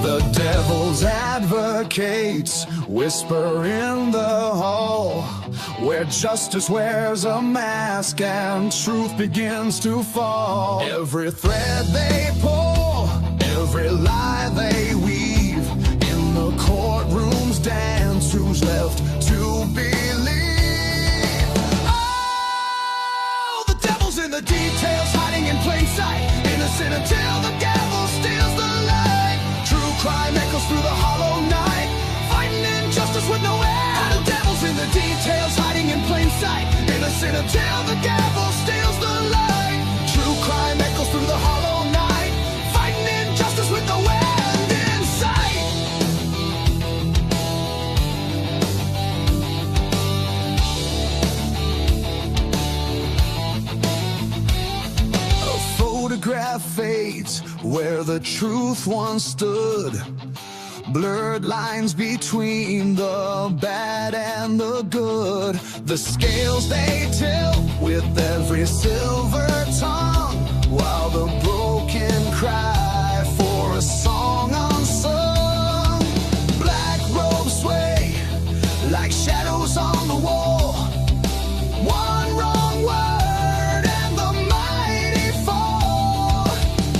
The devil's advocates whisper in the hall, where justice wears a mask and truth begins to fall. Every thread they pull, every lie they weave, in the courtroom's dance, who's left to believe? Oh, the devil's in the details, hiding in plain sight, innocent until the gavel steals the light. True crime echoes through the hollow night, fighting injustice with no end. The devil's in the details, hiding in plain sight, innocent until the gavel steals the light. True crime echoes through the hollow night, fighting injustice with no end in sight. A photograph fades where the truth once stood. Blurred lines between the bad and the good. The scales they tilt with every silver tongue, while the broken cry for a song unsung. Black robes sway like shadows on the wall. One wrong word and the mighty fall.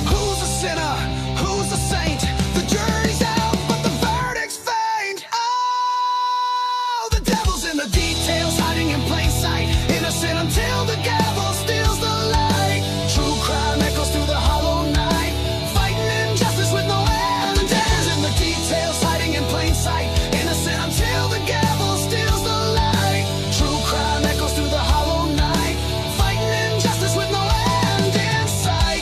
Who's a sinner? Who's a saint? The jury's out, but the verdict's faint. Oh, the devil's in the details, hiding in plain sight, innocent until the gavel steals the light. True crime echoes through the hollow night, fighting injustice with no end. The devil's in the details, hiding in plain sight, innocent until the gavel steals the light. True crime echoes through the hollow night, fighting injustice with no end in sight.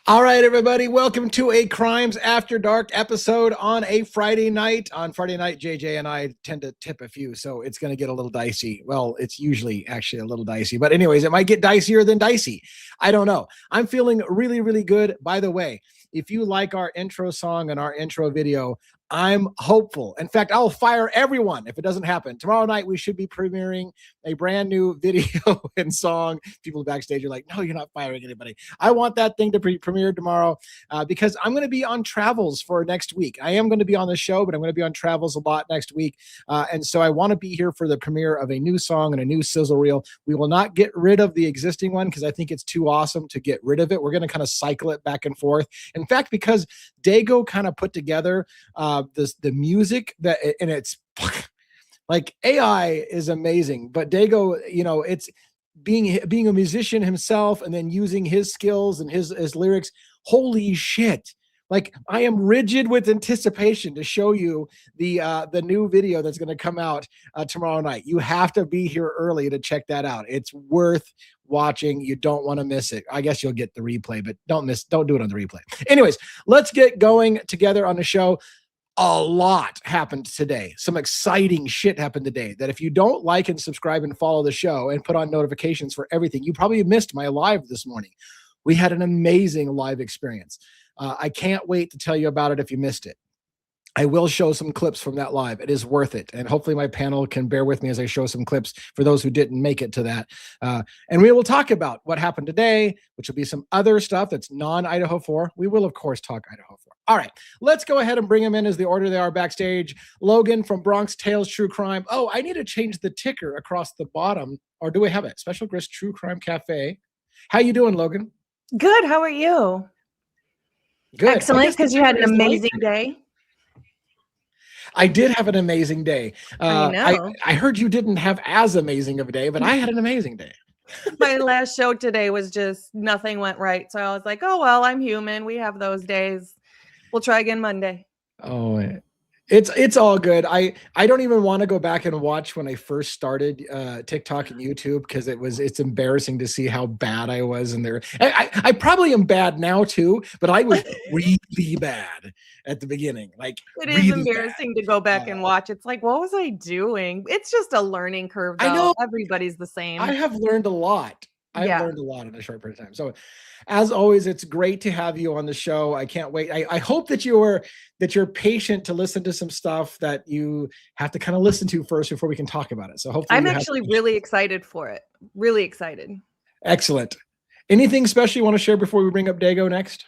All right, everybody, welcome to a Crimes After Dark episode on a Friday night. On Friday night, JJ and I tend to tip a few, so it's going to get a little dicey. Well, it's usually actually a little dicey, but anyways, it might get dicier than dicey. I don't know. I'm feeling really, really good. By the way, if you like our intro song and our intro video, I'm hopeful. In fact, I'll fire everyone if it doesn't happen. Tomorrow night, we should be premiering a brand new video and song. People backstage are like, no, you're not firing anybody. I want that thing to premiere tomorrow because I'm going to be on travels for next week. I am going to be on the show, but I'm going to be on travels a lot next week. And so I want to be here for the premiere of a new song and a new sizzle reel. We will not get rid of the existing one because I think it's too awesome to get rid of it. We're going to kind of cycle it back and forth. In fact, because Dago kind of put together the music that, and it's like AI is amazing, but Dago, you know, it's being a musician himself and then using his skills and his lyrics. Holy shit. Like, I am rigid with anticipation to show you the new video that's going to come out tomorrow night. You have to be here early to check that out. It's worth watching. You don't want to miss it. I guess you'll get the replay, but don't do it on the replay. Anyways, let's get going together on the show. A lot happened today. Some exciting shit happened today that if you don't like and subscribe and follow the show and put on notifications for everything, you probably missed my live this morning. We had an amazing live experience. I can't wait to tell you about it if you missed it. I will show some clips from that live. It is worth it. And hopefully my panel can bear with me as I show some clips for those who didn't make it to that. And we will talk about what happened today, which will be some other stuff that's non-Idaho 4. We will, of course, talk Idaho 4. All right, let's go ahead and bring them in as the order they are backstage. Logan from Bronx Tales True Crime. Oh, I need to change the ticker across the bottom. Or do we have it? Special Grist True Crime Cafe. How you doing, Logan? Good. How are you? Good. Excellent, because you had an amazing day. I did have an amazing day. I know. I heard you didn't have as amazing of a day, but I had an amazing day. My last show today was just nothing went right. So I was like, oh, well, I'm human. We have those days. We'll try again Monday. Oh, It's all good. I don't even want to go back and watch when I first started TikTok and YouTube because it's embarrassing to see how bad I was in there. I probably am bad now too, but I was really bad at the beginning. Like It really is embarrassing to go back and watch. It's like, what was I doing? It's just a learning curve, though. I know. Everybody's the same. I have learned a lot. I've Yeah. learned a lot in a short period of time. So as always, it's great to have you on the show. I can't wait. I hope that you're patient to listen to some stuff that you have to kind of listen to first before we can talk about it. So hopefully I'm actually really excited for it. Really excited. Excellent. Anything special you want to share before we bring up Dago next?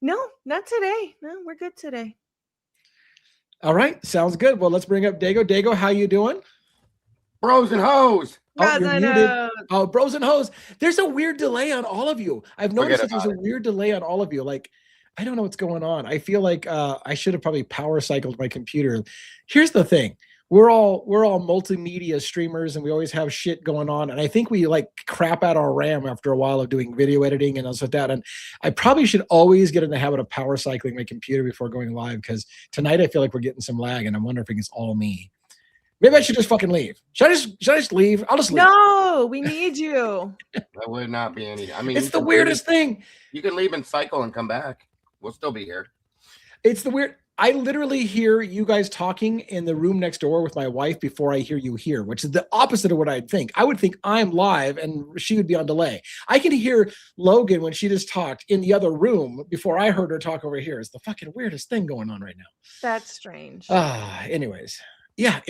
No, not today. No, we're good today. All right. Sounds good. Well, let's bring up Dago. Dago, how you doing? Bros and hoes. Oh, you're muted. Oh, bros and hoes. There's a weird delay on all of you. I've noticed that there's a weird delay on all of you. Like, I don't know what's going on. I feel like I should have probably power cycled my computer. Here's the thing. We're all multimedia streamers and we always have shit going on. And I think we like crap out our RAM after a while of doing video editing and stuff like that. And I probably should always get in the habit of power cycling my computer before going live because tonight I feel like we're getting some lag and I'm wondering if it's all me. Maybe I should just fucking leave. Should I just leave? I'll just leave. No, we need you. That would not be any. I mean, it's the weirdest thing. You can leave and cycle and come back. We'll still be here. It's the weird. I literally hear you guys talking in the room next door with my wife before I hear you here, which is the opposite of what I'd think. I would think I'm live and she would be on delay. I can hear Logan when she just talked in the other room before I heard her talk over here. It's the fucking weirdest thing going on right now. That's strange. Anyways. Yeah,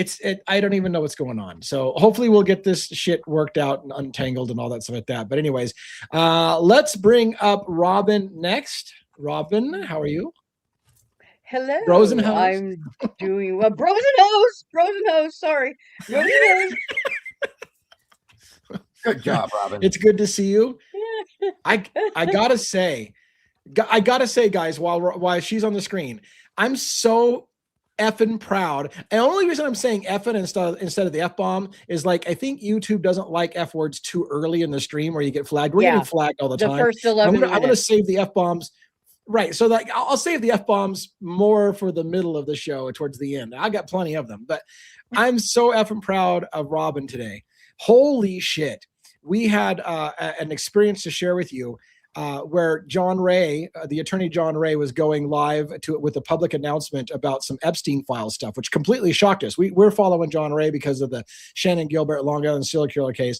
I don't even know what's going on. So hopefully we'll get this shit worked out and untangled and all that stuff like that. But anyways, let's bring up Robin next. Robin, how are you? Hello. Bros and hoes. I'm doing well. Bros and hoes. Sorry. Bros and hoes. Good job, Robin. It's good to see you. I gotta say, guys, while she's on the screen, I'm so effing proud. And the only reason I'm saying effing instead of the F-bomb is like I think YouTube doesn't like F words too early in the stream where you get flagged. We're getting flagged all the time. The first 11 minutes. I'm gonna save the F-bombs. Right. So like I'll save the F-bombs more for the middle of the show towards the end. I got plenty of them, but I'm so effing proud of Robin today. Holy shit. We had an experience to share with you where John Ray, the attorney John Ray, was going live with a public announcement about some Epstein file stuff, which completely shocked us. We're following John Ray because of the Shannon Gilbert Long Island serial killer case.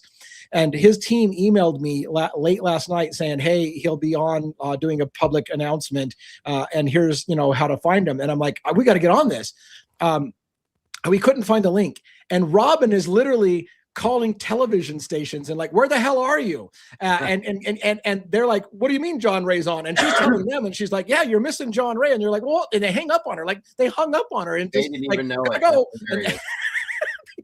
And his team emailed me late last night saying, hey, he'll be on doing a public announcement and here's, how to find him. And I'm like, we got to get on this. We couldn't find the link. And Robin is literally calling television stations and like, where the hell are you? And they're like, what do you mean John Ray's on? And she's telling them, and she's like, yeah, you're missing John Ray. And they're like, well, and they hang up on her. Like they hung up on her and they just, didn't like, even know it. Go.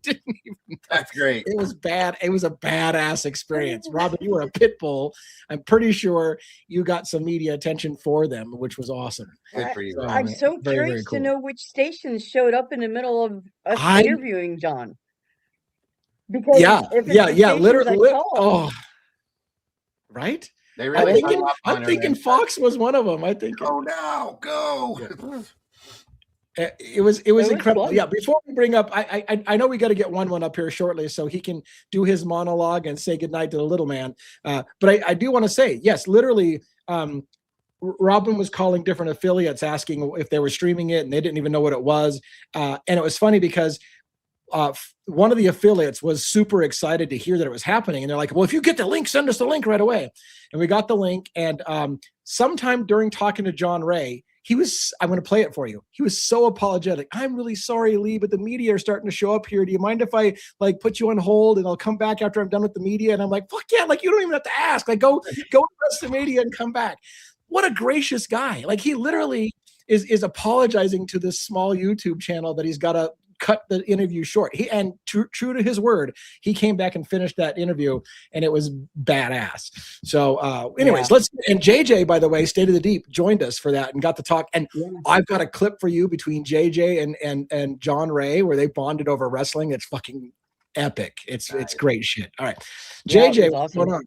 Didn't even know. That's great. It was bad. It was a badass experience. Robin, you were a pit bull. I'm pretty sure you got some media attention for them, which was awesome. Good for you. So, I'm so very, curious very cool. to know which stations showed up in the middle of us interviewing John. Because literally. Oh, right. They really I'm thinking Fox was one of them. I think. Oh no, go. Yeah. It was incredible. Fun. Yeah. Before we bring up, I know we got to get one up here shortly so he can do his monologue and say goodnight to the little man. But I do want to say, yes, literally, Robin was calling different affiliates asking if they were streaming it and they didn't even know what it was. And it was funny because one of the affiliates was super excited to hear that it was happening. And they're like, well, if you get the link, send us the link right away. And we got the link. And sometime during talking to John Ray, I'm going to play it for you. He was so apologetic. I'm really sorry, Lee, but the media are starting to show up here. Do you mind if I like put you on hold and I'll come back after I'm done with the media? And I'm like, fuck yeah. Like, you don't even have to ask. Like, go address the media and come back. What a gracious guy. Like, he literally is apologizing to this small YouTube channel that he's got to cut the interview short. True to his word, he came back and finished that interview and it was badass. So anyways, and JJ, by the way, State of the Deep joined us for that and got to talk. And I've got a clip for you between JJ and John Ray where they bonded over wrestling. It's fucking epic. It's great shit. All right. JJ, what's going on?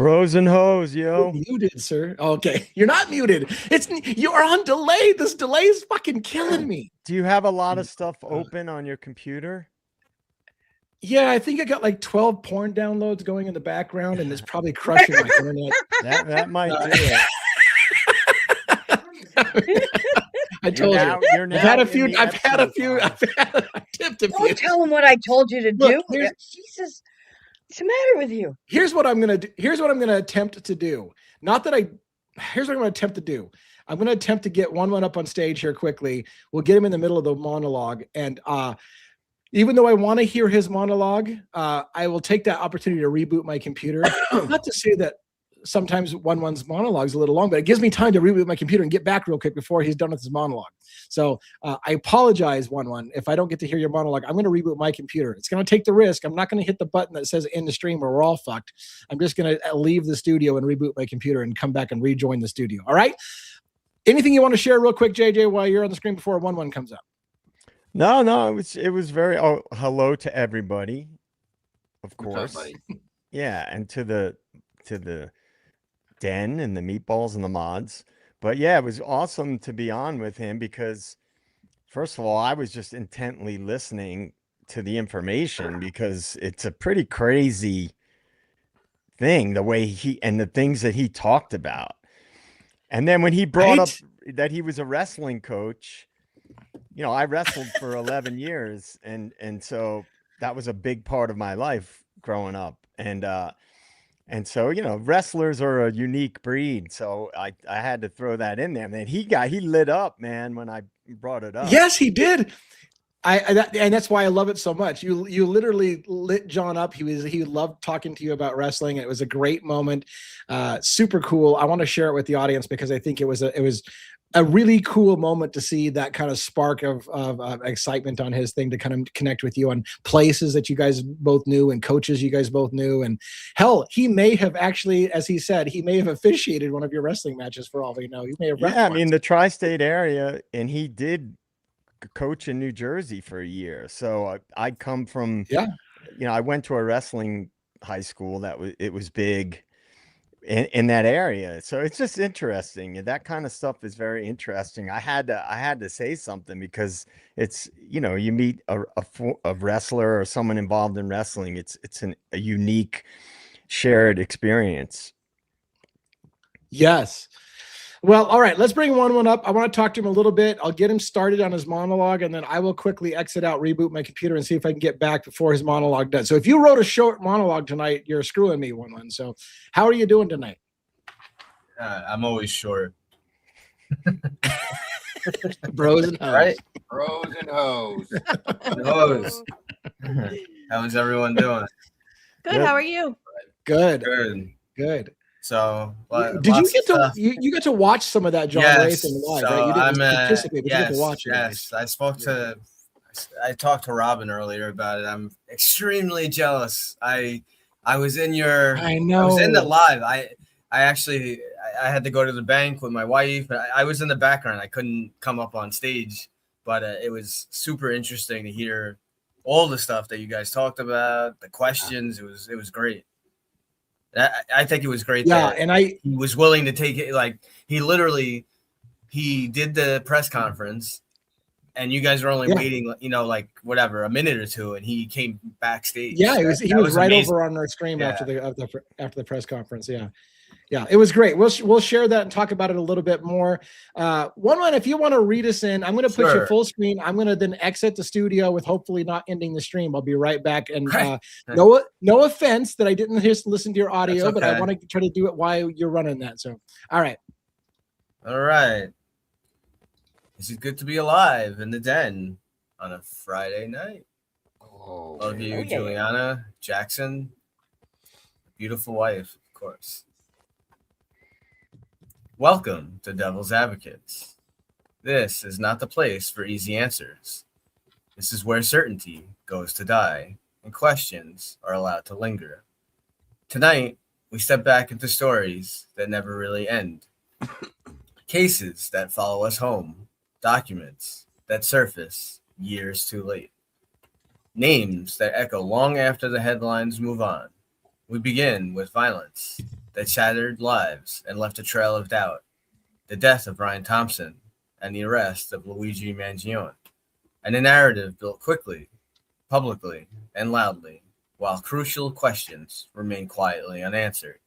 Bros and hoes, yo. You're muted, sir. Okay, you're not muted. You're on delay. This delay is fucking killing me. Do you have a lot of stuff open on your computer? Yeah, I think I got like 12 porn downloads going in the background, and it's probably crushing my internet. That might do it. I told you. You're now I've had a in few. the I've had a Epstein few. files. I tipped a few. Don't tell him what I told you to Look, do. here's- Jesus, what's the matter with you? Here's what I'm gonna do. Here's what I'm gonna attempt to do. Not that I. Here's what I'm gonna attempt to do. I'm gonna attempt to get one up on stage here quickly. We'll get him in the middle of the monologue, and even though I want to hear his monologue, I will take that opportunity to reboot my computer. Not to say that sometimes one's monologue is a little long, but it gives me time to reboot my computer and get back real quick before he's done with his monologue. So I apologize, one. If I don't get to hear your monologue, I'm going to reboot my computer. It's going to take the risk. I'm not going to hit the button that says end the stream or we're all fucked. I'm just going to leave the studio and reboot my computer and come back and rejoin the studio. All right. Anything you want to share real quick, JJ, while you're on the screen before one comes up? No, it was very hello to everybody, of course. Yeah, and to the den and the meatballs and the mods. But yeah, it was awesome to be on with him because first of all, I was just intently listening to the information because it's a pretty crazy thing, the way the things that he talked about. And then when he brought up that he was a wrestling coach, you know, I wrestled for 11 years and so that was a big part of my life growing up. And so, you know, wrestlers are a unique breed. So I had to throw that in there. Man, he lit up, man, when I brought it up. Yes, he did. And that's why I love it so much. You literally lit John up. He loved talking to you about wrestling. It was a great moment. Super cool. I want to share it with the audience because I think it was a really cool moment to see that kind of spark of excitement on his thing to kind of connect with you on places that you guys both knew and coaches you guys both knew. And hell, he may have actually, as he said, he may have officiated one of your wrestling matches for all we know. He may have. Yeah, I mean, the tri-state area, and he did coach in New Jersey for a year. So I come from, you know, I went to a wrestling high school it was big in that area. So it's just interesting. That kind of stuff is very interesting. I had to say something because it's, you know, you meet a wrestler or someone involved in wrestling. It's a unique shared experience. Yes. Well, all right, let's bring one up. I want to talk to him a little bit. I'll get him started on his monologue, and then I will quickly exit out, reboot my computer, and see if I can get back before his monologue does. So if you wrote a short monologue tonight, you're screwing me, one. So how are you doing tonight? I'm always short. Bros and hoes. Right? Bros and hoes. Hoes. How is everyone doing? Good. How are you? Good. Good. So, did you get to you get to watch some of that John Ray thing live? So right? You didn't participate, but yes, you get to watch it. Yes, I talked to Robin earlier about it. I'm extremely jealous. I was in your. I know. I was in the live. I actually had to go to the bank with my wife. I was in the background. I couldn't come up on stage, but it was super interesting to hear all the stuff that you guys talked about, the questions. It was great. I think it was great. Yeah, and he was willing to take it. Like he did the press conference, and you guys were only waiting, you know, like whatever, a minute or two, and he came backstage. Yeah, he was right amazing. Over on our stream after the press conference. Yeah, it was great. We'll share that and talk about it a little bit more. One, if you want to read us in, I'm going to put you full screen. I'm going to then exit the studio with hopefully not ending the stream. I'll be right back. And no offense that I didn't just listen to your audio, okay. But I want to try to do it while you're running that. So, all right. This is good to be alive in the den on a Friday night. Love you, Juliana, Jackson, beautiful wife, of course. Welcome to Devil's Advocates. This is not the place for easy answers. This is where certainty goes to die and questions are allowed to linger. Tonight, we step back into stories that never really end. Cases that follow us home. Documents that surface years too late. Names that echo long after the headlines move on. We begin with violence that shattered lives and left a trail of doubt. The death of Brian Thompson and the arrest of Luigi Mangione. And a narrative built quickly, publicly, and loudly, while crucial questions remain quietly unanswered.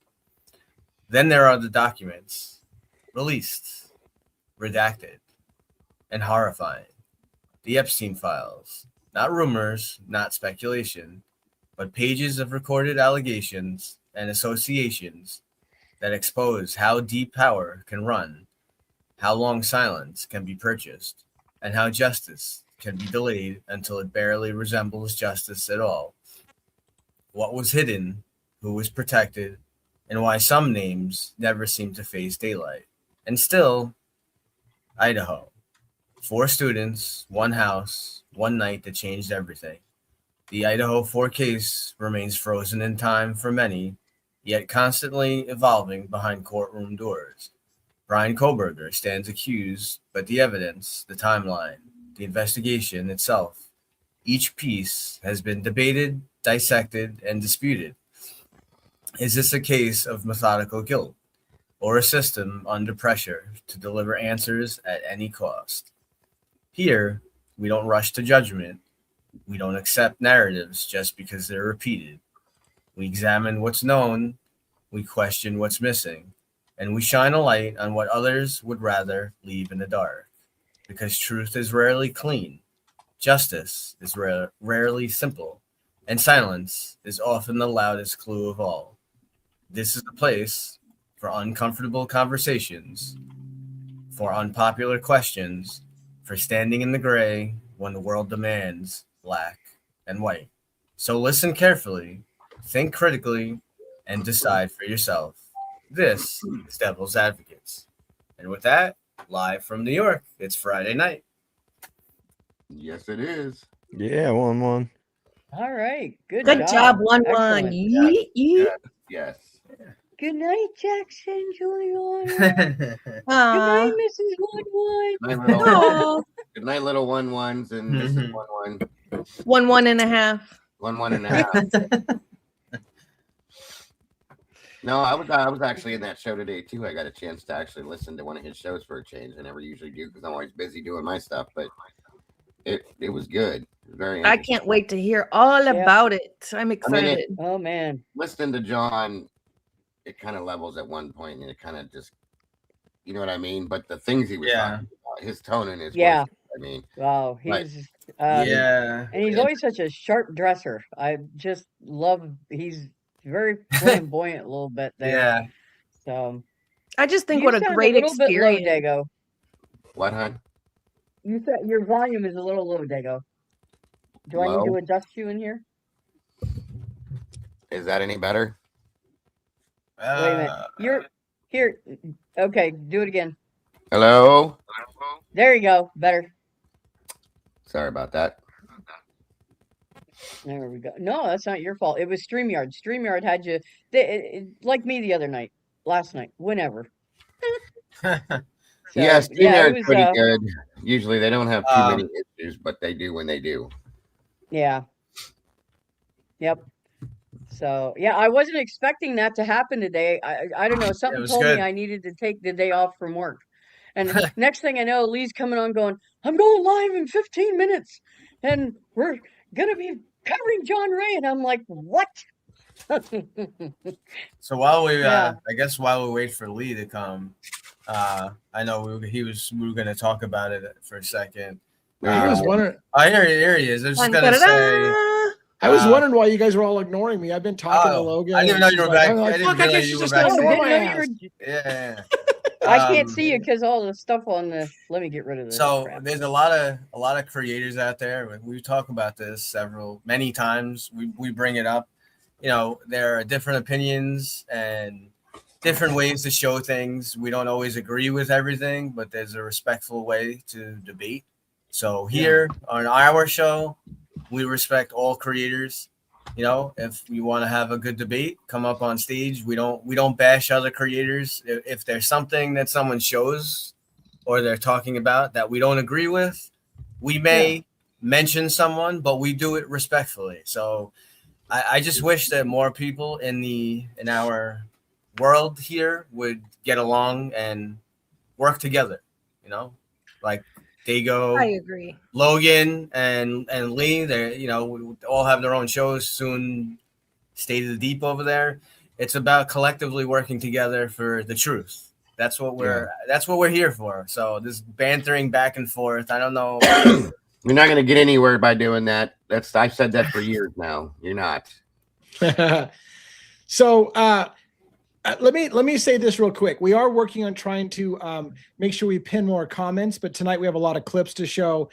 Then there are the documents, released, redacted, and horrifying. The Epstein files, not rumors, not speculation, but pages of recorded allegations and associations that expose how deep power can run, how long silence can be purchased, and how justice can be delayed until it barely resembles justice at all. What was hidden, who was protected, and why some names never seem to face daylight. And still, Idaho. 4 students, 1 house, 1 night that changed everything. The Idaho 4 case remains frozen in time for many, yet constantly evolving behind courtroom doors. Brian Koberger stands accused, but the evidence, the timeline, the investigation itself, each piece has been debated, dissected, and disputed. Is this a case of methodical guilt, or a system under pressure to deliver answers at any cost? Here, we don't rush to judgment. We don't accept narratives just because they're repeated. We examine what's known, we question what's missing, and we shine a light on what others would rather leave in the dark. Because truth is rarely clean, justice is rarely simple, and silence is often the loudest clue of all. This is the place for uncomfortable conversations, for unpopular questions, for standing in the gray when the world demands black and white. So listen carefully, think critically, and decide for yourself. This is Devil's Advocates. And with that, live from New York, it's Friday night. Yes, it is. Yeah, 1-1. All right. Good job, 1-1. Excellent. Yeet, yeet. Yes. Good night, Jackson, Julian. Good Aw. night, Mrs. 1-1. My little, Aw. good night, little 1-1s, and this is 1-1. 1.5. 1.5. No, I was actually in that show today too. I got a chance to actually listen to one of his shows for a change. I never usually do because I'm always busy doing my stuff, but it was good. Very I can't wait to hear all about it. I'm excited. Oh, man. Listening to John, it kind of levels at one point, and it kind of just, you know what I mean? But the things he was talking about, his tone and his voice, I mean. Wow. He's and he's always such a sharp dresser. I just love, he's very flamboyant a little bit there. Yeah. So I just think you what a sound great little bit low, experience. Dago. What, hon? You said your volume is a little low, Dago. Do I need to Low? adjust you in here? Is that any better? Wait a minute. You're here. Okay, do it again. Hello? There you go. Better. Sorry about that. There we go. No, that's not your fault. It was StreamYard. StreamYard had you, like me the other night, last night, whenever. So, Yeah, StreamYard's it was, pretty good. Usually they don't have too many issues, but they do when they do. Yeah. Yep. So, yeah, I wasn't expecting that to happen today. I don't know. Something told me I needed to take the day off from work. And next thing I know, Lee's coming on going, I'm going live in 15 minutes. And we're going to be covering John Ray. And I'm like, what? So while we, I guess while we wait for Lee to come, I know we were going to talk about it for a second. I was wondering. Here he is. I was just going to say. I was wondering why you guys were all ignoring me. I've been talking to Logan. I didn't even know you were back. I'm like, fuck, I guess you just ignore my ass. Yeah. I can't see you because all the stuff on the. Let me get rid of this. So crap. there's a lot of creators out there. We talk about this many times. We bring it up. You know, there are different opinions and different ways to show things. We don't always agree with everything, but there's a respectful way to debate. So here on our show, we respect all creators. You know, if you want to have a good debate, come up on stage. We don't bash other creators. If there's something that someone shows or they're talking about that we don't agree with, we may mention someone, but we do it respectfully. So I just wish that more people in our world here would get along and work together. You know, like Dago, I agree. Logan, and Lee. They, you know, we all have their own shows soon. State of the Deep over there. It's about collectively working together for the truth. That's what we're here for. So this bantering back and forth, I don't know. You're not going to get anywhere by doing that. I've said that for years now. You're not. So let me say this real quick. We are working on trying to make sure we pin more comments, but tonight we have a lot of clips to show.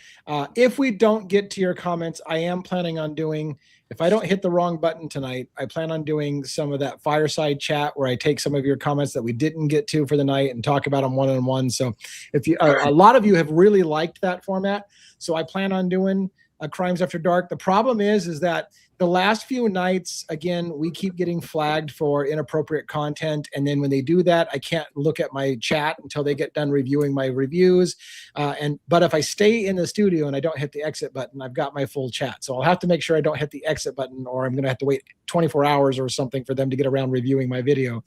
If we don't get to your comments, I am planning on doing, if I don't hit the wrong button tonight, I plan on doing some of that fireside chat where I take some of your comments that we didn't get to for the night and talk about them one-on-one. So if you, a lot of you have really liked that format. So I plan on doing Crimes After Dark. The problem is that the last few nights, again, we keep getting flagged for inappropriate content. And then when they do that, I can't look at my chat until they get done reviewing my reviews. But if I stay in the studio and I don't hit the exit button, I've got my full chat. So I'll have to make sure I don't hit the exit button, or I'm going to have to wait 24 hours or something for them to get around reviewing my video.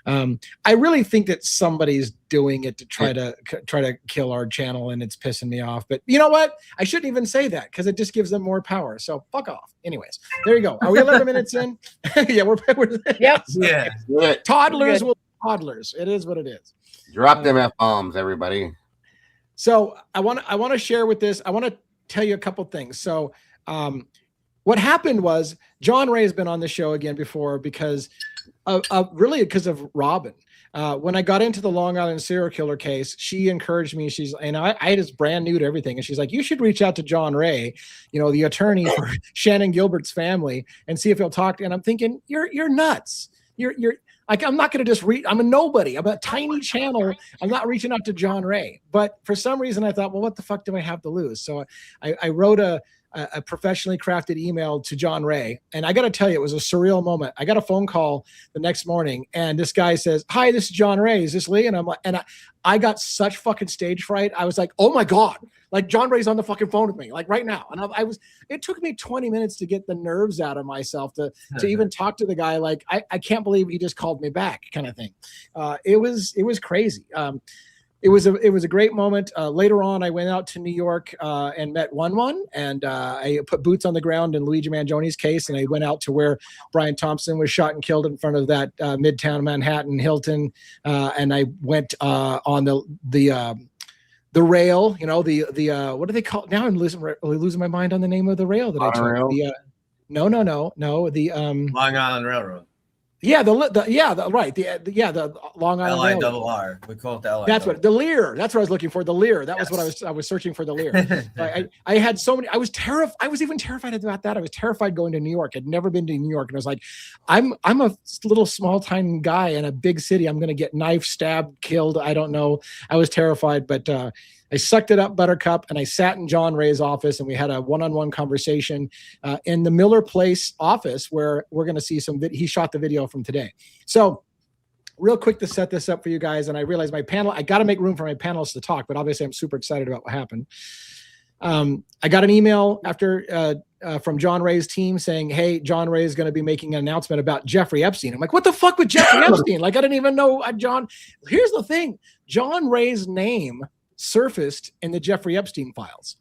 I really think that somebody's doing it to try to kill our channel, and it's pissing me off. But you know what? I shouldn't even say that because it just gives them more power. So fuck off. Anyways, there you go. Are we 11 minutes in? Yeah, we're yep. Yeah. Toddlers will be toddlers. It is what it is. Drop them F-bombs, everybody. So I want to share with this. I want to tell you a couple things. So what happened was John Ray has been on the show again before because really because of Robin. When I got into the Long Island serial killer case, she encouraged me. I just brand new to everything. And she's like, you should reach out to John Ray, you know, the attorney for Shannon Gilbert's family, and see if he'll talk to. And I'm thinking, you're nuts. You're like, I'm not going to just read. I'm a nobody. I'm a tiny channel. I'm not reaching out to John Ray. But for some reason I thought, well, what the fuck do I have to lose? So I wrote a professionally crafted email to John Ray. And I got to tell you, it was a surreal moment. I got a phone call the next morning and this guy says, hi, this is John Ray. Is this Lee? And I'm like, and I got such fucking stage fright. I was like, oh my God, like John Ray's on the fucking phone with me, like right now. And it took me 20 minutes to get the nerves out of myself to even talk to the guy. Like, I can't believe he just called me back kind of thing. It was crazy. It was a great moment. Later on, I went out to New York and met One, and I put boots on the ground in Luigi Mangioni's case, and I went out to where Brian Thompson was shot and killed in front of that Midtown Manhattan Hilton, and I went on the rail. You know, the what do they call it? Now I'm losing my mind on the name of the rail that I took. No. The Long Island Railroad. Yeah, the Long Island LIRR. We call it the LIRR. That's what the Lear. That's what I was looking for. The Lear. That was what I was searching for. The Lear. I had so many. I was terrified. I was even terrified about that. I was terrified going to New York. I'd never been to New York, and I was like, I'm a little small time guy in a big city. I'm going to get knife stabbed, killed. I don't know. I was terrified, but I sucked it up, Buttercup, and I sat in John Ray's office, and we had a one-on-one conversation in the Miller Place office where we're going to see he shot the video from today. So real quick to set this up for you guys, and I realized my panel, I got to make room for my panelists to talk, but obviously I'm super excited about what happened. I got an email after from John Ray's team saying, hey, John Ray is going to be making an announcement about Jeffrey Epstein. I'm like, what the fuck with Jeffrey Epstein? Like, I didn't even know John. Here's the thing. John Ray's name surfaced in the Jeffrey Epstein files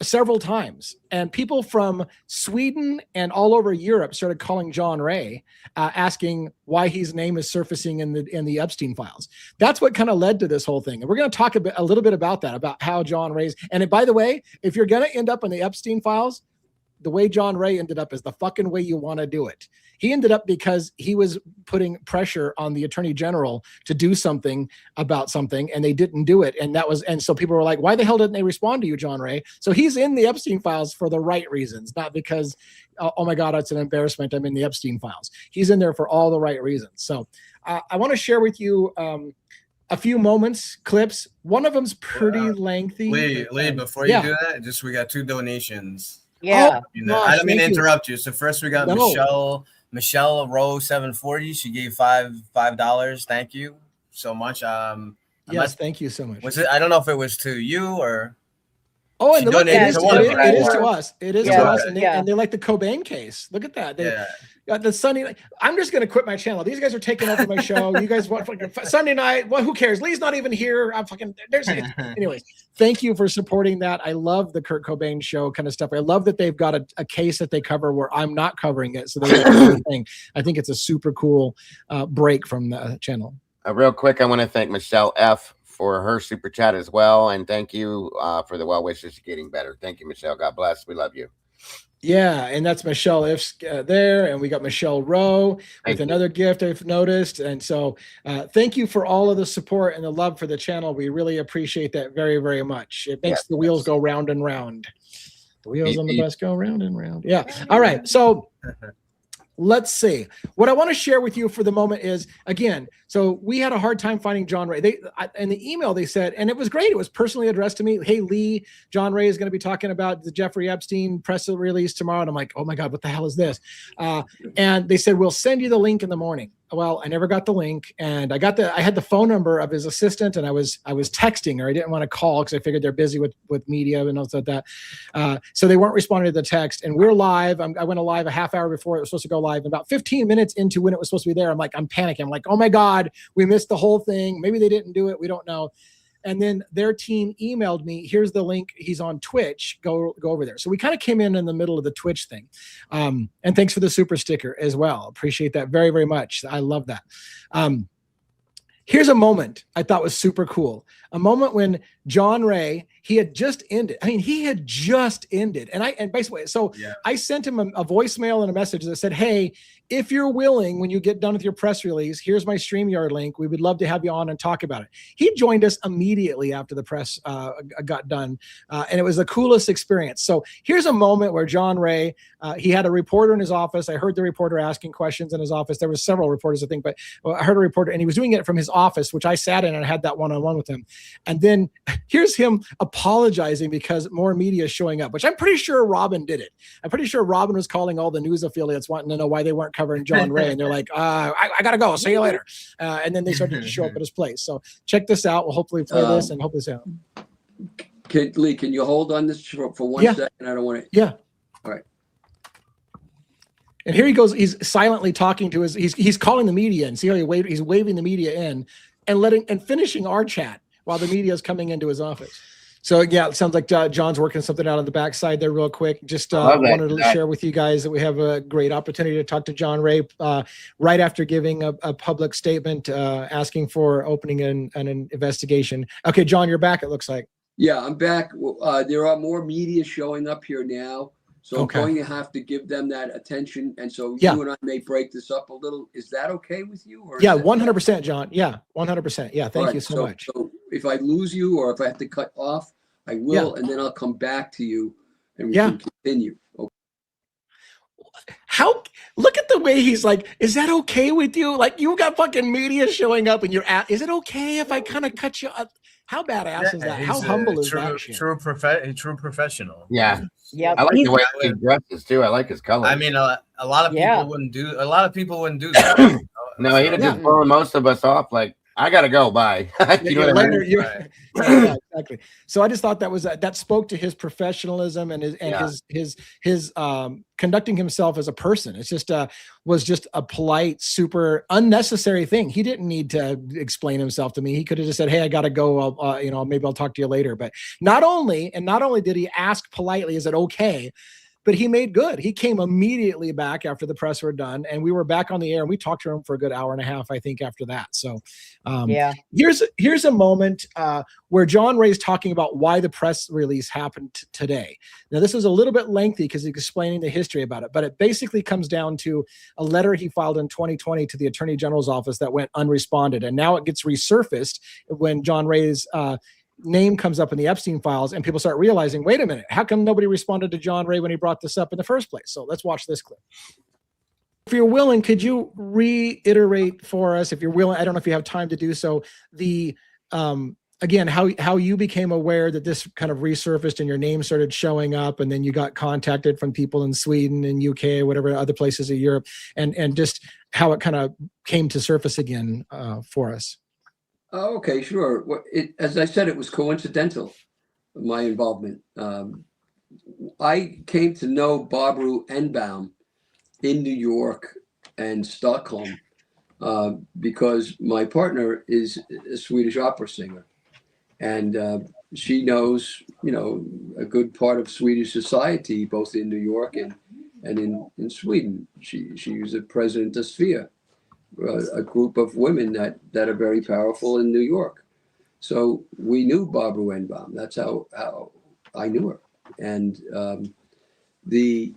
several times, and people from Sweden and all over Europe started calling John Ray, asking why his name is surfacing in the Epstein files. That's what kind of led to this whole thing, and we're going to talk a little bit about that, about how John Ray's. And by the way, if you're going to end up in the Epstein files, the way John Ray ended up is the fucking way you want to do it. He ended up because he was putting pressure on the attorney general to do something about something, and they didn't do it. And so people were like, why the hell didn't they respond to you, John Ray? So he's in the Epstein files for the right reasons, not because, oh my God, it's an embarrassment, I'm in the Epstein files. He's in there for all the right reasons. So I want to share with you a few moments, clips. One of them's pretty lengthy. Lee, before you do that, we got 2 donations. Yeah. I don't mean to interrupt you. So first we got Michelle Rowe 740. She gave $5. Thank you so much. Yes, thank you so much. Was it? I don't know if it was to you or. Oh, and it is to us. It is to us. Yeah. And they like the Cobain case. Look at that. The Sunday night. I'm just going to quit my channel. These guys are taking over my show. You guys want fucking Sunday night? Well, who cares? Lee's not even here. I'm fucking. Anyways, thank you for supporting that. I love the Kurt Cobain show kind of stuff. I love that they've got a case that they cover where I'm not covering it. So I think it's a super cool break from the channel. Real quick, I want to thank Michelle F. for her super chat as well, and thank you for the well wishes to getting better. Thank you, Michelle. God bless. We love you. Yeah, and that's Michelle If's there, and we got Michelle Rowe with another gift I've noticed. And so thank you for all of the support and the love for the channel. We really appreciate that very, very much. It makes the wheels go round and round. The wheels on the bus go round and round. Yeah. All right. So let's see. What I want to share with you for the moment is, again, so we had a hard time finding John Ray. In the email they said, and it was great. It was personally addressed to me. Hey, Lee, John Ray is going to be talking about the Jeffrey Epstein press release tomorrow. And I'm like, oh my God, what the hell is this? And they said, we'll send you the link in the morning. Well, I never got the link, and I had the phone number of his assistant, and I was texting her. I didn't want to call because I figured they're busy with media and all that. So they weren't responding to the text, and we're live. I went live a half hour before it was supposed to go live. About 15 minutes into when it was supposed to be there, I'm panicking. I'm like, oh my God, we missed the whole thing. Maybe they didn't do it. We don't know. And then their team emailed me, here's the link. He's on Twitch. Go over there. So we kind of came in the middle of the Twitch thing. And thanks for the super sticker as well. Appreciate that very, very much. I love that. Here's a moment I thought was super cool. A moment when John Ray, he had just ended. And basically, so I sent him a voicemail and a message that said, hey, if you're willing, when you get done with your press release, here's my StreamYard link. We would love to have you on and talk about it. He joined us immediately after the press got done. And it was the coolest experience. So here's a moment where John Ray, he had a reporter in his office. I heard the reporter asking questions in his office. There were several reporters, I think, but I heard a reporter, and he was doing it from his office, which I sat in and had that one-on-one with him. And then here's him apologizing because more media is showing up, which I'm pretty sure Robin did it. I'm pretty sure Robin was calling all the news affiliates wanting to know why they weren't covering John Ray. And they're like, I got to go. See you later. And then they started to show up at his place. So check this out. We'll hopefully play this and hope this out. Lee, can you hold on this for 1 second? I don't want to. Yeah. All right. And here he goes. He's silently talking to he's calling the media in. See how he's waving the media in and finishing our chat while the media is coming into his office. So yeah, it sounds like John's working something out on the backside there real quick. Just wanted to share with you guys that we have a great opportunity to talk to John Ray right after giving a public statement asking for opening an investigation. Okay, John, you're back, it looks like. Yeah, I'm back. There are more media showing up here now. So I'm going to have to give them that attention. And so you and I may break this up a little. Is that okay with you? Or 100%, John. Yeah, 100%. Yeah, thank you so much. So if I lose you or if I have to cut off, I will, and then I'll come back to you and we can continue. Okay. Look at the way he's like, is that okay with you? Like, you got fucking media showing up and you're is it okay if I kind of cut you up? How badass is that? How humble is that shit? True professional. Yeah. Yeah. I like the way he dresses too. I like his color. I mean, a lot of people wouldn't do. A lot of people wouldn't do that. No, he'd have just blown most of us off. Like, I gotta go. Bye. You know what I mean? Yeah, exactly. So I just thought that spoke to his professionalism and his conducting himself as a person. It's just was just a polite, super unnecessary thing. He didn't need to explain himself to me. He could have just said, "Hey, I gotta go. Maybe I'll talk to you later." But not only did he ask politely, "Is it okay?" But he made good. He came immediately back after the press were done, and we were back on the air. And we talked to him for a good hour and a half, I think, after that. So, here's a moment where John Ray's talking about why the press release happened today. Now, this is a little bit lengthy because he's explaining the history about it, but it basically comes down to a letter he filed in 2020 to the Attorney General's office that went unresponded, and now it gets resurfaced when John Ray's name comes up in the Epstein files and people start realizing, wait a minute, how come nobody responded to John Ray when he brought this up in the first place? So let's watch this clip. If you're willing, could you reiterate for us, if you're willing, I don't know if you have time to do so, the again, how you became aware that this kind of resurfaced and your name started showing up, and then you got contacted from people in Sweden and UK, whatever other places in Europe, and just how it kind of came to surface again for us. Oh, okay, sure. As I said, it was coincidental, my involvement. I came to know Barbara Enbaum in New York and Stockholm because my partner is a Swedish opera singer, and she knows, a good part of Swedish society, both in New York and in Sweden. She was a president of Sphere, a group of women that are very powerful in New York. So we knew Barbara Wenbaum. That's how I knew her. And the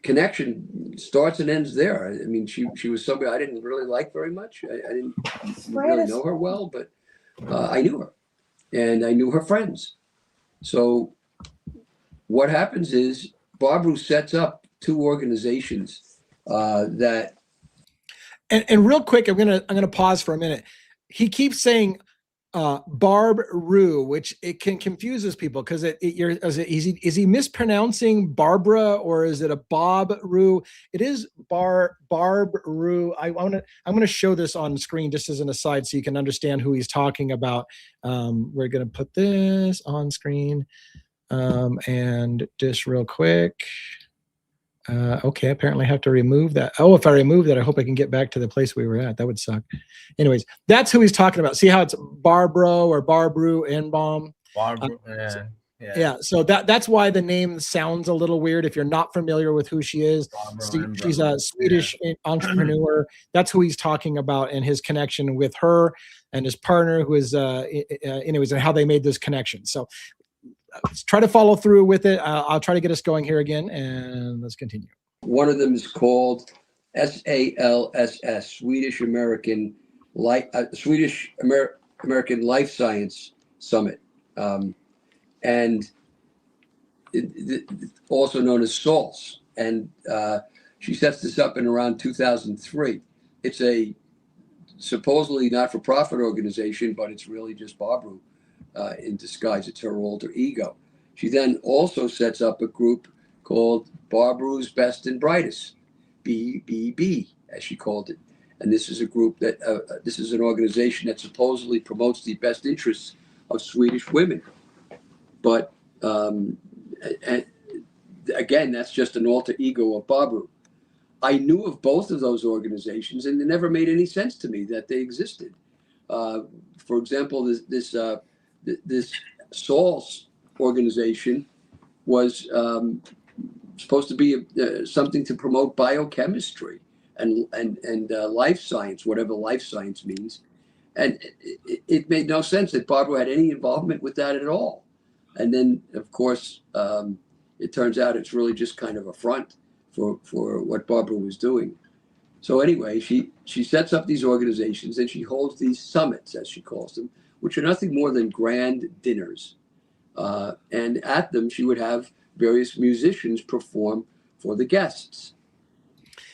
connection starts and ends there. I mean, she was somebody I didn't really like very much. I didn't really know her well, but I knew her, and I knew her friends. So what happens is Barbara sets up two organizations that. And real quick, I'm gonna pause for a minute. He keeps saying Barb Rue, which it can confuses people because is he mispronouncing Barbara or is it a Bob Rue? It is Barb Rue. I'm gonna show this on screen just as an aside so you can understand who he's talking about. We're gonna put this on screen and just real quick. Okay, apparently I have to remove that. Oh, if I remove that, I hope I can get back to the place we were at. That would suck. Anyways, that's who he's talking about. See how it's Barbro or Barbru Enbaum? Yeah. So that's why the name sounds a little weird if you're not familiar with who she is. She's a Swedish entrepreneur. That's who he's talking about and his connection with her and his partner, who is, anyways, and how they made this connection. So let's try to follow through with it. I'll try to get us going here again, and let's continue. One of them is called SALSS, Swedish American Life Science Summit, and also known as SALS. And she sets this up in around 2003. It's a supposedly not-for-profit organization, but it's really just Barbara in disguise. It's her alter ego. She then also sets up a group called Barbara's Best and Brightest, BBB, as she called it. And this is a group that, this is an organization that supposedly promotes the best interests of Swedish women. But and again, that's just an alter ego of Barbara. I knew of both of those organizations, and it never made any sense to me that they existed. For example, this SALS organization was supposed to be something to promote biochemistry and life science, whatever life science means. And it made no sense that Barbara had any involvement with that at all. And then, of course, it turns out it's really just kind of a front for what Barbara was doing. So anyway, she sets up these organizations and she holds these summits, as she calls them, which are nothing more than grand dinners. And at them, she would have various musicians perform for the guests.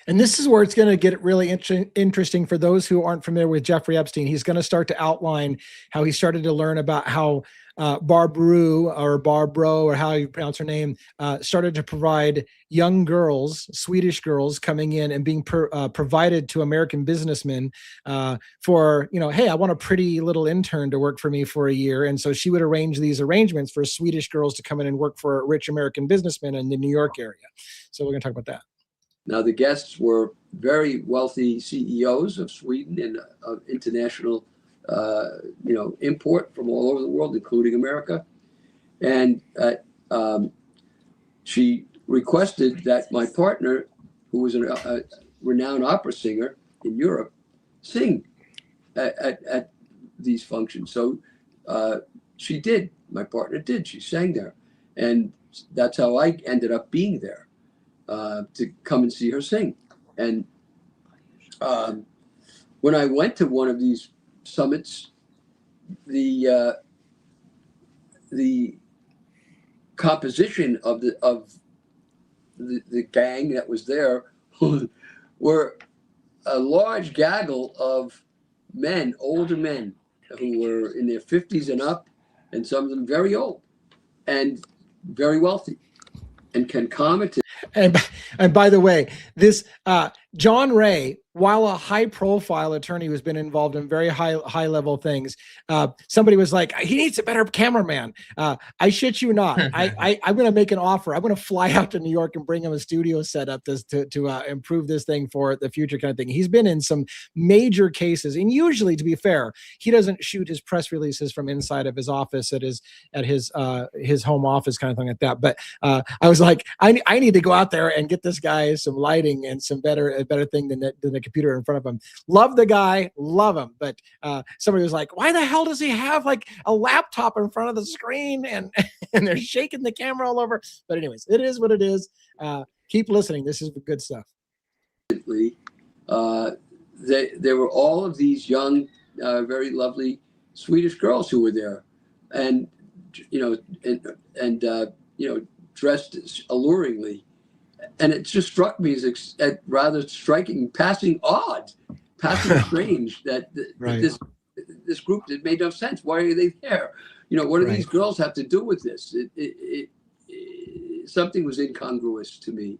And this is where it's going to get really interesting for those who aren't familiar with Jeffrey Epstein. He's going to start to outline how he started to learn about how Barbro or Barbro, or how you pronounce her name, started to provide young girls, Swedish girls, coming in and being provided to American businessmen for, hey, I want a pretty little intern to work for me for a year. And so she would arrange these arrangements for Swedish girls to come in and work for rich American businessmen in the New York area. So we're going to talk about that. Now, the guests were very wealthy CEOs of Sweden and of international, import from all over the world, including America. And she requested that my partner, who was a renowned opera singer in Europe, sing at these functions. So she did. My partner did. She sang there. And that's how I ended up being there. To come and see her sing. And when I went to one of these summits, the composition of the gang that was there were a large gaggle of men, older men, who were in their 50s and up, and some of them very old and very wealthy and can comment. And by the way, this John Ray, while a high-profile attorney who's been involved in very high-level things, somebody was like, "He needs a better cameraman." I shit you not. I'm going to make an offer. I'm going to fly out to New York and bring him a studio set up to improve this thing for the future, kind of thing. He's been in some major cases, and usually, to be fair, he doesn't shoot his press releases from inside of his office at his home office, kind of thing like that. But I was like, I need to go out there and get this guy some lighting and some better thing than the computer in front of him. Love the guy, love him. But somebody was like, why the hell does he have like a laptop in front of the screen and they're shaking the camera all over? But anyways, it is what it is. Keep listening. This is good stuff. There were all of these young, very lovely Swedish girls who were there, and dressed alluringly. And it just struck me as rather striking, passing odd, passing strange that this group, it made no sense. Why are they there? What do these girls have to do with this? Something was incongruous to me.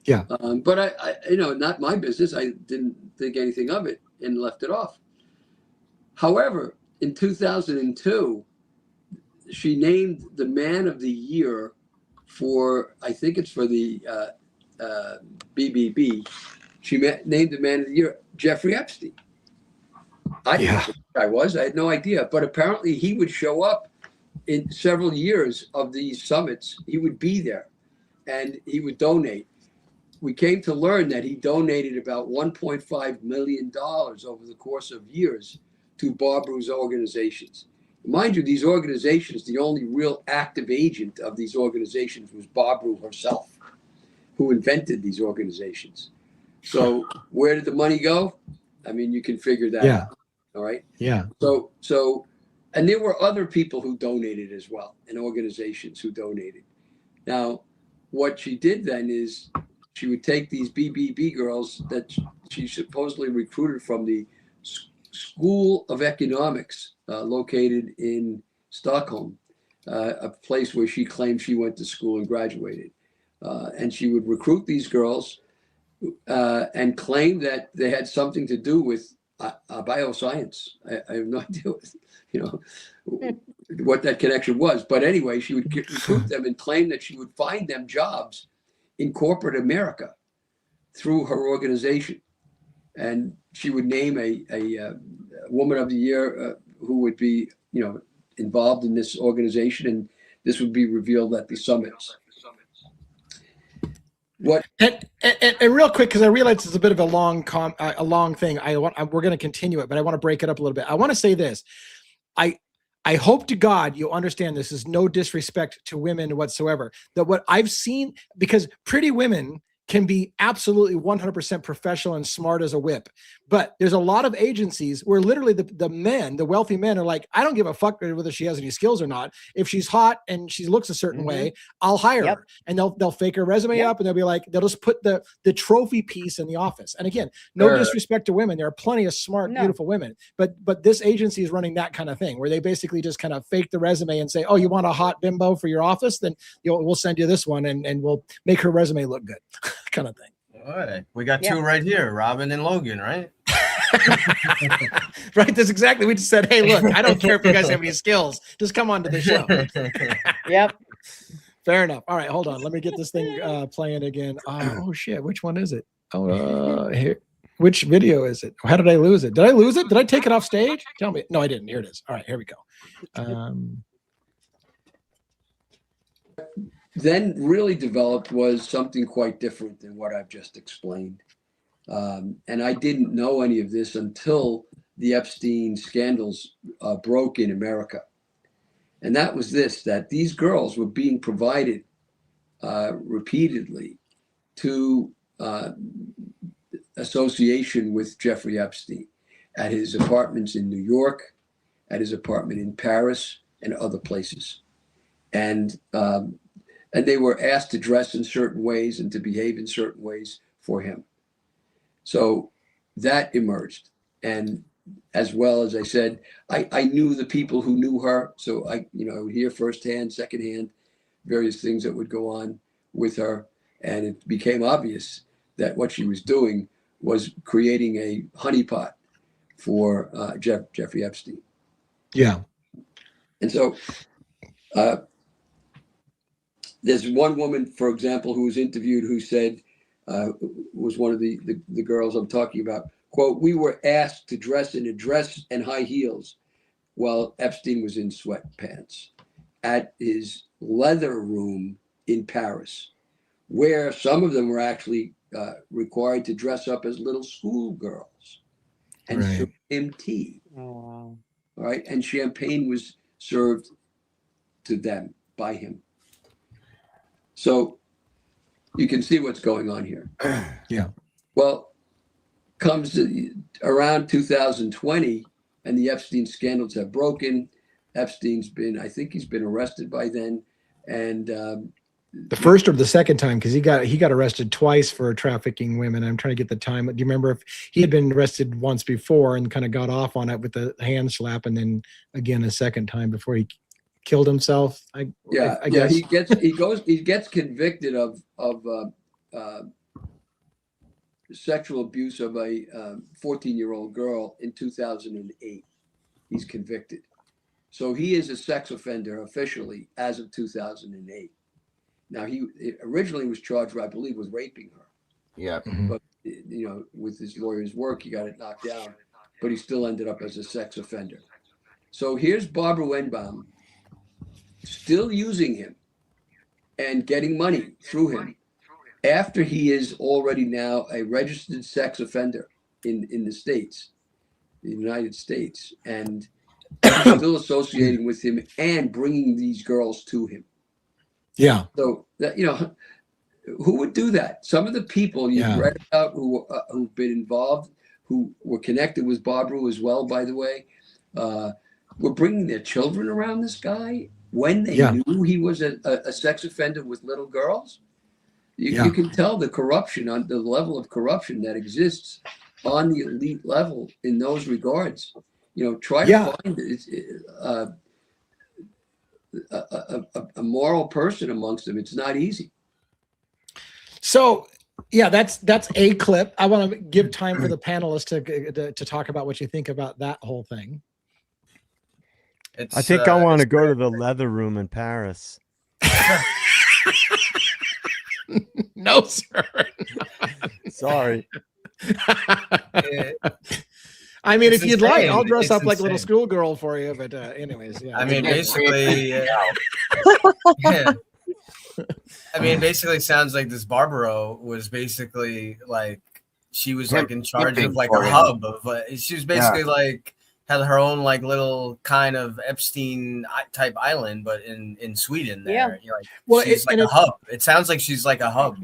Yeah. But I not my business. I didn't think anything of it and left it off. However, in 2002, she named the Man of the Year for, I think it's for the BBB. She named the Man of the Year Jeffrey Epstein. I didn't know who the guy was. I had no idea. But apparently he would show up in several years of these summits. He would be there and he would donate. We came to learn that he donated about $1.5 million over the course of years to Barbara's organizations. Mind you, these organizations, the only real active agent of these organizations was Barbara herself, who invented these organizations. So where did the money go? I mean, you can figure that out. All right. Yeah. So, and there were other people who donated as well, and organizations who donated. Now, what she did then is she would take these BBB girls that she supposedly recruited from the School of Economics, located in Stockholm, a place where she claimed she went to school and graduated. And she would recruit these girls and claim that they had something to do with bioscience. I have no idea what that connection was. But anyway, she would recruit them and claim that she would find them jobs in corporate America through her organization. And she would name a Woman of the Year who would be, involved in this organization, and this would be revealed at the summits. What? And real quick, because I realize it's a bit of a long thing. We're going to continue it, but I want to break it up a little bit. I want to say this. I hope to God you'll understand this is no disrespect to women whatsoever. That what I've seen, because pretty women can be absolutely 100% professional and smart as a whip. But there's a lot of agencies where literally the men, the wealthy men are like, I don't give a fuck whether she has any skills or not. If she's hot and she looks a certain way, I'll hire her. And they'll fake her resume up and they'll be like, they'll just put the trophy piece in the office. And again, no disrespect to women. There are plenty of smart, beautiful women. But this agency is running that kind of thing where they basically just kind of fake the resume and say, oh, you want a hot bimbo for your office? Then we'll send you this one and we'll make her resume look good. Kind of thing. All right. We got two right here, Robin and Logan, right? Right. That's exactly. We just said, hey, look, I don't care if you guys have any skills. Just come on to the show. Yep. Fair enough. All right. Hold on. Let me get this thing playing again. Oh, shit. Which one is it? Oh, here. Which video is it? How did I lose it? Did I lose it? Did I take it off stage? Tell me. No, I didn't. Here it is. All right. Here we go. Then really developed was something quite different than what I've just explained. And I didn't know any of this until the Epstein scandals broke in America. And that was that these girls were being provided repeatedly to association with Jeffrey Epstein at his apartments in New York, at his apartment in Paris, and other places. And they were asked to dress in certain ways and to behave in certain ways for him. So that emerged. And as well as I said, I knew the people who knew her. So I would hear firsthand, secondhand, various things that would go on with her. And it became obvious that what she was doing was creating a honeypot for Jeffrey Epstein. Yeah. And so there's one woman, for example, who was interviewed who said, was one of the girls I'm talking about, quote, "We were asked to dress in a dress and high heels while Epstein was in sweatpants at his leather room in Paris, where some of them were actually required to dress up as little schoolgirls and serve him tea." Oh, wow. All right. And champagne was served to them by him. So you can see what's going on here. Yeah. Well, comes around 2020 and the Epstein scandals have broken. Epstein's been, I think he's been arrested by then. And the first or the second time, because he got arrested twice for trafficking women. I'm trying to get the time. Do you remember if he had been arrested once before and kind of got off on it with the hand slap, and then again a second time before he killed himself? I guess. He gets convicted of sexual abuse of a 14-year-old girl in 2008. He's convicted. So he is a sex offender officially as of 2008. Now, he originally was charged, I believe, with raping her. Yeah. But, you know, with his lawyer's work, he got it knocked down. But he still ended up as a sex offender. So here's Barbara Wenbaum still using him and getting money through him after he is already now a registered sex offender in the States, the United States, and still associating with him and bringing these girls to him. Yeah. So that, you know, who would do that? Some of the people you've read about who've been involved, who were connected with Barbara as well, by the way, were bringing their children around this guy when they knew he was a sex offender with little girls. You can tell the corruption, on the level of corruption that exists on the elite level in those regards. You know, try to find a moral person amongst them. It's not easy. So, yeah, that's a clip. I want to give time for the panelists to talk about what you think about that whole thing. I think I want to go to the leather room in Paris. No, sir. Sorry. I mean, if you'd like, I'll dress It's up like a little insane. schoolgirl for you. But anyways, yeah. I mean, basically, I mean, basically, sounds like this Barbaro was basically like she was like in charge of like a hub of. She was basically like had her own like little kind of Epstein type island, but in Sweden. There, Yeah. You're like, Well, she's like a hub. It sounds like she's like a hub.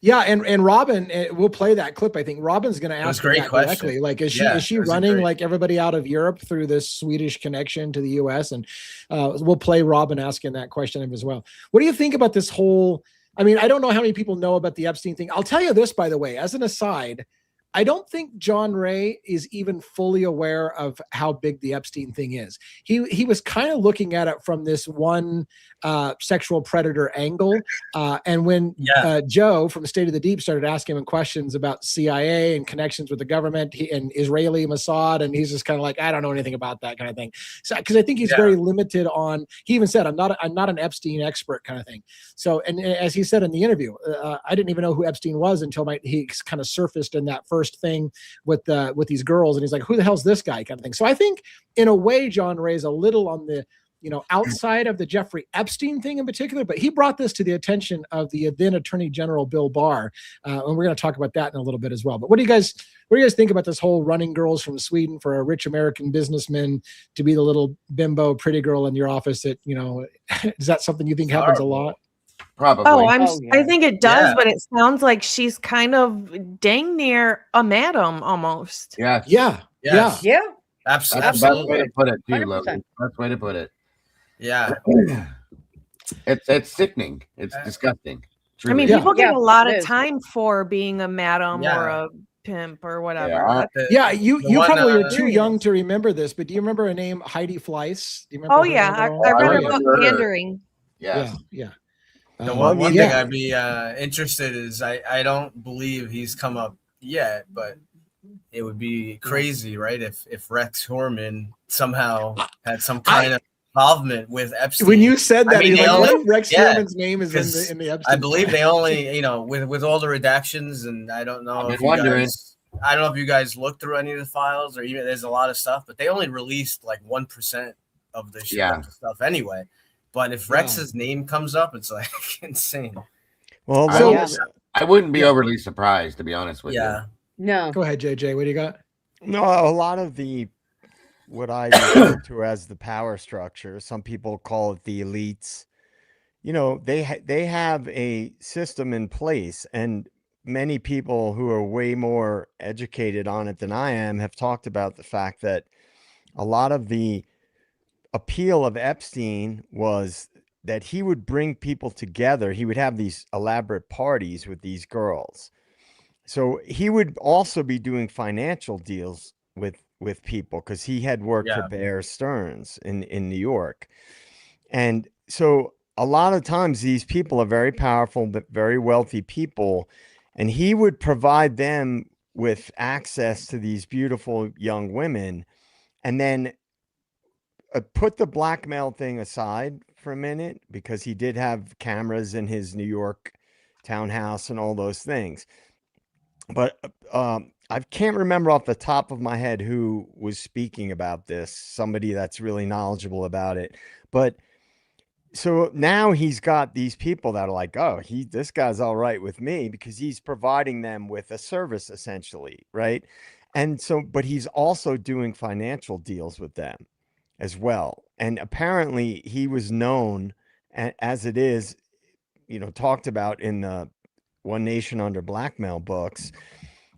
Yeah, and Robin, we'll play that clip. I think Robin's going to ask her that directly. Like, is she running like everybody out of Europe through this Swedish connection to the U.S.? And we'll play Robin asking that question as well. What do you think about this whole? I mean, I don't know how many people know about the Epstein thing. I'll tell you this, by the way, as an aside. I don't think John Ray is even fully aware of how big the Epstein thing is. He was kind of looking at it from this one sexual predator angle. And when Joe from State of the Deep started asking him questions about CIA and connections with the government and Israeli Mossad, and he's just kind of like, I don't know anything about that kind of thing. So, because I think he's very limited on. He even said, I'm not an Epstein expert kind of thing. So, and as he said in the interview, I didn't even know who Epstein was until he kind of surfaced in that first thing with these girls, and he's like, who the hell's this guy kind of thing. So I think in a way John Ray's a little on the outside of the Jeffrey Epstein thing in particular, but he brought this to the attention of the then Attorney General Bill Barr, and we're going to talk about that in a little bit as well. But what do you guys think about this whole running girls from Sweden for a rich American businessman to be the little bimbo pretty girl in your office? That is that something you think happens a lot? Probably. I think it does, but it sounds like she's kind of dang near a madam almost. Yeah. Yeah. Absolutely. That's the best way to put it, too, Logan. Best way to put it. Yeah. It's sickening. It's disgusting. Truly. I mean, people get a lot of time for being a madam or a pimp or whatever. You probably are too young to remember this, but do you remember a name, Heidi Fleiss? Do you remember? Oh yeah, I read about pandering. Yeah. The one thing I'd be interested is I don't believe he's come up yet, but it would be crazy, right? If Rex Horman somehow had some kind of involvement with Epstein. When you said that, I mean, you're like, only, what if Rex Horman's name is in the Epstein? I believe they only, you know, with all the redactions, and I don't know if you guys looked through any of the files, or even there's a lot of stuff, but they only released like 1% of the stuff anyway. But if Rex's name comes up, it's like insane. Well, I wouldn't be overly surprised, to be honest with you. No. Go ahead, JJ. What do you got? No, a lot of what I refer to as the power structure, some people call it the elites. You know, they have a system in place, and many people who are way more educated on it than I am have talked about the fact that a lot of the appeal of Epstein was that he would bring people together. He would have these elaborate parties with these girls. So he would also be doing financial deals with people, because he had worked for Bear Stearns in New York. And so a lot of times these people are very powerful, but very wealthy people. And he would provide them with access to these beautiful young women, and then put the blackmail thing aside for a minute, because he did have cameras in his New York townhouse and all those things. But I can't remember off the top of my head who was speaking about this, somebody that's really knowledgeable about it. But so now he's got these people that are like, oh, this guy's all right with me, because he's providing them with a service essentially, right? And so, but he's also doing financial deals with them as well. And apparently he was known, as it is, you know, talked about in the One Nation Under Blackmail books.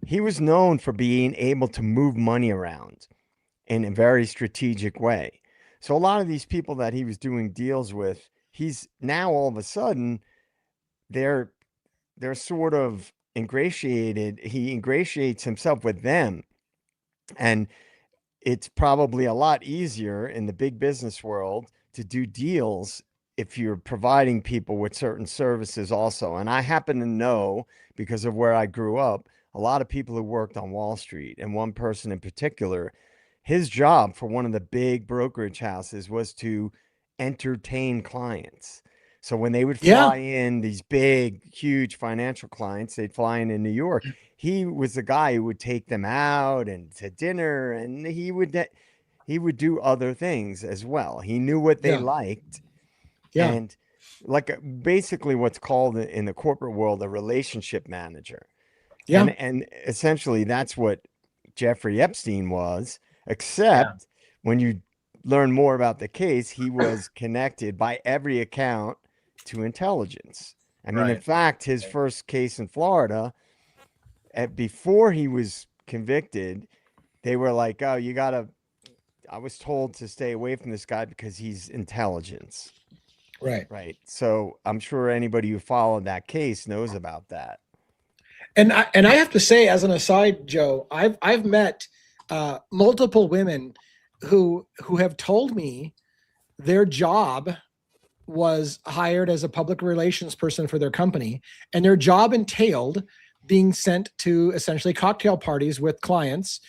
He was known for being able to move money around in a very strategic way. So a lot of these people that he was doing deals with, he's now all of a sudden, they're sort of ingratiated. He ingratiates himself with them. And it's probably a lot easier in the big business world to do deals if you're providing people with certain services also. And I happen to know, because of where I grew up, a lot of people who worked on Wall Street, and one person in particular, his job for one of the big brokerage houses was to entertain clients. So when they would fly in these big, huge financial clients, they'd fly in New York. He was the guy who would take them out and to dinner, and he would do other things as well. He knew what they liked. And like basically what's called in the corporate world a relationship manager. And essentially that's what Jeffrey Epstein was, except when you learn more about the case, he was connected by every account to intelligence. I mean, in fact, his first case in Florida, before he was convicted, they were like, oh, I was told to stay away from this guy because he's intelligence. Right. So I'm sure anybody who followed that case knows about that. And I have to say, as an aside, Joe, I've met multiple women who have told me their job was hired as a public relations person for their company, and their job entailed being sent to essentially cocktail parties with clients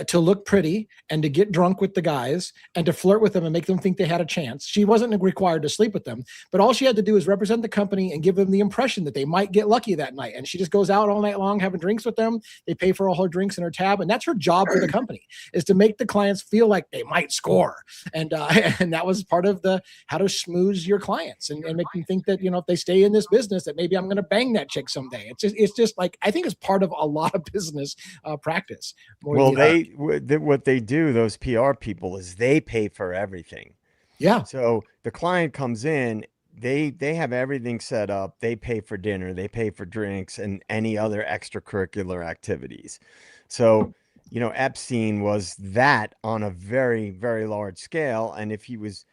to look pretty and to get drunk with the guys and to flirt with them and make them think they had a chance. She wasn't required to sleep with them, but all she had to do is represent the company and give them the impression that they might get lucky that night. And she just goes out all night long having drinks with them. They pay for all her drinks in her tab. And that's her job for the company, is to make the clients feel like they might score. And that was part of how to schmooze your clients and make them think that, if they stay in this business, that maybe I'm going to bang that chick someday. It's just like, I think it's part of a lot of business practice. What they do, those PR people, is they pay for everything. Yeah. So the client comes in, they have everything set up. They pay for dinner, they pay for drinks and any other extracurricular activities. So, Epstein was that on a very, very large scale. And if he was,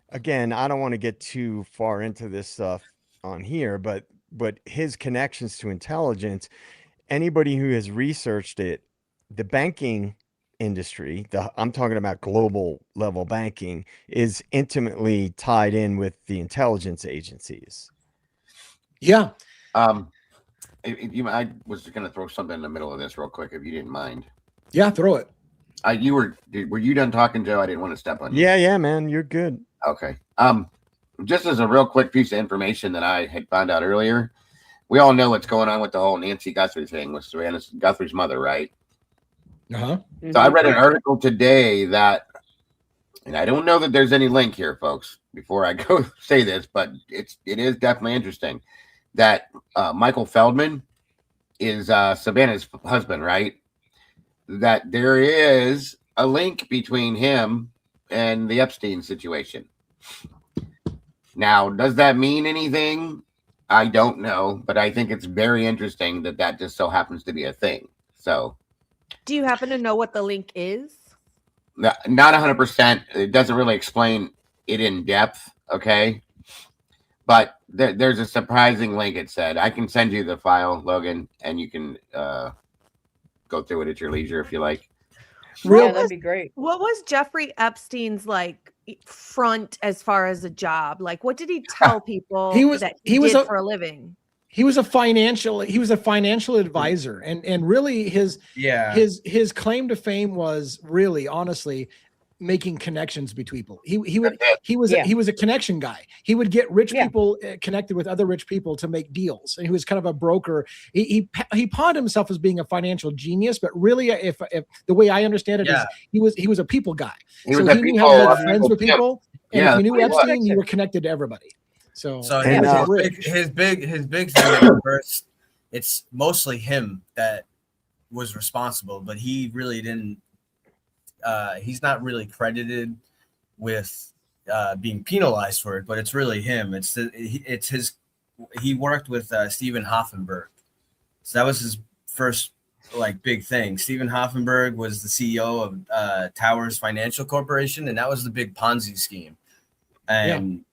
again, I don't want to get too far into this stuff on here, but his connections to intelligence, anybody who has researched it, the banking industry, I'm talking about global level banking, is intimately tied in with the intelligence agencies. Yeah. I was going to throw something in the middle of this real quick, if you didn't mind. Yeah, throw it. Were you done talking, Joe? I didn't want to step on you. Yeah, man, you're good. Okay. Just as a real quick piece of information that I had found out earlier, we all know what's going on with the whole Nancy Guthrie thing with Savannah Guthrie's mother, right? Uh-huh. So I read an article today that, and I don't know that there's any link here, folks, before I go say this, but it is definitely interesting that Michael Feldman is Savannah's husband, right? That there is a link between him and the Epstein situation. Now, does that mean anything? I don't know, but I think it's very interesting that just so happens to be a thing. So, do you happen to know what the link is? Not 100%. It doesn't really explain it in depth, okay? But there's a surprising link, it said. I can send you the file, Logan, and you can go through it at your leisure if you like. Yeah, that'd be great. What was Jeffrey Epstein's like front as far as a job? Like, what did he tell people he did for a living? He was a financial advisor, and really his claim to fame was really, honestly, making connections between people. He was a connection guy. He would get rich people connected with other rich people to make deals, and he was kind of a broker. He pawned himself as being a financial genius, but really, if the way I understand it is he was a people guy. He knew how to make friends with people, and if you knew Epstein, you were connected to everybody. So his big thing at first, it's mostly him that was responsible, but he really didn't. He's not really credited with being penalized for it, but it's really him. It's his. He worked with Stephen Hoffenberg, so that was his first big thing. Stephen Hoffenberg was the CEO of Towers Financial Corporation, and that was the big Ponzi scheme, and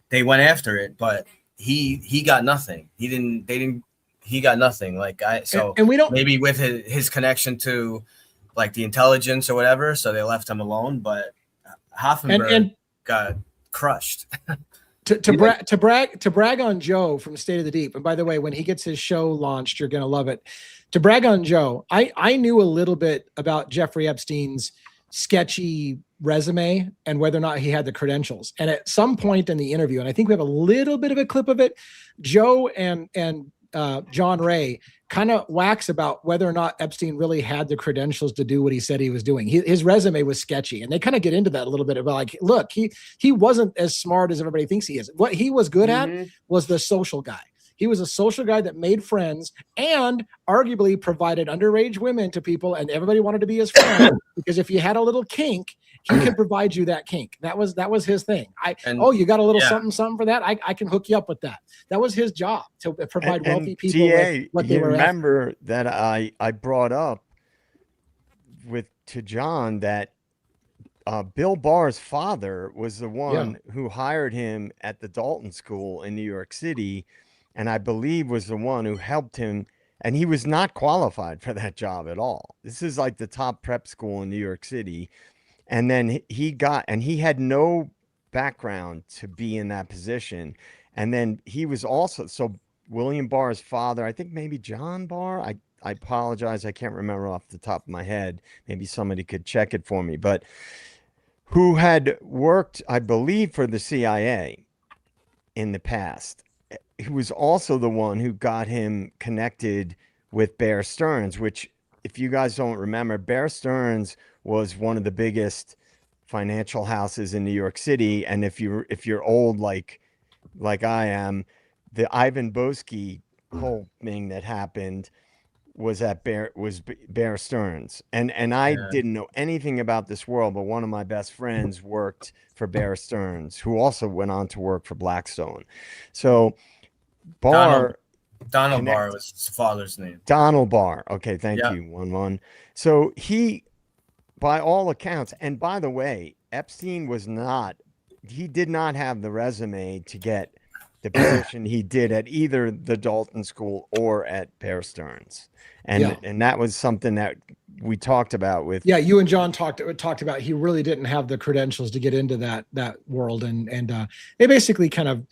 they went after it, but he got nothing. He got nothing. And we don't, maybe with his connection to the intelligence or whatever, so they left him alone. But Hoffenberg got crushed. To brag on Joe from State of the Deep. And by the way, when he gets his show launched, you're gonna love it. To brag on Joe, I knew a little bit about Jeffrey Epstein's sketchy resume and whether or not he had the credentials. And at some point in the interview, and I think we have a little bit of a clip of it, Joe and John Ray kind of wax about whether or not Epstein really had the credentials to do what he said he was doing. His resume was sketchy, and they kind of get into that a little bit about look, he wasn't as smart as everybody thinks he is. What he was good at was the social guy. He was a social guy that made friends and arguably provided underage women to people, and everybody wanted to be his friend because if you had a little kink, he could provide you that kink. That was his thing. You got a little something for that? I can hook you up with that. That was his job, to provide wealthy people with what they were. Remember that I brought up to John that Bill Barr's father was the one who hired him at the Dalton School in New York City, and I believe was the one who helped him. And he was not qualified for that job at all. This is like the top prep school in New York City. And then he had no background to be in that position. And then he was also, William Barr's father, I think maybe John Barr. I apologize. I can't remember off the top of my head. Maybe somebody could check it for me, but who had worked, I believe, for the CIA in the past. He was also the one who got him connected with Bear Stearns, which, if you guys don't remember, Bear Stearns was one of the biggest financial houses in New York City. And if you're old like I am, the Ivan Boesky whole thing that happened was Bear Stearns. And I didn't know anything about this world, but one of my best friends worked for Bear Stearns, who also went on to work for Blackstone. So Barr, Donald Barr was his father's name. Donald Barr. Okay, thank you. 1-1. So he, by all accounts, and by the way, Epstein did not have the resume to get the position he did at either the Dalton School or at Bear Stearns. And that was something that we talked about with. Yeah, you and John talked about he really didn't have the credentials to get into that world. And they basically kind of,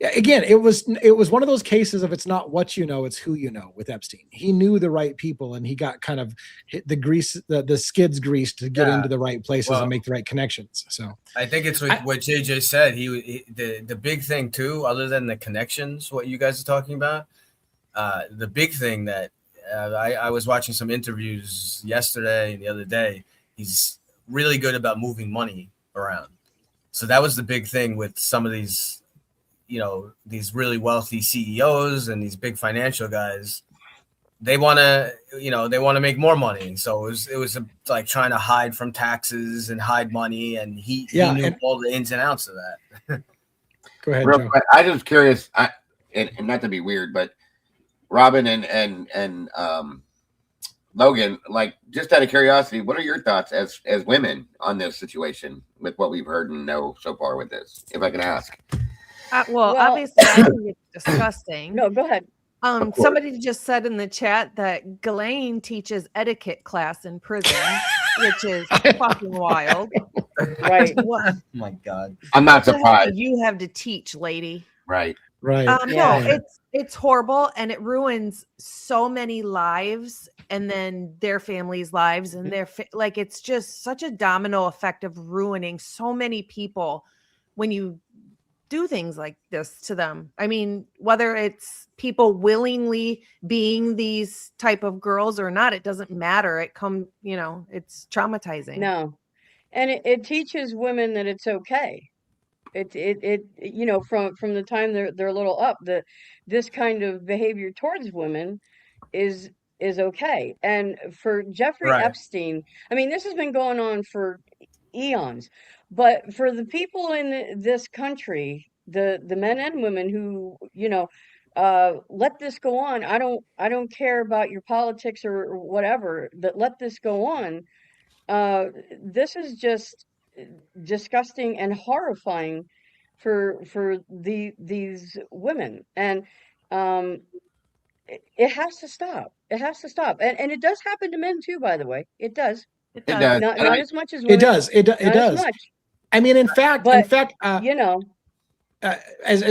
again, it was one of those cases of it's not what you know, it's who you know with Epstein. He knew the right people, and he got kind of the skids greased to get into the right places and make the right connections. So I think it's what JJ said. The big thing too, other than the connections, what you guys are talking about, the big thing that I was watching some interviews yesterday and the other day. He's really good about moving money around. So that was the big thing with some of these, these really wealthy CEOs and these big financial guys. They want to make more money. So it was like trying to hide from taxes and hide money. And he knew all the ins and outs of that. Go ahead, Real Joe. quick, I was curious, and not to be weird, but Robin and Logan, like, just out of curiosity, what are your thoughts as women on this situation with what we've heard and know so far with this, if I can ask? Well, obviously, I think it's disgusting. No, go ahead. Somebody just said in the chat that Ghislaine teaches etiquette class in prison, which is fucking wild. Right. What? Oh my God. I'm not surprised. You have to teach, lady. Right. No, it's horrible, and it ruins so many lives, and then their families' lives, and it's just such a domino effect of ruining so many people when you do things like this to them. I mean, whether it's people willingly being these type of girls or not, it doesn't matter. It's traumatizing. No, and it teaches women that it's okay. It from the time they're little up, this kind of behavior towards women is okay. And for Jeffrey Epstein, I mean, this has been going on for eons, but for the people in this country, the men and women who let this go on, I don't care about your politics or whatever, that let this go on. This is just disgusting and horrifying for these women, and it has to stop. It has to stop, and it does happen to men too, by the way. It does. It does. Not as much as It women. does. It does. As much. I mean, in fact, as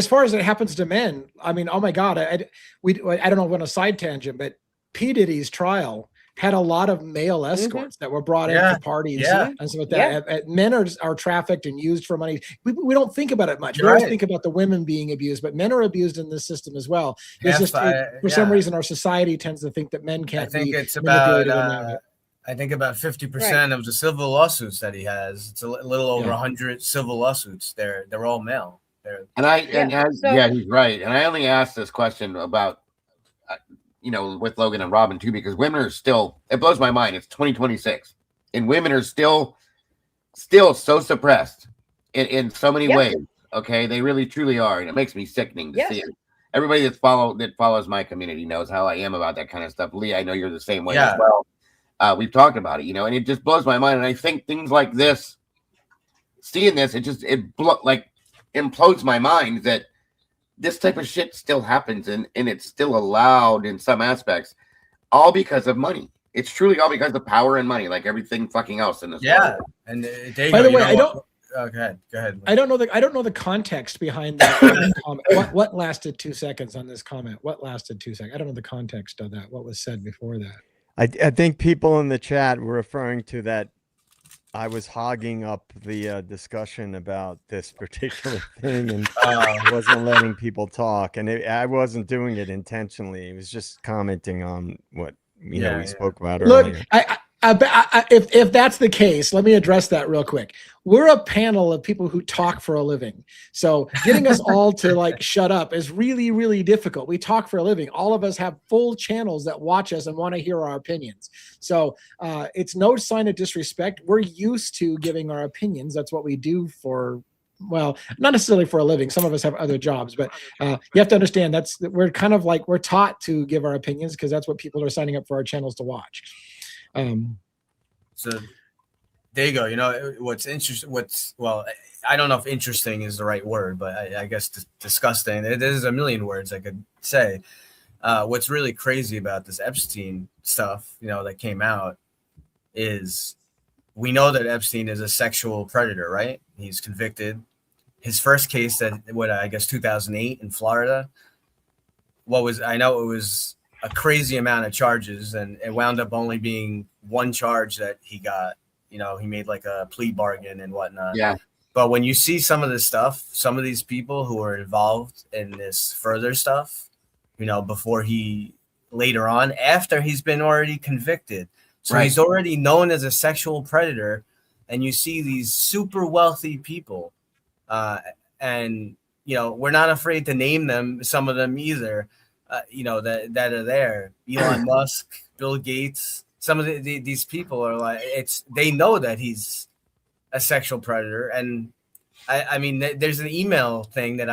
far as it happens to men, I mean, oh my God, I don't know, on a side tangent, but P. Diddy's trial had a lot of male escorts that were brought in to parties and stuff like that. Men are trafficked and used for money. We don't think about it much. We always think about the women being abused, but men are abused in this system as well. It's just for some reason our society tends to think that men can't be manipulated. I think about 50% of the civil lawsuits that he has, it's a little over 100 civil lawsuits. They're all male. He's right. And I only asked this question about with Logan and Robin too, because women are still, it blows my mind. It's 2026 and women are still so suppressed in so many ways. Okay. They really truly are. And it makes me sickening to see it. Everybody that follows my community knows how I am about that kind of stuff. Lee, I know you're the same way as well. We've talked about it, and it just blows my mind. And I think things like this, seeing this, it implodes my mind that this type of shit still happens and it's still allowed in some aspects, all because of money. It's truly all because of power and money, like everything fucking else in this world. And by the way, I don't. Go ahead. I don't know the context behind that comment. What lasted 2 seconds on this comment? What lasted 2 seconds? I don't know the context of that. What was said before that? I think people in the chat were referring to that. I was hogging up the discussion about this particular thing and wasn't letting people talk. And I wasn't doing it intentionally. It was just commenting on what we spoke about earlier. Look, if that's the case, let me address that real quick. We're a panel of people who talk for a living. So getting us all to shut up is really, really difficult. We talk for a living. All of us have full channels that watch us and want to hear our opinions. So it's no sign of disrespect. We're used to giving our opinions. That's what we do for, well, not necessarily for a living. Some of us have other jobs, but you have to understand we're kind of we're taught to give our opinions because that's what people are signing up for our channels to watch. So there you go. What's interesting, I don't know if interesting is the right word, but I guess disgusting. There's a million words I could say. What's really crazy about this Epstein stuff, that came out is we know that Epstein is a sexual predator, right? He's convicted. his first case that I guess 2008 in Florida. I know it was a crazy amount of charges, and it wound up only being one charge that he got. You know, he made like a plea bargain and whatnot. Yeah. But when you see some of this stuff, some of these people who are involved in this further stuff, you know, before later on, after he's been already convicted. So Right. he's already known as a sexual predator, and you see these super wealthy people, and, you know, we're not afraid to name them, some of them either, you know, that are there. Elon Musk, Bill Gates, some of these people are like, they know that he's a sexual predator. And I mean, there's an email thing that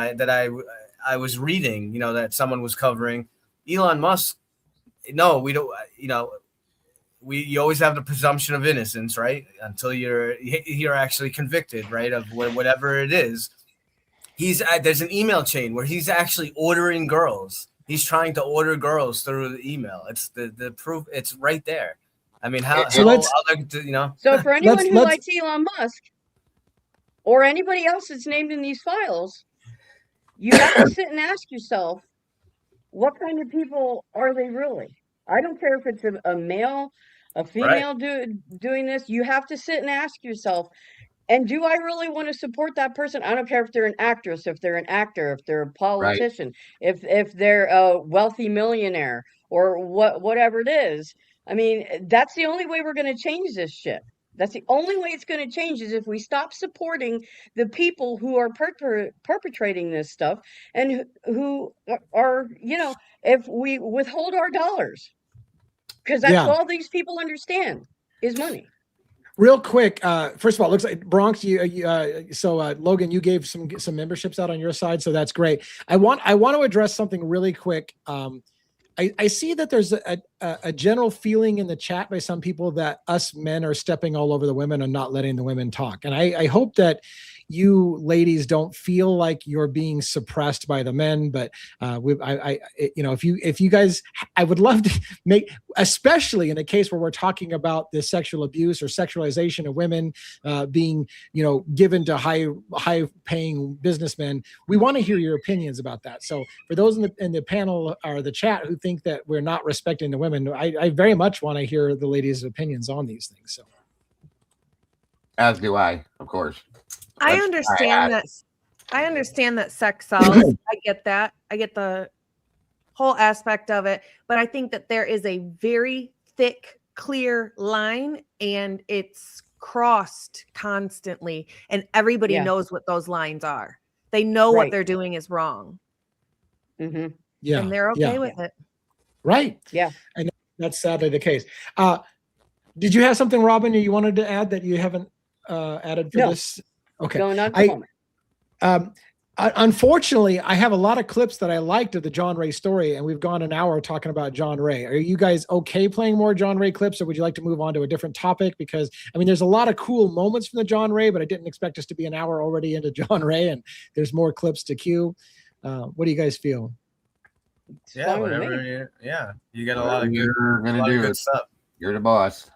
I was reading, you know, that someone was covering. Elon Musk, no, we don't, you know, you always have the presumption of innocence, right? Until you're actually convicted, right, of whatever it is. There's an email chain where he's actually ordering girls. He's trying to order girls through the email. It's the proof. It's right there. I mean, you know. So for anyone who likes Elon Musk or anybody else that's named in these files, you have to sit and ask yourself, what kind of people are they really? I don't care if it's a male, a female doing this. You have to sit and ask yourself, and do I really want to support that person? I don't care if they're an actress, if they're an actor, if they're a politician, if they're a wealthy millionaire or whatever it is. I mean, that's the only way we're going to change this shit. That's the only way it's going to change, is if we stop supporting the people who are perpetrating this stuff, and who are, you know, if we withhold our dollars, because that's all these people understand is money. Real quick, first of all, it looks like Bronx. Logan, you gave some memberships out on your side, so that's great. I want to address something really quick. I see that there's a general feeling in the chat by some people that us men are stepping all over the women and not letting the women talk. And I hope that you ladies don't feel like you're being suppressed by the men, but you know, if you guys, I would love to make, especially in a case where we're talking about the sexual abuse or sexualization of women being, you know, given to high paying businessmen, we want to hear your opinions about that. So for those in the panel or the chat who think that we're not respecting the women, I very much want to hear the ladies' opinions on these things. So, as do I, of course. I understand that sex sells. I get that. I get the whole aspect of it, but I think that there is a very thick, clear line, and it's crossed constantly, and everybody knows what those lines are. They know what they're doing is wrong. Mm-hmm. Yeah, and they're okay with it. Right. Yeah, and that's sadly the case. Did you have something, Robin, you wanted to add that you haven't added for this? Okay. Going on for a moment. Unfortunately, I have a lot of clips that I liked of the John Ray story, and we've gone an hour talking about John Ray. Are you guys okay playing more John Ray clips, or would you like to move on to a different topic? Because, I mean, there's a lot of cool moments from the John Ray, but I didn't expect us to be an hour already into John Ray, and there's more clips to queue. What do you guys feel? Yeah, whatever. You got a lot of good stuff. You're the boss.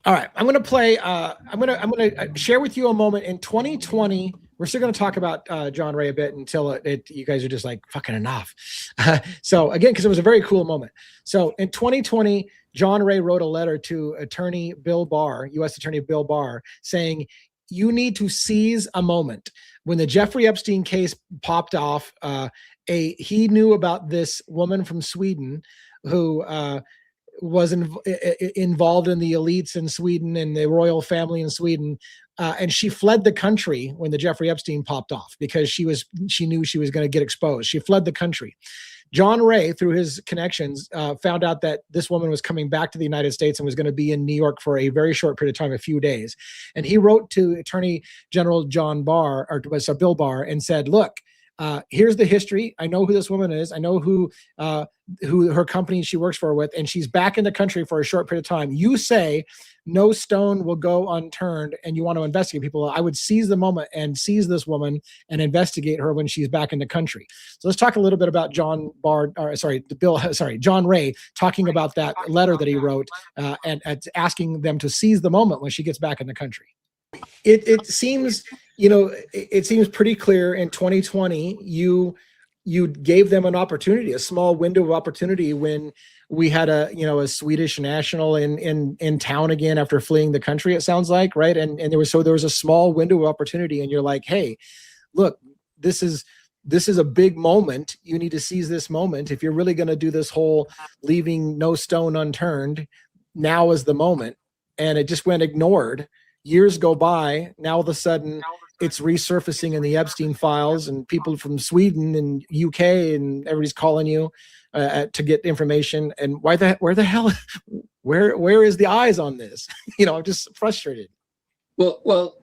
All right, I'm going to play. I'm going to share with you a moment in 2020. We're still going to talk about John Ray a bit until you guys are just like fucking enough. So again, because it was a very cool moment. So in 2020, John Ray wrote a letter to Attorney Bill Barr, U.S. Attorney Bill Barr, saying, "You need to seize a moment." When the Jeffrey Epstein case popped off, he knew about this woman from Sweden who was involved in the elites in Sweden and the royal family in Sweden. And she fled the country when the Jeffrey Epstein popped off because she knew she was going to get exposed. She fled the country. John Ray, through his connections, found out that this woman was coming back to the United States and was going to be in New York for a very short period of time, a few days. And he wrote to Attorney General Bill Barr, and said, "Look, here's the history. I know who this woman is. I know who her company she works for with, and she's back in the country for a short period of time. You say no stone will go unturned, and you want to investigate people. I would seize the moment and seize this woman and investigate her when she's back in the country." So let's talk a little bit about John Ray talking about that letter that he wrote and asking them to seize the moment when she gets back in the country. It seems you know, it seems pretty clear in 2020, you gave them an opportunity, a small window of opportunity when we had a Swedish national in town again after fleeing the country, it sounds like, right? And there was a small window of opportunity, and you're like, hey, look, this is a big moment. You need to seize this moment. If you're really going to do this whole leaving no stone unturned, now is the moment. And it just went ignored. Years go by. Now all of a sudden it's resurfacing in the Epstein files, and people from Sweden and UK and everybody's calling you to get information. And where the hell, where is the eyes on this? I'm just frustrated. Well,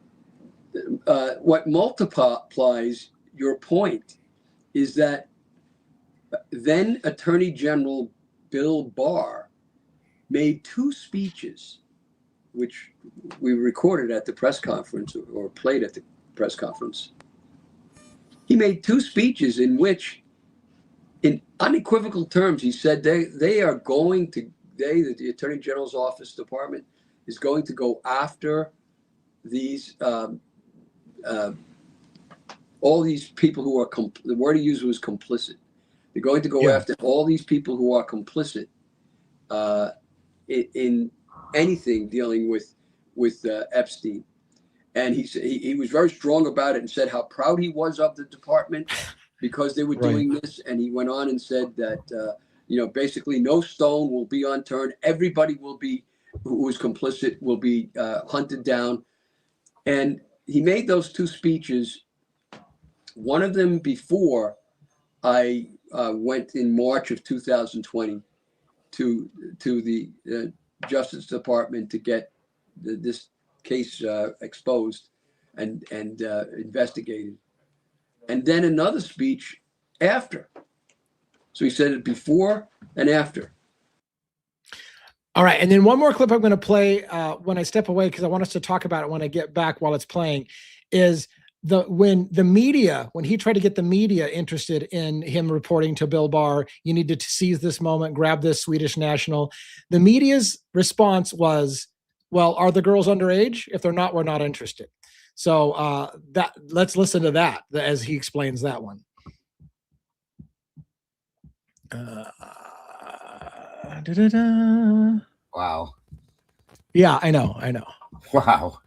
what multiplies your point is that then Attorney General Bill Barr made 2 speeches, which we recorded at the press conference or played at the press conference. He made 2 speeches in which, in unequivocal terms, he said they are going to, the Attorney General's office department is going to go after these all these people who are the word he used was complicit. They're going to go after all these people who are complicit in anything dealing with Epstein. And he was very strong about it and said how proud he was of the department because they were doing this. And he went on and said that basically no stone will be unturned. Everybody who was complicit will be hunted down. And he made those 2 speeches. One of them before I went in March of 2020 to the Justice Department to get this case exposed and investigated. And then another speech after. So he said it before and after. All right. And then one more clip I'm going to play when I step away, because I want us to talk about it when I get back while it's playing, is when he tried to get the media interested in him reporting to Bill Barr, you need to seize this moment, grab this Swedish national. The media's response was, well, are the girls underage? If they're not, we're not interested. So let's listen to that as he explains that one. Wow. Yeah, I know. Wow.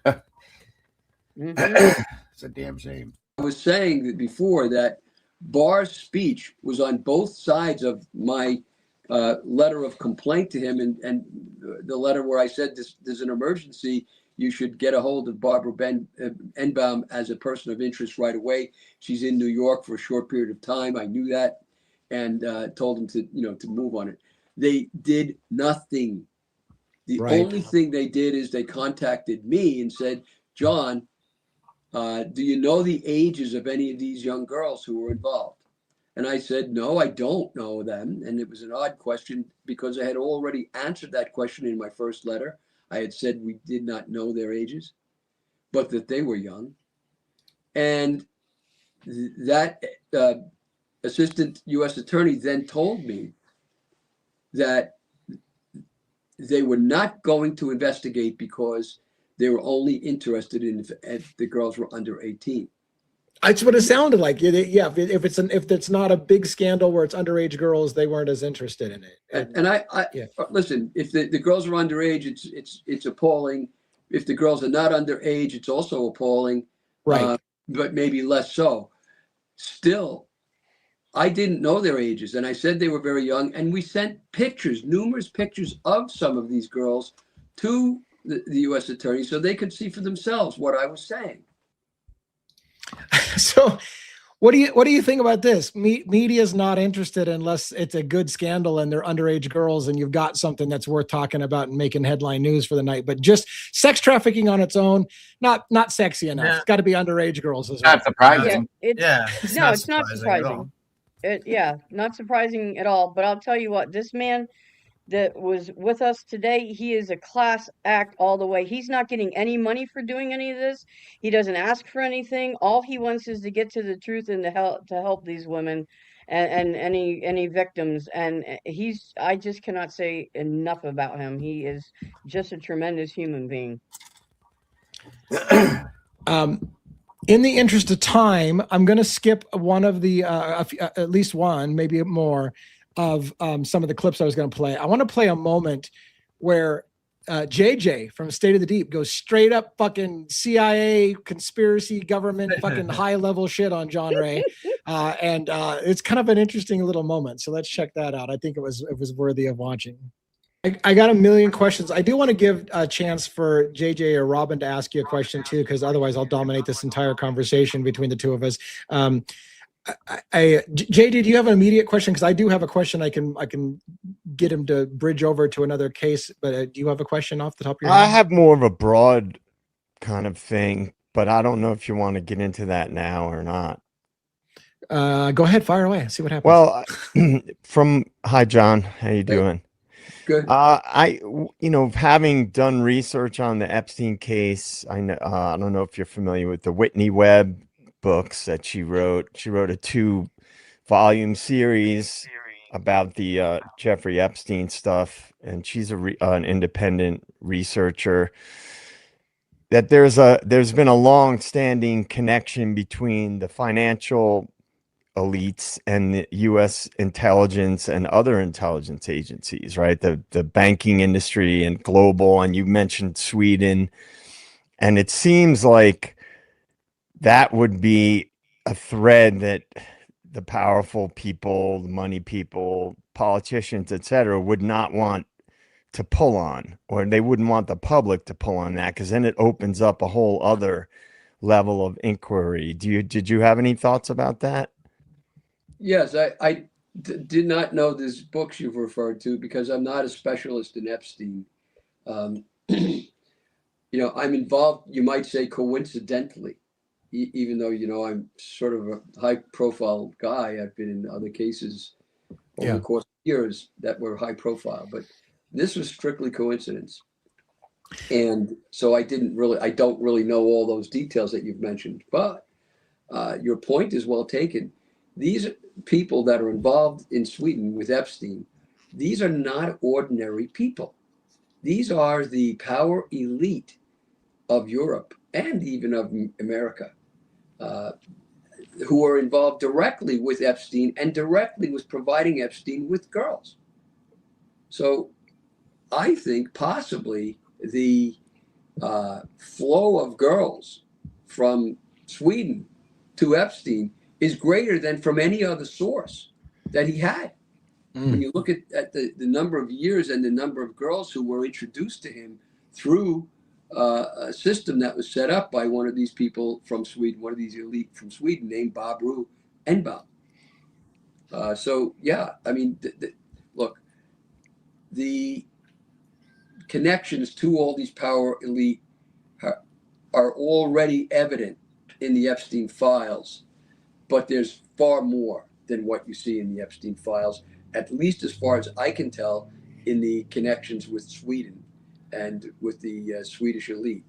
It's a damn shame. I was saying that before that Barr's speech was on both sides of my letter of complaint to him, and the letter where I said there's an emergency. You should get a hold of Barbara Enbaum as a person of interest right away. She's in New York for a short period of time. I knew that, and told him to move on it. They did nothing. The only thing they did is they contacted me and said, John, do you know the ages of any of these young girls who were involved? And I said, no, I don't know them. And it was an odd question because I had already answered that question in my first letter. I had said we did not know their ages, but that they were young. And that assistant U.S. attorney then told me that they were not going to investigate because they were only interested in if the girls were under 18. That's what it sounded like. Yeah, if it's not a big scandal where it's underage girls, they weren't as interested in it. And I listen. If the girls are underage, it's appalling. If the girls are not underage, it's also appalling. Right, but maybe less so. Still, I didn't know their ages, and I said they were very young. And we sent pictures, numerous pictures of some of these girls, to the U.S. attorney so they could see for themselves what I was saying. So what do you think about this? Media is not interested unless it's a good scandal and they're underage girls and you've got something that's worth talking about and making headline news for the night. But just sex trafficking on its own, not sexy enough. It's got to be underage girls as well. Not surprising. It's not surprising. Not surprising at all. But I'll tell you what, this man that was with us today, he is a class act all the way. He's not getting any money for doing any of this. He doesn't ask for anything. All he wants is to get to the truth and to help these women and any victims. And I just cannot say enough about him. He is just a tremendous human being. In the interest of time, I'm going to skip one of the, at least one, maybe more, of some of the clips I was going to play. I want to play a moment where JJ from State of the Deep goes straight up fucking CIA, conspiracy, government, fucking high level shit on John Ray. And it's kind of an interesting little moment. So let's check that out. I think it was worthy of watching. I got a million questions. I do want to give a chance for JJ or Robin to ask you a question too, because otherwise I'll dominate this entire conversation between the two of us. JJ, do you have an immediate question? Because I do have a question. I can get him to bridge over to another case. But do you have a question off the top of your head? I have more of a broad kind of thing, but I don't know if you want to get into that now or not. Go ahead, fire away. See what happens. Well, hi John, how you doing? Good. Having done research on the Epstein case, I don't know if you're familiar with the Whitney Webb books that she wrote. She wrote a 2-volume series about the Jeffrey Epstein stuff, and she's an independent researcher. That there's been a long-standing connection between the financial elites and the U.S. intelligence and other intelligence agencies, right? The banking industry and global, and you mentioned Sweden. And it seems like that would be a thread that the powerful people, the money people, politicians, etc., would not want to pull on, or they wouldn't want the public to pull on that, because then it opens up a whole other level of inquiry. Did you have any thoughts about that? Yes, I did not know these books you've referred to because I'm not a specialist in Epstein. I'm involved, you might say coincidentally, even though, I'm sort of a high profile guy. I've been in other cases over the course of years that were high profile, but this was strictly coincidence. And so I don't really know all those details that you've mentioned, but your point is well taken. These people that are involved in Sweden with Epstein, these are not ordinary people. These are the power elite of Europe and even of America, who are involved directly with Epstein and directly with providing Epstein with girls. So I think possibly the flow of girls from Sweden to Epstein is greater than from any other source that he had. When you look at the number of years and the number of girls who were introduced to him through a system that was set up by one of these people from Sweden, one of these elite from Sweden named Barbro Enbom. Look, the connections to all these power elite are already evident in the Epstein files. But there's far more than what you see in the Epstein files, at least as far as I can tell, in the connections with Sweden and with the Swedish elite.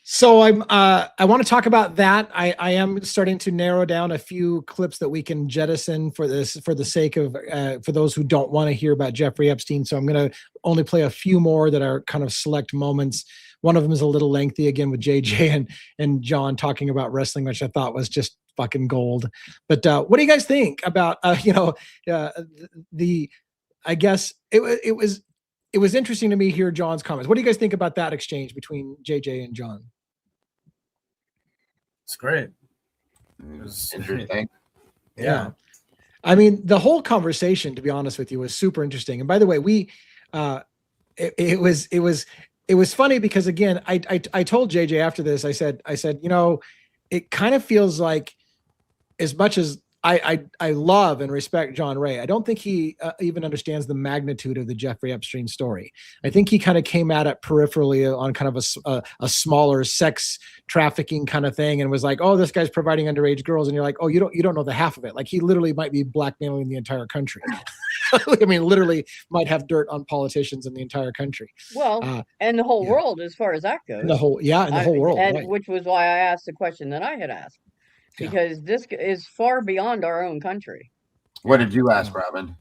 So I want to talk about that. I am starting to narrow down a few clips that we can jettison for the sake of for those who don't want to hear about Jeffrey Epstein. So I'm going to only play a few more that are kind of select moments. One of them is a little lengthy, again, with JJ and John talking about wrestling, which I thought was just fucking gold. But what do you guys think about, I guess it was interesting to me hear John's comments. What do you guys think about that exchange between JJ and John? It's great. It was interesting. Yeah. I mean, the whole conversation, to be honest with you, was super interesting. And by the way, it was funny because, again, I told JJ after this, I said, it kind of feels like, as much as I love and respect John Ray, I don't think he even understands the magnitude of the Jeffrey Epstein story. I think he kind of came at it peripherally on kind of a smaller sex trafficking kind of thing, and was like, "Oh, this guy's providing underage girls," and you're like, "Oh, you don't know the half of it." Like, he literally might be blackmailing the entire country. I mean, literally might have dirt on politicians in the entire country. Well, and the whole world, as far as that goes. The whole world, and right. Which was why I asked the question that I had asked, because this is far beyond our own country. What did you ask, Robin?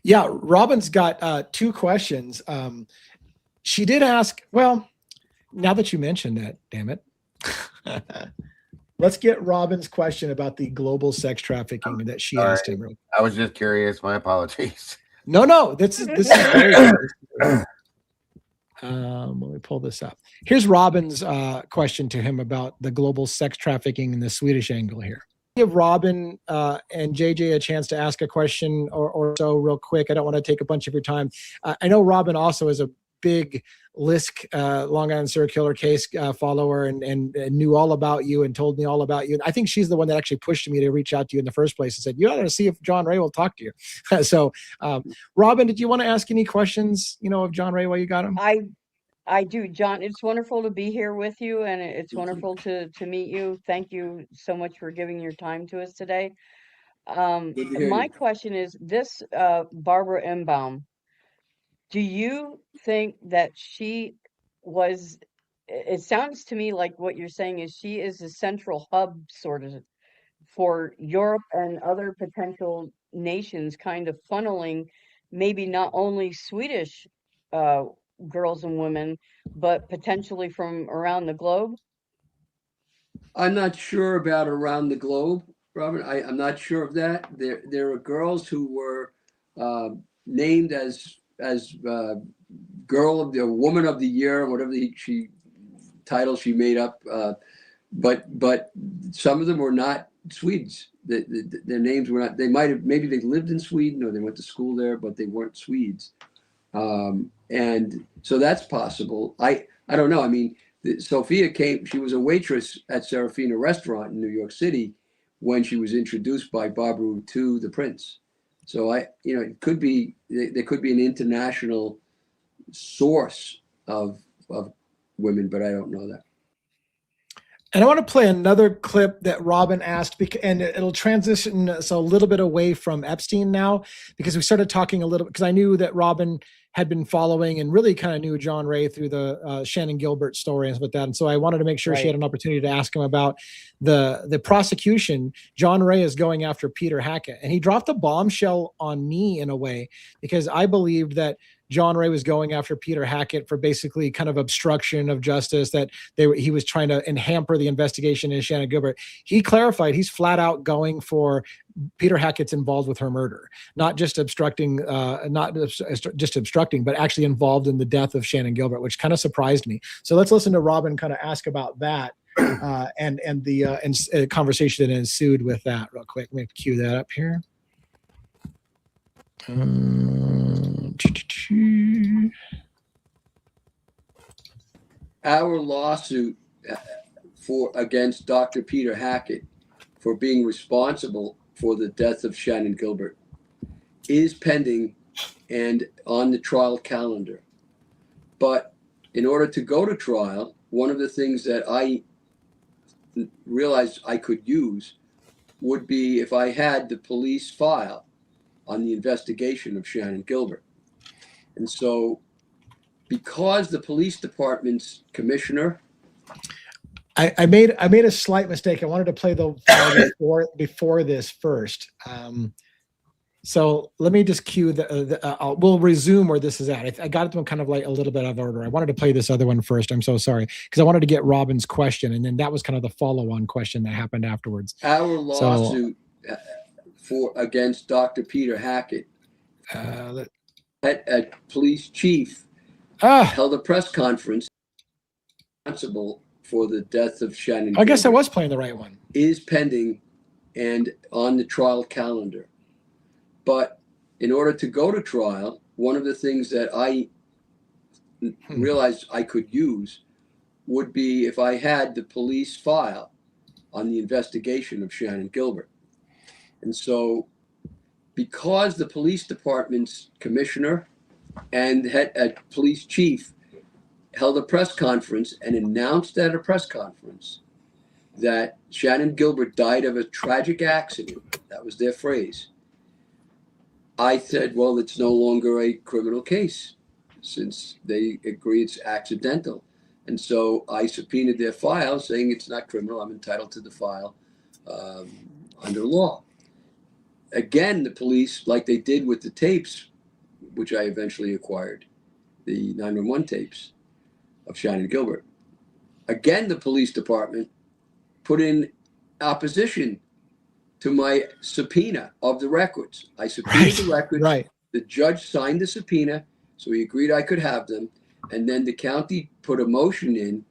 Yeah, Robin's got 2 questions. She did ask, well, Now that you mentioned that, damn it. Let's get Robin's question about the global sex trafficking that she asked him. I was just curious. My apologies. No, this is very good. Let me pull this up. Here's Robin's question to him about the global sex trafficking and the Swedish angle here. Give Robin and JJ a chance to ask a question or so real quick. I don't want to take a bunch of your time. I know Robin also is a big Lisk Long Island serial killer case follower and knew all about you and told me all about you. And I think she's the one that actually pushed me to reach out to you in the first place and said, you ought to see if John Ray will talk to you. So Robin, did you want to ask any questions, of John Ray while you got him? I do, John. It's wonderful to be here with you, and it's wonderful to meet you. Thank you so much for giving your time to us today. My question is this, Barbara Imbaum, do you think that she was, it sounds to me like what you're saying is she is a central hub sort of for Europe and other potential nations, kind of funneling maybe not only Swedish girls and women, but potentially from around the globe? I'm not sure about around the globe, Robert. I'm not sure of that. There are girls who were named as girl of the woman of the year, whatever title she made up. But some of them were not Swedes. Their names were not. They might have, maybe they lived in Sweden or they went to school there, but they weren't Swedes. And so that's possible. I don't know. I mean, Sophia came. She was a waitress at Serafina restaurant in New York City when she was introduced by Babu to the prince. So it could be, there could be an international source of women, but I don't know that. And I want to play another clip that Robin asked, and it'll transition us a little bit away from Epstein now, because we started talking a little, because I knew that Robin had been following and really kind of knew John Ray through the Shannon Gilbert story and stuff like that. And so I wanted to make sure she had an opportunity to ask him about the prosecution. John Ray is going after Peter Hackett, and he dropped a bombshell on me in a way, because I believed that John Ray was going after Peter Hackett for basically kind of obstruction of justice, that he was trying to hamper the investigation in Shannon Gilbert. He clarified he's flat out going for Peter Hackett's involved with her murder, not just obstructing, but actually involved in the death of Shannon Gilbert, which kind of surprised me. So let's listen to Robin kind of ask about that and the conversation that ensued with that real quick. Let me cue that up here. Our lawsuit against Dr. Peter Hackett for being responsible for the death of Shannon Gilbert is pending and on the trial calendar. But in order to go to trial, one of the things that I realized I could use would be if I had the police file on the investigation of Shannon Gilbert. And so because the police department's commissioner, I made a slight mistake. I wanted to play the file before this first. So let me just cue we'll resume where this is at. I got them kind of like a little bit out of order. I wanted to play this other one first. I'm so sorry, because I wanted to get Robin's question, and then that was kind of the follow-on question that happened afterwards. Our lawsuit against Dr. Peter Hackett, a police chief held a press conference responsible for the death of Shannon Gilbert. I guess I was playing the right one. Is pending and on the trial calendar. But in order to go to trial, one of the things that I realized I could use would be if I had the police file on the investigation of Shannon Gilbert. And so because the police department's commissioner and a police chief held a press conference and announced at a press conference that Shannon Gilbert died of a tragic accident, that was their phrase, I said, well, it's no longer a criminal case since they agree it's accidental. And so I subpoenaed their file saying it's not criminal. I'm entitled to the file under law. Again, the police, like they did with the tapes, which I eventually acquired, the 911 tapes of Shannon Gilbert, Again, the police department put in opposition to my subpoena of the records. I subpoenaed the records. Right. The judge signed the subpoena, so he agreed I could have them. And then the county put a motion in,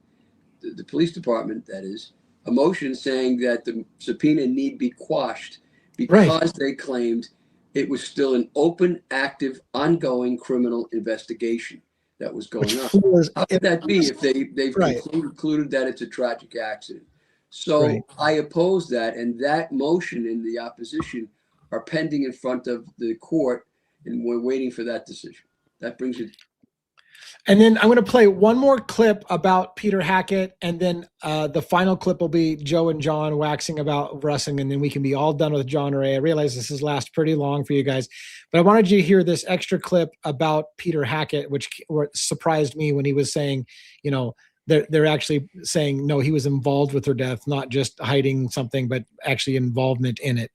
the police department, that is, a motion saying that the subpoena need be quashed because they claimed it was still an open, active, ongoing criminal investigation that was going on. How could that be if they've concluded that it's a tragic accident? So I oppose that, and that motion in the opposition are pending in front of the court, and we're waiting for that decision. That brings it. And then I'm going to play one more clip about Peter Hackett, and then the final clip will be Joe and John waxing about wrestling, and then we can be all done with John Ray. I realize this has lasted pretty long for you guys, but I wanted you to hear this extra clip about Peter Hackett, which surprised me when he was saying, you know, they're actually saying, no, he was involved with her death, not just hiding something, but actually involvement in it.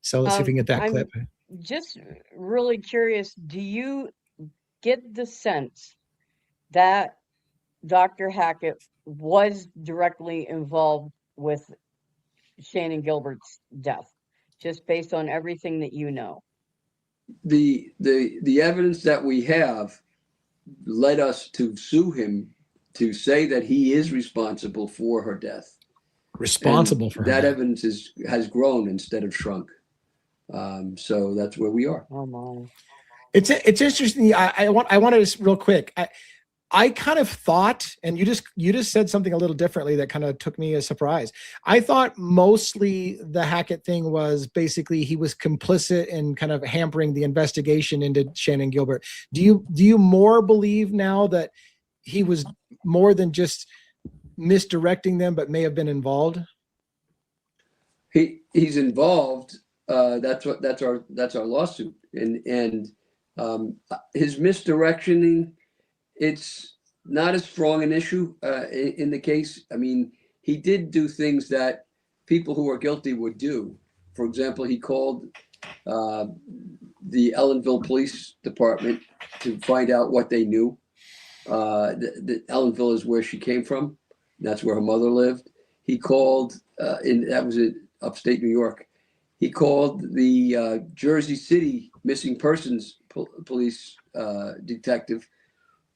So let's see if we can get that clip. Just really curious, do you get the sense that Dr. Hackett was directly involved with Shannon Gilbert's death, just based on everything that you know? The evidence that we have led us to sue him, to say that he is responsible for her death. Responsible for her that death. evidence has grown instead of shrunk. So that's where we are. Oh my! It's interesting. I wanted to real quick. I kind of thought, and you just said something a little differently that kind of took me as surprise. I thought mostly the Hackett thing was basically he was complicit in kind of hampering the investigation into Shannon Gilbert. Do you more believe now that he was more than just misdirecting them, but may have been involved? He's involved. That's our lawsuit, and his misdirectioning. It's not as strong an issue in the case. I mean, he did do things that people who are guilty would do. For example, he called the Ellenville Police Department to find out what they knew. The Ellenville is where she came from. That's where her mother lived. He called, that was in upstate New York. He called the Jersey City missing persons police detective.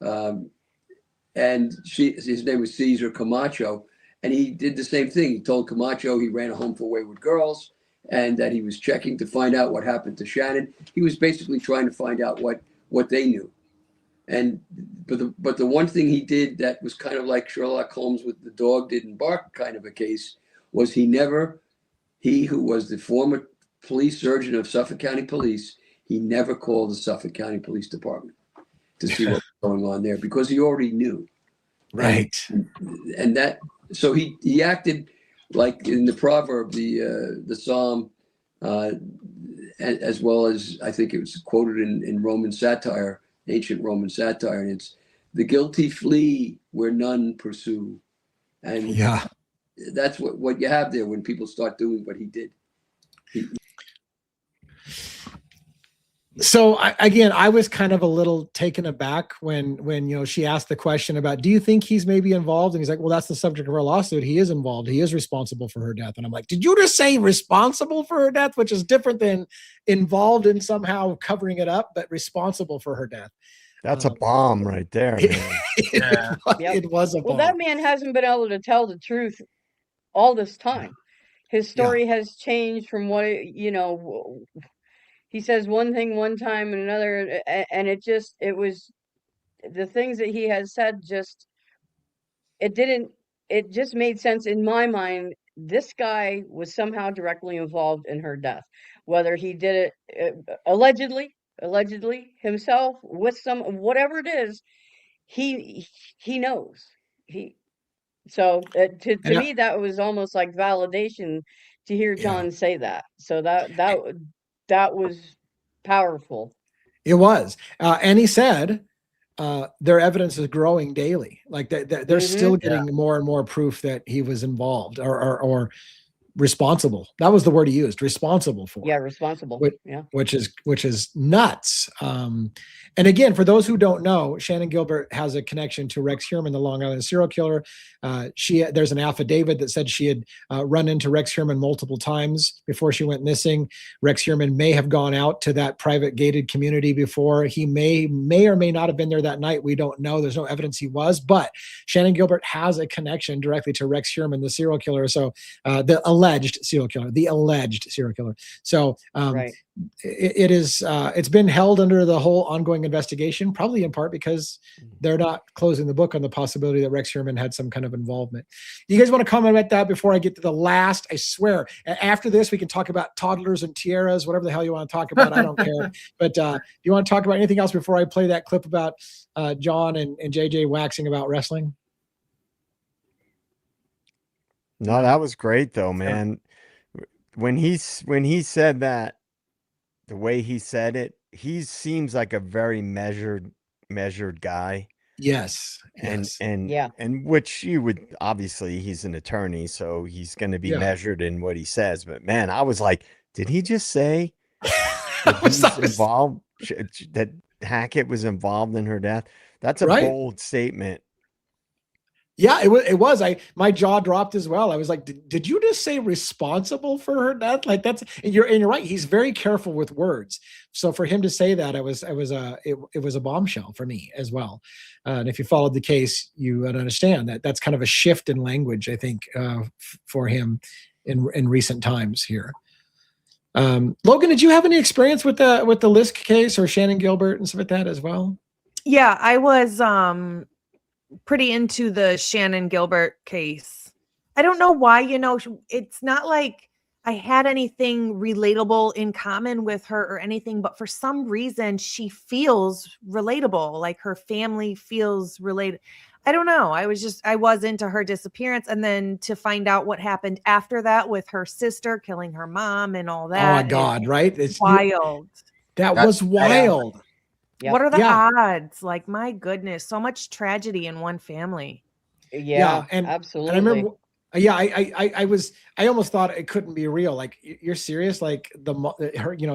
And his name was Cesar Camacho, and he did the same thing. He told Camacho he ran a home for wayward girls and that he was checking to find out what happened to Shannon. He was basically trying to find out what they knew. And but the one thing he did that was kind of like Sherlock Holmes with the dog didn't bark kind of a case was he who was the former police surgeon of Suffolk County Police, he never called the Suffolk County Police Department to see what was going on there because he already knew. Right. And that, so he acted like in the proverb, the Psalm, as well as I think it was quoted in Roman satire, ancient Roman satire, and it's the guilty flee where none pursue. And yeah, that's what you have there when people start doing what he did. So I was kind of a little taken aback when she asked the question about, do you think he's maybe involved? And he's like, well, that's the subject of our lawsuit. He is involved. He is responsible for her death. And I'm like, did you just say responsible for her death, which is different than involved in somehow covering it up, but responsible for her death? That's a bomb right there, man. It was a bomb. Well, that man hasn't been able to tell the truth all this time. His story has changed from what, he says one thing one time and another, and it was the things that he has said it just made sense in my mind. This guy was somehow directly involved in her death, whether he did it allegedly himself with whatever it is, he knows. So to me, that was almost like validation to hear John say that. So that was powerful. It was. And he said their evidence is growing daily. Like they're still getting more and more proof that he was involved or responsible. That was the word he used, responsible for. Yeah, responsible. Which is nuts. And again, for those who don't know, Shannon Gilbert has a connection to Rex Heuermann, the Long Island serial killer. There's an affidavit that said she had run into Rex Heuermann multiple times before she went missing. Rex Heuermann may have gone out to that private gated community before. He may or may not have been there that night. We don't know. There's no evidence he was, but Shannon Gilbert has a connection directly to Rex Heuermann, the serial killer. So the alleged serial killer. So right. It's been held under the whole ongoing investigation, probably in part because they're not closing the book on the possibility that Rex Heuermann had some kind of involvement. You guys want to comment about that before I get to the last? I swear, after this, we can talk about toddlers and tiaras, whatever the hell you want to talk about. I don't care. But do you want to talk about anything else before I play that clip about John and JJ waxing about wrestling? No, that was great though, man. When he said that, the way he said it, he seems like a very measured guy. Yes. And which you would, obviously he's an attorney, so he's going to be measured in what he says. But man, I was like, did he just say that he's involved, that Hackett was involved in her death? That's a bold statement. Yeah, it was. My jaw dropped as well. I was like, did you just say responsible for her death? Like and you're right. He's very careful with words. So for him to say that, it was a bombshell for me as well. And if you followed the case, you would understand that that's kind of a shift in language, I think, for him in recent times here. Logan, did you have any experience with the Lisk case or Shannon Gilbert and stuff like that as well? Yeah, I was pretty into the Shannon Gilbert case. I don't know why, it's not like I had anything relatable in common with her or anything, but for some reason she feels relatable, like her family feels related. I don't know. I was into her disappearance, and then to find out what happened after that with her sister killing her mom and all that. Oh my God, right? It's wild. That was wild. Yep. What are the odds? Like, my goodness, so much tragedy in one family. Yeah, and absolutely. And I remember, I almost thought it couldn't be real. Like, you're serious? Like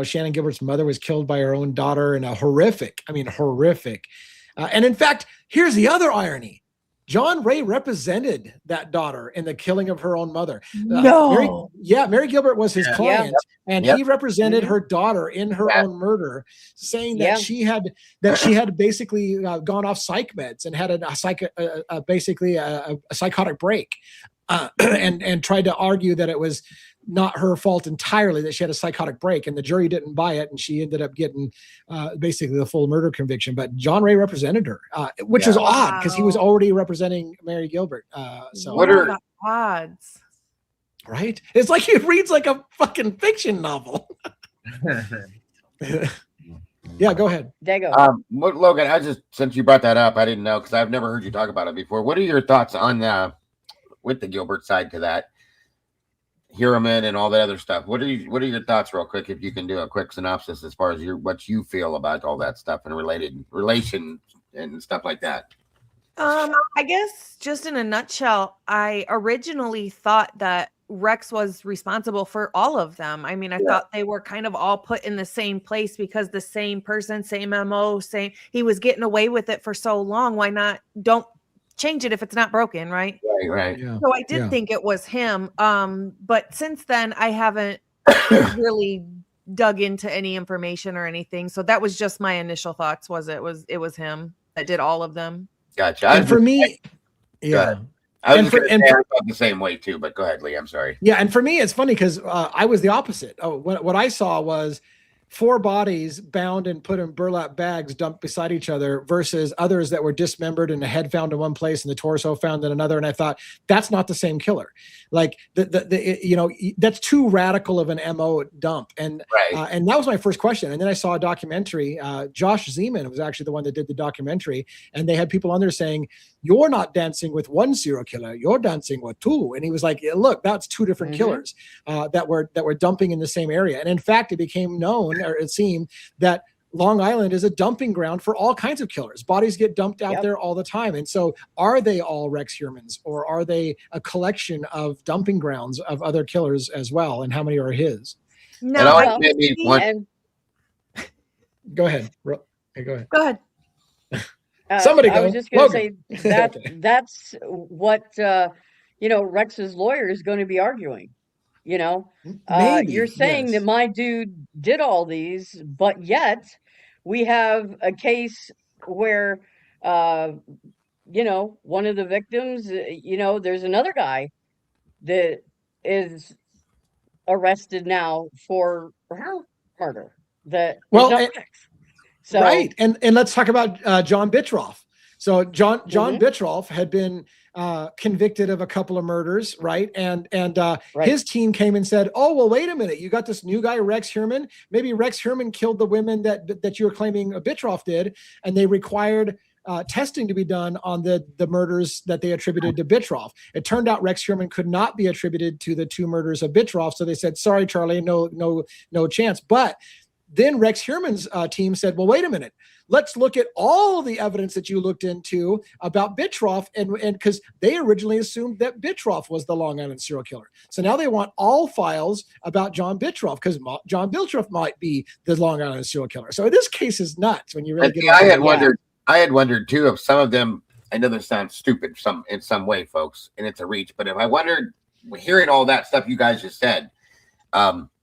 Shannon Gilbert's mother was killed by her own daughter in a horrific. And in fact, here's the other irony. John Ray represented that daughter in the killing of her own mother. No. Mary Gilbert was his client, and he represented her daughter in her own murder, saying that she had basically gone off psych meds and had a psychotic break, and tried to argue that it was not her fault entirely, that she had a psychotic break, and the jury didn't buy it, and she ended up getting basically the full murder conviction. But John Ray represented her, which was odd because he was already representing Mary Gilbert. So what are the odds? Right? It's like it reads like a fucking fiction novel. Yeah, go ahead. Logan, since you brought that up, I didn't know because I've never heard you talk about it before. What are your thoughts on with the Gilbert side to that? Heuermann and all that other stuff. What are your thoughts, real quick, if you can do a quick synopsis as far as what you feel about all that stuff and relation and stuff like that? I guess just in a nutshell, I originally thought that Rex was responsible for all of them. I mean, I thought they were kind of all put in the same place because the same person, same MO, he was getting away with it for so long. Why not? Don't change it if it's not broken, right? Right. Yeah. So I did think it was him. But since then I haven't really dug into any information or anything. So that was just my initial thoughts. It was him that did all of them. Gotcha. And for me, I was the same way too, but go ahead, Lee. I'm sorry. Yeah, and for me, it's funny because I was the opposite. What I saw was 4 bodies bound and put in burlap bags dumped beside each other versus others that were dismembered and the head found in one place and the torso found in another. And I thought, that's not the same killer. Like that's too radical of an MO dump. And and that was my first question. And then I saw a documentary. Josh Zeman was actually the one that did the documentary. And they had people on there saying, you're not dancing with one serial killer, you're dancing with 2. And he was like, look, that's 2 different killers that were dumping in the same area. And in fact, it became known, or it seemed, that Long Island is a dumping ground for all kinds of killers. Bodies get dumped out there all the time. And so are they all Rex Heuermann's, or are they a collection of dumping grounds of other killers as well? And how many are his? No, Go ahead. Hey, go ahead. Go ahead. Somebody go. I was just going to say that that's what, Rex's lawyer is going to be arguing. You're saying that my dude did all these, but yet we have a case where, one of the victims, there's another guy that is arrested now for murder. So, right. And let's talk about John Bittroff. So John Bittroff had been convicted of a couple of murders, right? And his team came and said, "Oh, well, wait a minute. You got this new guy, Rex Heuermann. Maybe Rex Heuermann killed the women that you were claiming Bittroff did." And they required testing to be done on the murders that they attributed to Bittroff. It turned out Rex Heuermann could not be attributed to the two murders of Bittroff. So they said, "Sorry, Charlie, no chance." But then Rex Heuermann's team said, "Well, wait a minute. Let's look at all the evidence that you looked into about Bittroff," and because they originally assumed that Bittroff was the Long Island serial killer. So now they want all files about John Bittroff, because John Bittroff might be the Long Island serial killer. So this case is nuts when you really get into it. I had wondered too if some of them, I know this sounds stupid in some way, folks, and it's a reach, but if I wondered, hearing all that stuff you guys just said,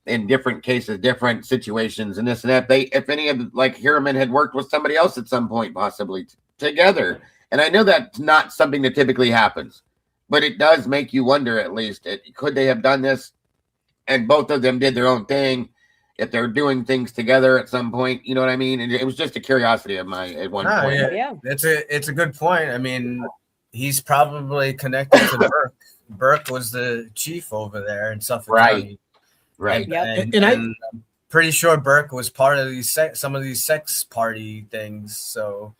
in different cases, different situations, and this and that, if any of like Heuermann had worked with somebody else at some point, possibly together. And I know that's not something that typically happens, but it does make you wonder, at least, could they have done this and both of them did their own thing, if they're doing things together at some point, you know what I mean? And it was just a curiosity of mine at one point. Yeah. It's a good point. I mean, he's probably connected to Burke. Burke was the chief over there in Suffolk County. Right. And I'm pretty sure Burke was part of some of these sex party things. So,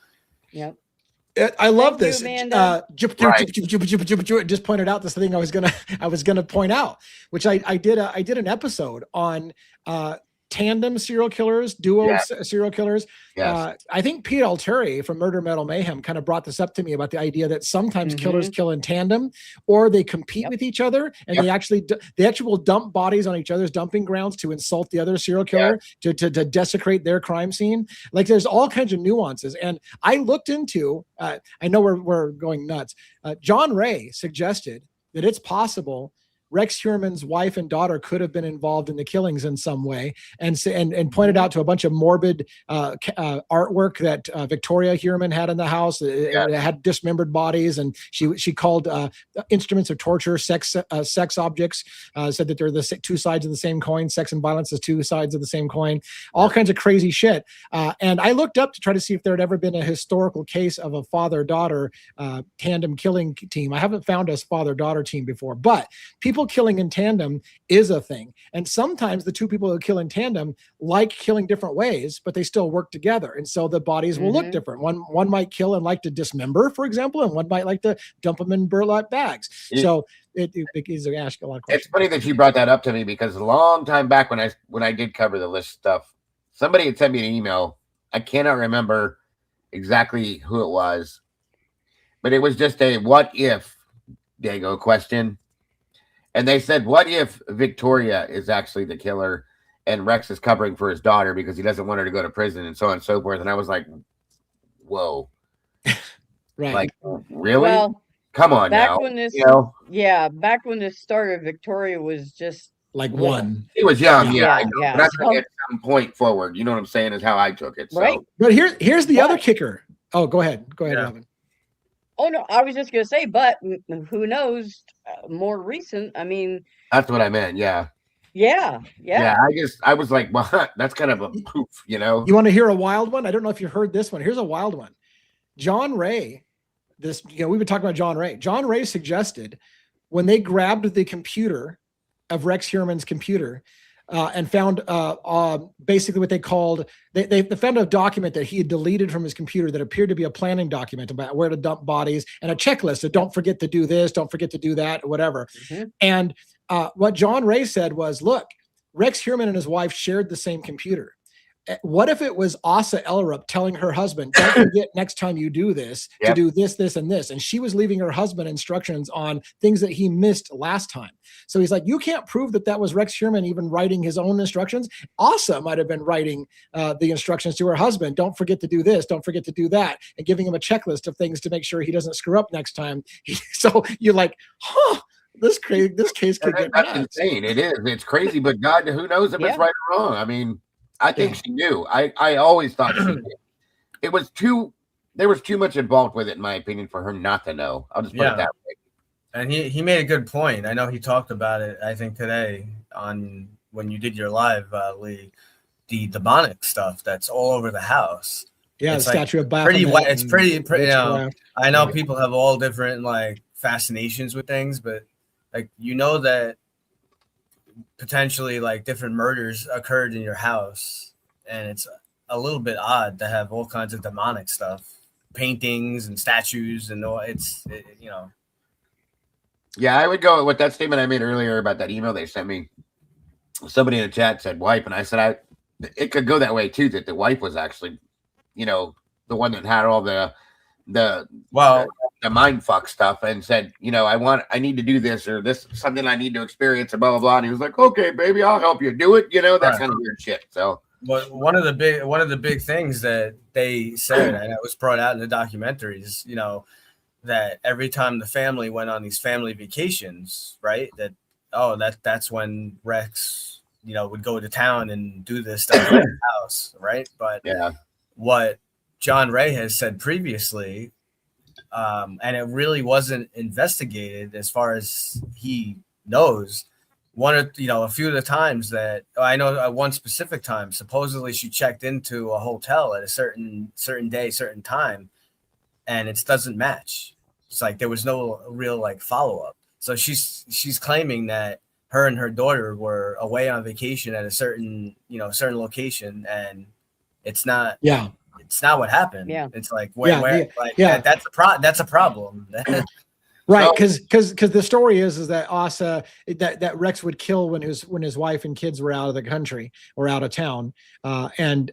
I love this. Just pointed out this thing I was gonna point out, which I did an episode on tandem serial killers, duo serial killers. I think Pete Alteri from Murder Metal Mayhem kind of brought this up to me about the idea that sometimes killers kill in tandem, or they compete with each other, and they actually will dump bodies on each other's dumping grounds to insult the other serial killer, to desecrate their crime scene. Like, there's all kinds of nuances. And I looked into, I know we're going nuts. John Ray suggested that it's possible Rex Heuermann's wife and daughter could have been involved in the killings in some way, and pointed out to a bunch of morbid artwork that Victoria Heuermann had in the house. It had dismembered bodies, and she called instruments of torture sex objects. Said that they're the two sides of the same coin. Sex and violence is two sides of the same coin. All kinds of crazy shit. And I looked up to try to see if there had ever been a historical case of a father-daughter tandem killing team. I haven't found a father-daughter team before, but people killing in tandem is a thing. And sometimes the two people who kill in tandem like killing different ways, but they still work together. And so the bodies will look different. One might kill and like to dismember, for example, and one might like to dump them in burlap bags. So it is ask a lot of questions. It's funny that you brought that up to me, because a long time back when I did cover the Lisk stuff, somebody had sent me an email. I cannot remember exactly who it was, but it was just a what if Dago question. And they said, what if Victoria is actually the killer and Rex is covering for his daughter because he doesn't want her to go to prison, and so on and so forth? And I was like, whoa. Right. Like, really? Well, come on now. Back when this started, Victoria was just like one. He was young, I know. But that's at some point forward. You know what I'm saying, is how I took it. So. Right. But here's the other kicker. Oh, go ahead. Go ahead, Robin. Oh, no, I was just going to say, but who knows, more recent. I mean, that's what I meant. Yeah. I was like, well, that's kind of a poof, You want to hear a wild one? I don't know if you heard this one. Here's a wild one. John Ray, we've been talking about John Ray. John Ray suggested, when they grabbed the computer of Rex Heuermann's computer, and found basically what they called, they found a document that he had deleted from his computer that appeared to be a planning document about where to dump bodies, and a checklist that don't forget to do this, don't forget to do that, whatever. And what John Ray said was, look, Rex Heuermann and his wife shared the same computer. what if it was Asa Elrup telling her husband, don't forget next time you do this to do this, this, and this. And she was leaving her husband instructions on things that he missed last time. So he's like, you can't prove that that was Rex Sherman even writing his own instructions. Asa might have been writing the instructions to her husband. Don't forget to do this. Don't forget to do that. And giving him a checklist of things to make sure he doesn't screw up next time. So you're like, this case could get nuts. Insane. It is. It's crazy, but God, who knows if it's right or wrong? I mean, I think she knew. I always thought she did. There was too much involved with it, in my opinion, for her not to know. I'll just put it that way. And he made a good point. I know he talked about it, I think, today on when you did your live, Lee, the demonic stuff that's all over the house. Yeah, it's the statue of Baphomet. It's pretty, you know, I know people have all different like fascinations with things, but like, you know, that potentially like different murders occurred in your house, and it's a little bit odd to have all kinds of demonic stuff, paintings and statues, and all. You know. Yeah, I would go with that statement I made earlier about that email they sent me. Somebody in the chat said wife, and I said it could go that way too, that the wife was actually, you know, the one that had all the mind fuck stuff, and said, you know, I need to do this, or this is something I need to experience, and blah blah blah. And he was like, okay, baby, I'll help you do it. You know, that's kind of weird shit. So, but one of the big things that they said, and it was brought out in the documentaries, you know, that every time the family went on these family vacations, right? That's when Rex, you know, would go to town and do this stuff in the house, right? But what John Ray has said previously, and it really wasn't investigated as far as he knows. A few of the times that I know, one specific time, supposedly she checked into a hotel at a certain day, certain time, and it doesn't match. It's like there was no real like follow up. So she's claiming that her and her daughter were away on vacation at a certain location, and it's not. Yeah. It's not what happened. Yeah. It's like that's a problem. Right, because the story is that Asa that Rex would kill when his wife and kids were out of the country or out of town, and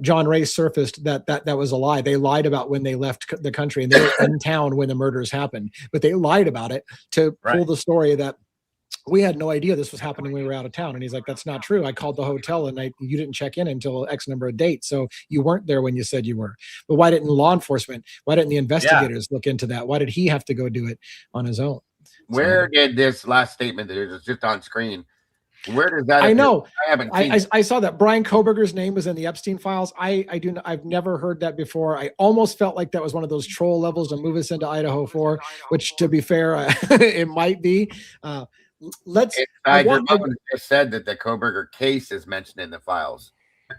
John Ray surfaced that was a lie. They lied about when they left the country, and they were in town when the murders happened, but they lied about it to pull the story that we had no idea this was happening when we were out of town. And he's like, that's not true. I called the hotel and you didn't check in until X number of dates. So you weren't there when you said you were. But why didn't law enforcement, why didn't the investigators look into that? Why did he have to go do it on his own? Where did this last statement that is just on screen, where does that appear? I know. I haven't seen I saw that Brian Koberger's name was in the Epstein files. I've never heard that before. I almost felt like that was one of those troll levels to move us into Idaho for, which, to be fair, it might be. Just said that the Koberger case is mentioned in the files.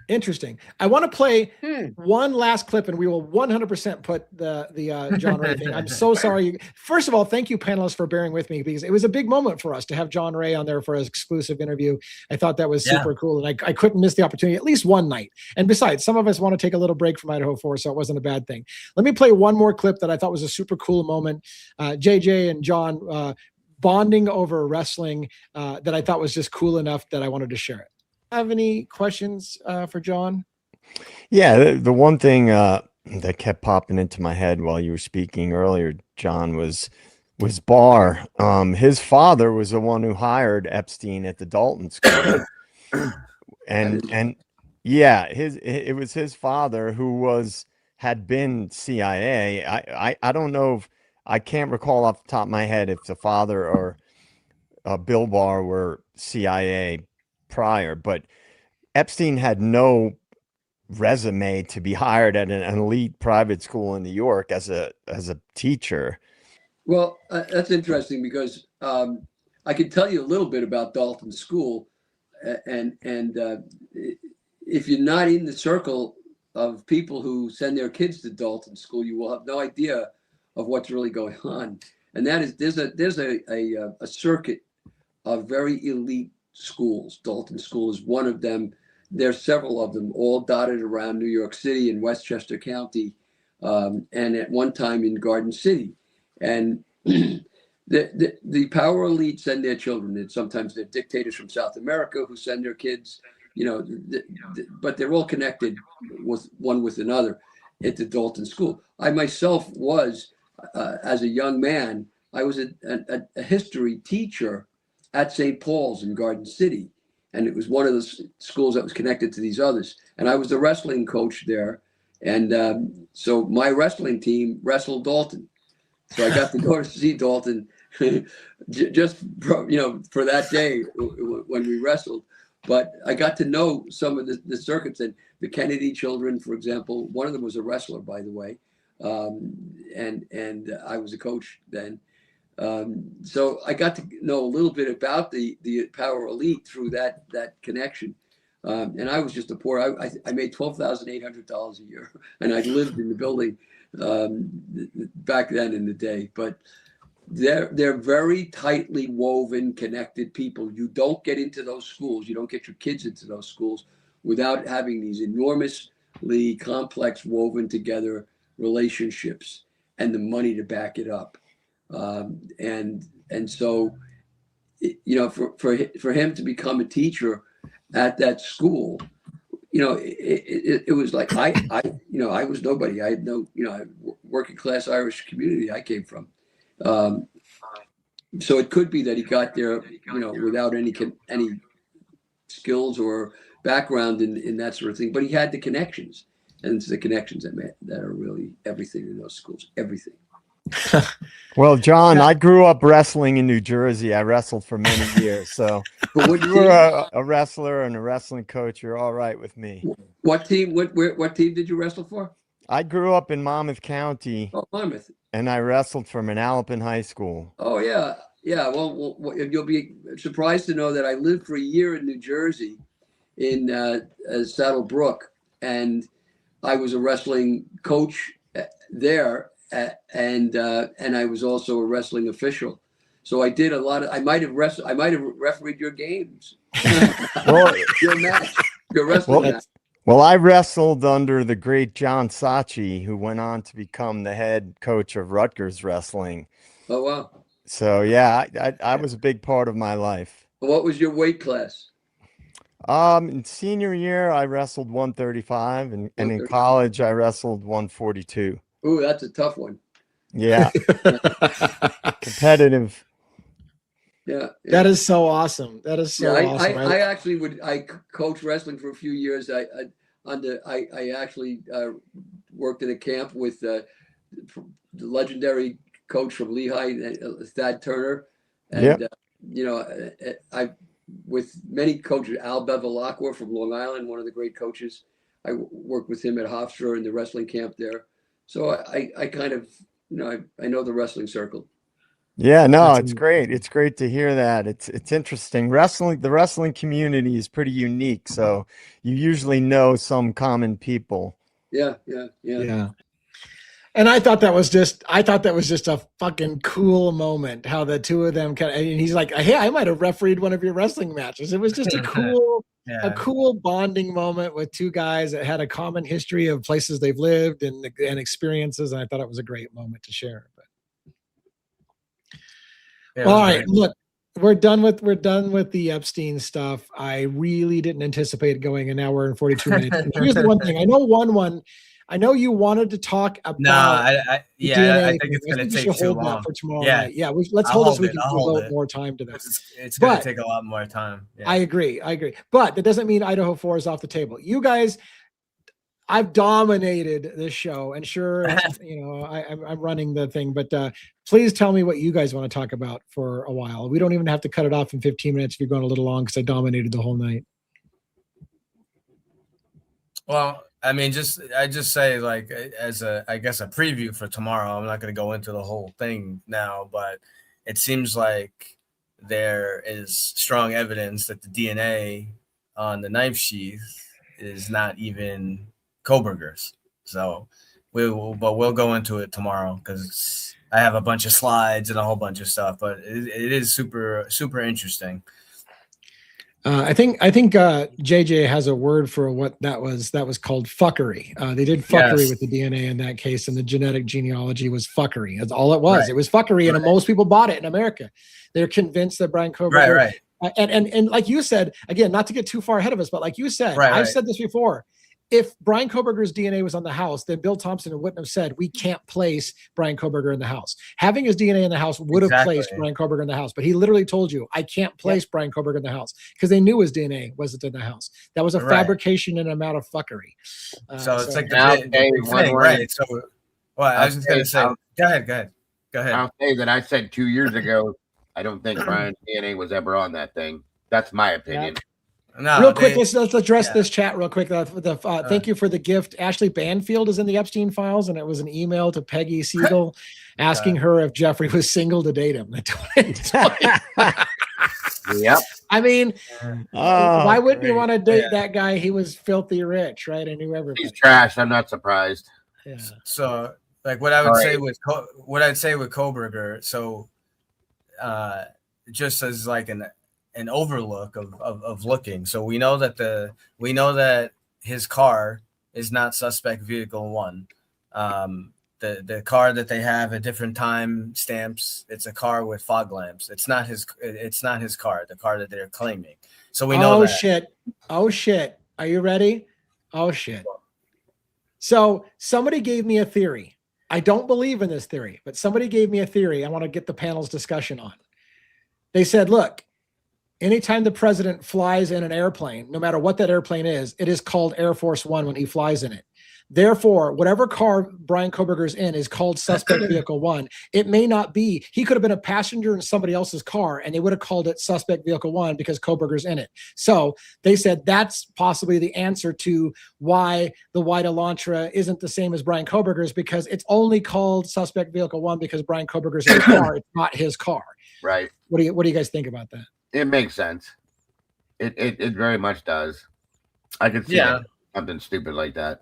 Interesting. I want to play one last clip, and we will 100% put the John Ray thing. I'm so sorry. First of all, thank you, panelists, for bearing with me, because it was a big moment for us to have John Ray on there for his exclusive interview. I thought that was super cool, and I couldn't miss the opportunity at least one night. And besides, some of us want to take a little break from Idaho 4, so it wasn't a bad thing. Let me play one more clip that I thought was a super cool moment. JJ and John bonding over wrestling that I thought was just cool enough that I wanted to share it. Have any questions for John? Yeah, the one thing that kept popping into my head while you were speaking earlier, John, was Barr. His father was the one who hired Epstein at the Dalton School, and yeah, it was his father who had been CIA. I don't know if I can't recall off the top of my head if the father or Bill Barr were CIA prior, but Epstein had no resume to be hired at an elite private school in New York as a teacher. Well, that's interesting, because I can tell you a little bit about Dalton School, and if you're not in the circle of people who send their kids to Dalton School, you will have no idea of what's really going on. And that is, there's a circuit of very elite schools. Dalton School is one of them. There's several of them, all dotted around New York City and Westchester County, and at one time in Garden City. And the power elite send their children. And sometimes they're dictators from South America who send their kids. but they're all connected with one with another at the Dalton School. I myself was, as a young man, I was a history teacher at St. Paul's in Garden City. And it was one of the schools that was connected to these others. And I was the wrestling coach there. And so my wrestling team wrestled Dalton. So I got to go to see Dalton just, for that day when we wrestled. But I got to know some of the circuits. And the Kennedy children, for example, one of them was a wrestler, by the way. And I was a coach then. So I got to know a little bit about the Power Elite through that connection. And I was just a poor, I made $12,800 a year, and I lived in the building back then in the day. But they're very tightly woven, connected people. You don't get into those schools. You don't get your kids into those schools without having these enormously complex, woven together relationships and the money to back it up. And so, for him to become a teacher at that school, it was like I was nobody. I had no, working class Irish community I came from. So it could be that he got there, without any skills or background in that sort of thing. But he had the connections, and it's the connections that are really everything in those schools. Everything. Well, John, I grew up wrestling in New Jersey. I wrestled for many years. So if you were a wrestler and a wrestling coach, you're all right with me. What team? What team did you wrestle for? I grew up in Monmouth County. Oh, Monmouth. And I wrestled for Manalapan High School. Oh, yeah. Yeah. Well, you'll be surprised to know that I lived for a year in New Jersey in Saddle Brook. And I was a wrestling coach there. And I was also a wrestling official, so I did a lot of. I might have refereed your games, your match, your wrestling match. Well, I wrestled under the great John Sachi, who went on to become the head coach of Rutgers Wrestling. Oh wow! So yeah, I was a big part of my life. What was your weight class? In senior year, I wrestled 135, and in college, I wrestled 142. Ooh, that's a tough one. Yeah. Competitive. Yeah. That is so awesome. That is so awesome. I actually I coached wrestling for a few years. I actually worked in a camp with the legendary coach from Lehigh, Thad Turner. And, I with many coaches, Al Bevilacqua from Long Island, one of the great coaches. I worked with him at Hofstra in the wrestling camp there. So I kind of, I know the wrestling circle. Yeah, no, it's great. It's great to hear that. It's interesting. The wrestling community is pretty unique. So you usually know some common people. Yeah. And I thought that was just a fucking cool moment. How the two of them and he's like, hey, I might have refereed one of your wrestling matches. It was just a cool. Yeah. A cool bonding moment with two guys that had a common history of places they've lived and experiences. And I thought it was a great moment to share. But all right, look, we're done with the Epstein stuff. I really didn't anticipate it going, and now we're in 42 minutes. Here's the one thing. I know you wanted to talk about. No, I think it's going to take too long for tomorrow night. Yeah, let's hold it so we can devote more time to that. It's going to take a lot more time. Yeah. I agree. But that doesn't mean Idaho 4 is off the table. You guys, I've dominated this show, and sure, I'm running the thing. But please tell me what you guys want to talk about for a while. We don't even have to cut it off in 15 minutes if you're going a little long, because I dominated the whole night. Well, I mean, I just say, like, as a preview for tomorrow, I'm not going to go into the whole thing now, but it seems like there is strong evidence that the DNA on the knife sheath is not even Koberger's. So we'll go into it tomorrow, because I have a bunch of slides and a whole bunch of stuff, but it is super, super interesting. I think JJ has a word for what that was called fuckery. They did fuckery with the DNA in that case, and the genetic genealogy was fuckery. That's all it was. Right. It was fuckery, and most people bought it in America. They're convinced that Brian Koberger And like you said, again, not to get too far ahead of us, but like you said, I've said this before. If Brian Kohberger's DNA was on the house, then Bill Thompson wouldn't have said, we can't place Brian Kohberger in the house. Having his DNA in the house would have placed Brian Kohberger in the house, but he literally told you, I can't place Brian Kohberger in the house because they knew his DNA wasn't in the house. That was a fabrication and amount of fuckery. So it's like the big thing, right? So, well, I was just going to say, go ahead. I'll say that I said 2 years ago, I don't think Brian's DNA was ever on that thing. That's my opinion. No, real quick, let's address this chat real quick. Thank you for the gift. Ashley Banfield is in the Epstein files, and it was an email to Peggy Siegel asking her if Jeffrey was single to date him. Yep. I mean, why wouldn't you want to date that guy? He was filthy rich, right? I knew everybody. He's trash. I'm not surprised. Yeah. So, like, what I would say with Kohberger, so just as like an overlook of looking. So we know that his car is not suspect vehicle 1. The car that they have at different time stamps, it's a car with fog lamps. It's not his car, the car that they're claiming. So we know that. Oh shit. Are you ready? Oh shit. So somebody gave me a theory. I don't believe in this theory, but somebody gave me a theory I want to get the panel's discussion on. They said, look, anytime the president flies in an airplane, no matter what that airplane is, it is called Air Force One when he flies in it. Therefore, whatever car Brian Kohberger's in is called Suspect Vehicle 1. It may not be. He could have been a passenger in somebody else's car, and they would have called it Suspect Vehicle 1 because Kohberger's in it. So they said that's possibly the answer to why the white Elantra isn't the same as Brian Kohberger's, because it's only called Suspect Vehicle 1 because Brian Kohberger's in the car. It's not his car. Right. What do you guys think about that? It makes sense. It very much does. I could see something stupid like that.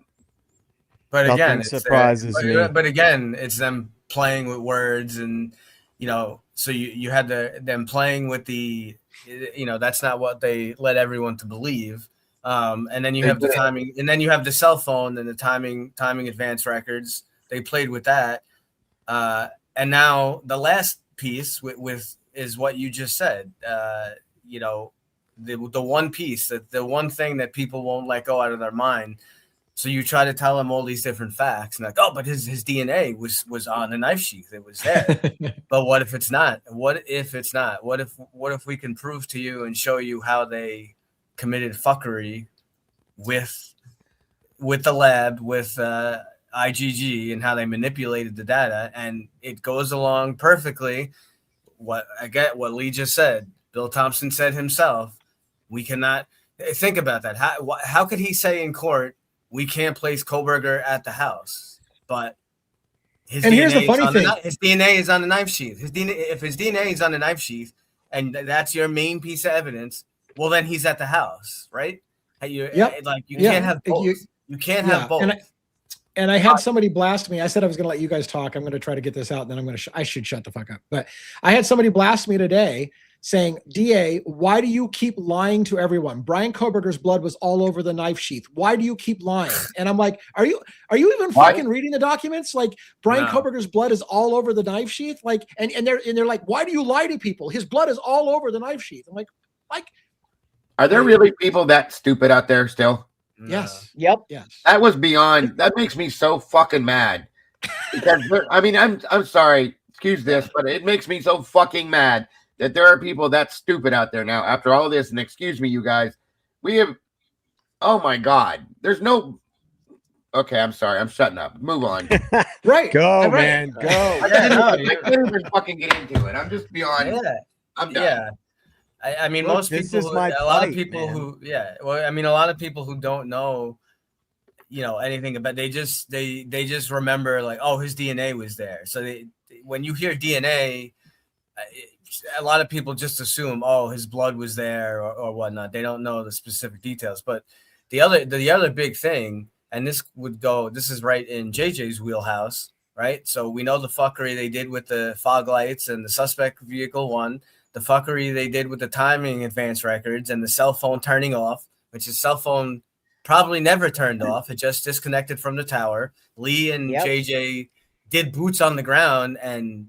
But again, surprises me. But again, it's them playing with words, and so you had them playing with the, that's not what they led everyone to believe. And then you have the timing, and then you have the cell phone and the timing advance records. They played with that, and now the last piece with is what you just said. The one piece, that the one thing that people won't let go out of their mind. So you try to tell them all these different facts, and like, oh, but his DNA was on the knife sheath. It was there. But what if it's not? What if it's not? What if we can prove to you and show you how they committed fuckery with the lab, with IgG, and how they manipulated the data, and it goes along perfectly. What Lee just said, Bill Thompson said himself, we cannot think about that. How could he say in court, we can't place Kohberger at the house, but his DNA is on the knife sheath. If his DNA is on the knife sheath, and that's your main piece of evidence, well, then he's at the house, right? You can't have both. You can't have both. And I had somebody blast me. I said I was going to let you guys talk. I'm going to try to get this out, and then I should shut the fuck up. But I had somebody blast me today saying, DA, why do you keep lying to everyone? Brian Kohberger's blood was all over the knife sheath. Why do you keep lying? And I'm like, are you even fucking reading the documents? Like, Brian Kohberger's blood is all over the knife sheath. Like, and they're like, why do you lie to people? His blood is all over the knife sheath. I'm like, are there really people that stupid out there still? Yes. Yep. Yes. That was beyond. That makes me so fucking mad. Because I'm sorry. Excuse this, but it makes me so fucking mad that there are people that stupid out there now after all of this. And excuse me, you guys, oh my God, there's no, okay, I'm sorry, I'm shutting up. Move on. Right. Go, man, go. I can't even fucking get into it. I'm just beyond. Yeah. I'm done. Yeah. I mean, most people, a lot of people who don't know, anything about, they just remember like, oh, his DNA was there. So when you hear DNA, a lot of people just assume, oh, his blood was there or whatnot. They don't know the specific details. But the other big thing, and this is right in JJ's wheelhouse, right? So we know the fuckery they did with the fog lights and the suspect vehicle 1, the fuckery they did with the timing advance records and the cell phone turning off, which his cell phone probably never turned off. It just disconnected from the tower. Lee and JJ did boots on the ground, and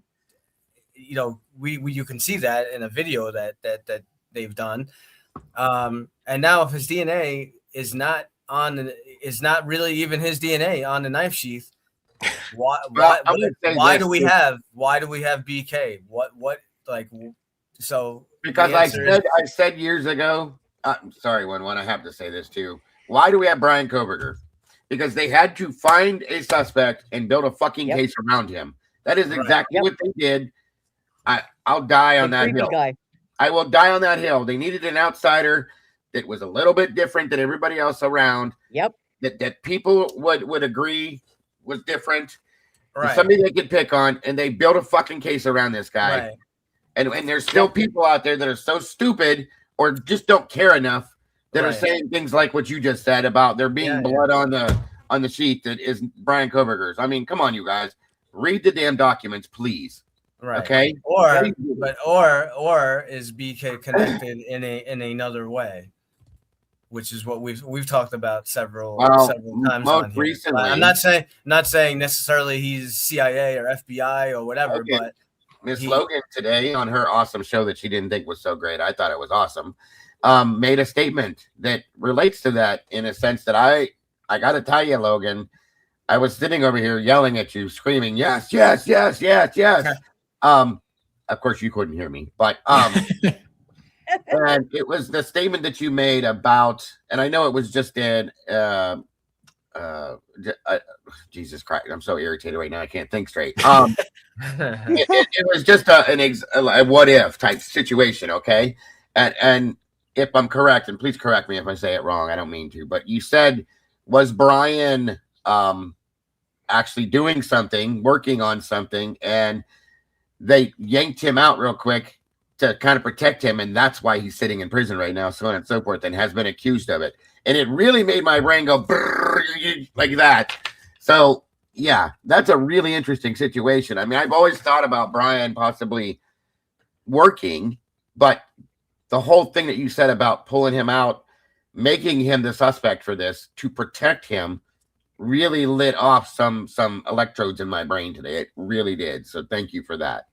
you can see that in a video that they've done. And now if his DNA is not really even his DNA on the knife sheath, why do we have BK? What like so? Because I said years ago. Sorry, one. I have to say this too. Why do we have Brian Koberger? Because they had to find a suspect and build a fucking case around him. That is exactly what they did. I'll die on that hill. I will die on that hill. They needed an outsider that was a little bit different than everybody else around. Yep. That people would agree was different. Right. Somebody they could pick on, and they built a fucking case around this guy. Right. And there's still people out there that are so stupid or just don't care enough that are saying things like what you just said about there being blood on the sheet that is Brian Koberger's. I mean, come on, you guys. Read the damn documents, please. Right. Okay. Or is BK connected in another way, which is what we've talked about several times. Most recently, I'm not saying necessarily he's CIA or FBI or whatever, but Miss Logan today on her awesome show that she didn't think was so great, I thought it was awesome, made a statement that relates to that in a sense that I got to tell you, Logan, I was sitting over here yelling at you, screaming, yes, yes, yes, yes, yes. Of course you couldn't hear me, but and it was the statement that you made about, and I know it was just in Jesus Christ, I'm so irritated right now, I can't think straight. It was just a what if type situation, okay? And if I'm correct, and please correct me if I say it wrong, I don't mean to, but you said, was Brian actually doing something, working on something, and they yanked him out real quick to kind of protect him, and that's why he's sitting in prison right now, so on and so forth, and has been accused of it. And it really made my brain go like that. So yeah, that's a really interesting situation. I mean, I've always thought about Brian possibly working, but the whole thing that you said about pulling him out, making him the suspect for this to protect him, really lit off some electrodes in my brain today. It really did. So thank you for that.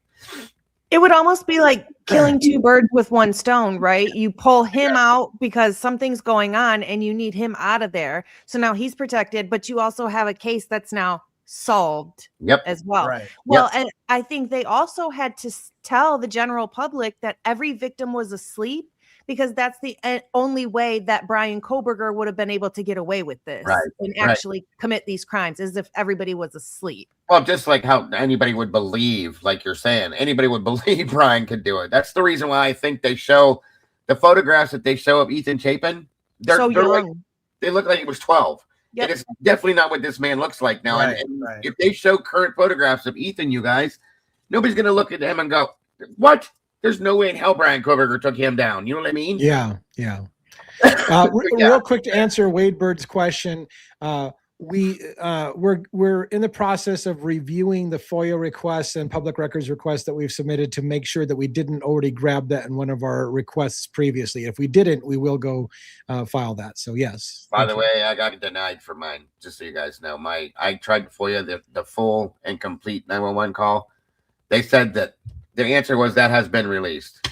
It would almost be like killing two birds with one stone, right? You pull him out because something's going on and you need him out of there. So now he's protected, but you also have a case that's now solved as well. Right. Well, and I think they also had to tell the general public that every victim was asleep, because that's the only way that Brian Koberger would have been able to get away with this and actually commit these crimes, is if everybody was asleep. Well, just like how anybody would believe, like you're saying, anybody would believe Brian could do it. That's the reason why I think they show the photographs that they show of Ethan Chapin. They're young. Like, they look like he was 12. Yep. And it's definitely not what this man looks like now. And if they show current photographs of Ethan, you guys, nobody's going to look at him and go, what? There's no way in hell Brian Koberger took him down. You know what I mean? Yeah. Real quick to answer Wade Bird's question. We're in the process of reviewing the FOIA requests and public records requests that we've submitted to make sure that we didn't already grab that in one of our requests previously. If we didn't, we will go file that. So yes. By the way, I got denied for mine, just so you guys know. I tried FOIA the full and complete 911 call. They said that the answer was that has been released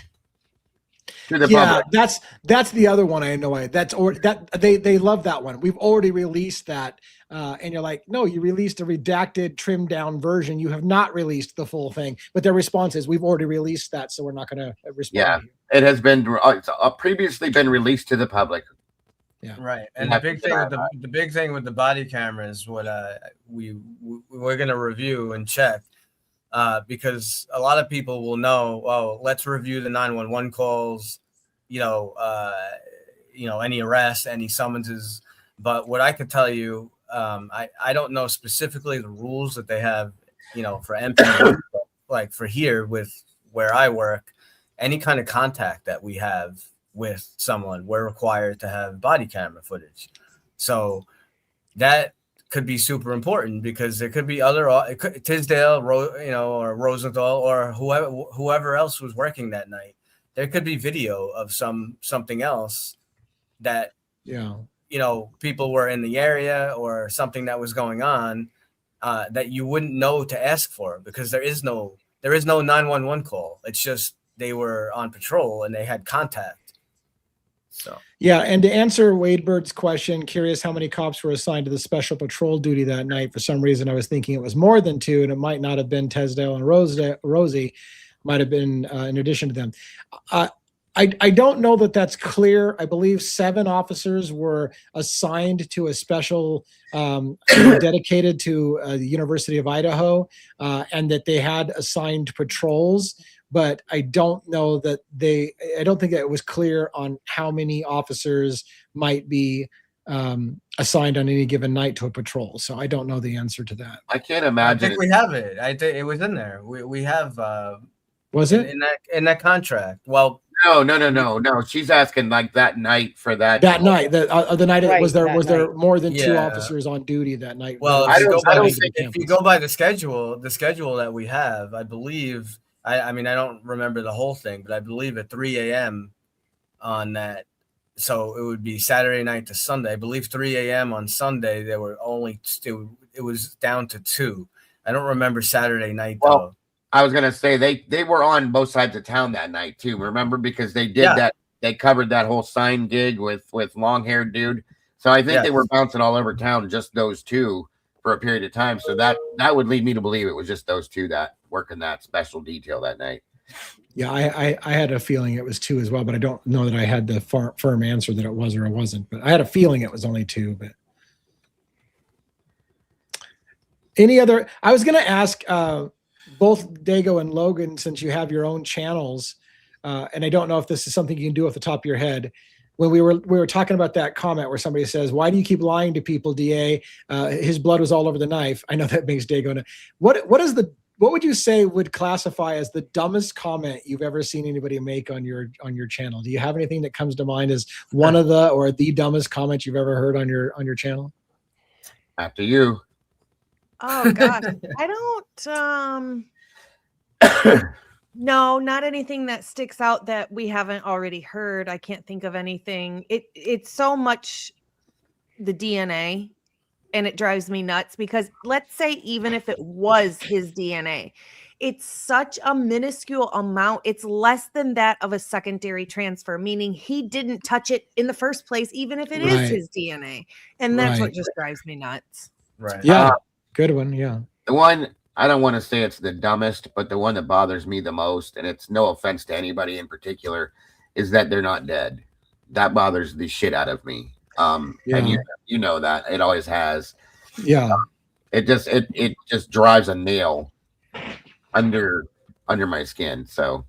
to the public. That's the other one. I know they love that one. We've already released that, and you're like, no, you released a redacted, trimmed down version. You have not released the full thing. But their response is, we've already released that, so we're not going to respond. Yeah, it has been previously been released to the public. Yeah, right. And the big thing with the body cameras, what we're going to review and check. Because a lot of people will know, let's review the 911 calls, any arrests, any summonses. But what I could tell you, I don't know specifically the rules that they have, for MP, like for here with where I work, any kind of contact that we have with someone, we're required to have body camera footage. So that could be super important, because there could be Tisdale, or Rosenthal, or whoever else was working that night. There could be video of something else that people were in the area, or something that was going on that you wouldn't know to ask for, because there is no 911 call. It's just they were on patrol and they had contact. So yeah, and to answer Wade Bird's question, curious how many cops were assigned to the special patrol duty that night. For some reason, I was thinking it was more than 2, and it might not have been Tesdale and Rosie, might have been in addition to them. I don't know that that's clear. I believe 7 officers were assigned to a special dedicated to the University of Idaho, and that they had assigned patrols. But I don't know that I don't think that it was clear on how many officers might be assigned on any given night to a patrol. So I don't know the answer to that. I can't imagine. I think we have it. I think it was in there. We have. Was it in that contract? Well, no. She's asking like that night for that night. The night Right, was there night. more than 2 Yeah. officers on duty that night? Well, I don't if you go by the schedule that we have, I believe. I mean, I don't remember the whole thing, but I believe at 3 a.m. on that. So it would be Saturday night to Sunday. I believe 3 a.m. on Sunday, there were only it was down to 2. I don't remember Saturday night though. I was gonna say they were on both sides of town that night too. Remember, because they did that. They covered that whole sign gig with long haired dude. So I think they were bouncing all over town, just those 2 for a period of time. So that would lead me to believe it was just those 2 that working that special detail that night. Yeah, I had a feeling it was 2 as well, but I don't know that I had the firm answer that it was or it wasn't. But I had a feeling it was only 2. But any other? I was going to ask both Dago and Logan, since you have your own channels, and I don't know if this is something you can do off the top of your head. When we were talking about that comment where somebody says, "Why do you keep lying to people, DA? His blood was all over the knife." I know that makes Dago. What would you say would classify as the dumbest comment you've ever seen anybody make on your channel? Do you have anything that comes to mind as one of the dumbest comments you've ever heard on your channel? After you. Oh gosh, I don't. No, not anything that sticks out that we haven't already heard. I can't think of anything. It's so much the DNA. And it drives me nuts because let's say even if it was his DNA, it's such a minuscule amount. It's less than that of a secondary transfer, meaning he didn't touch it in the first place, even if it is his DNA. And that's what just drives me nuts. Right. Yeah. Good one. Yeah. The one, I don't want to say it's the dumbest, but the one that bothers me the most, and it's no offense to anybody in particular, is that they're not dead. That bothers the shit out of me. And you know that it always has. It just drives a nail under my skin. So,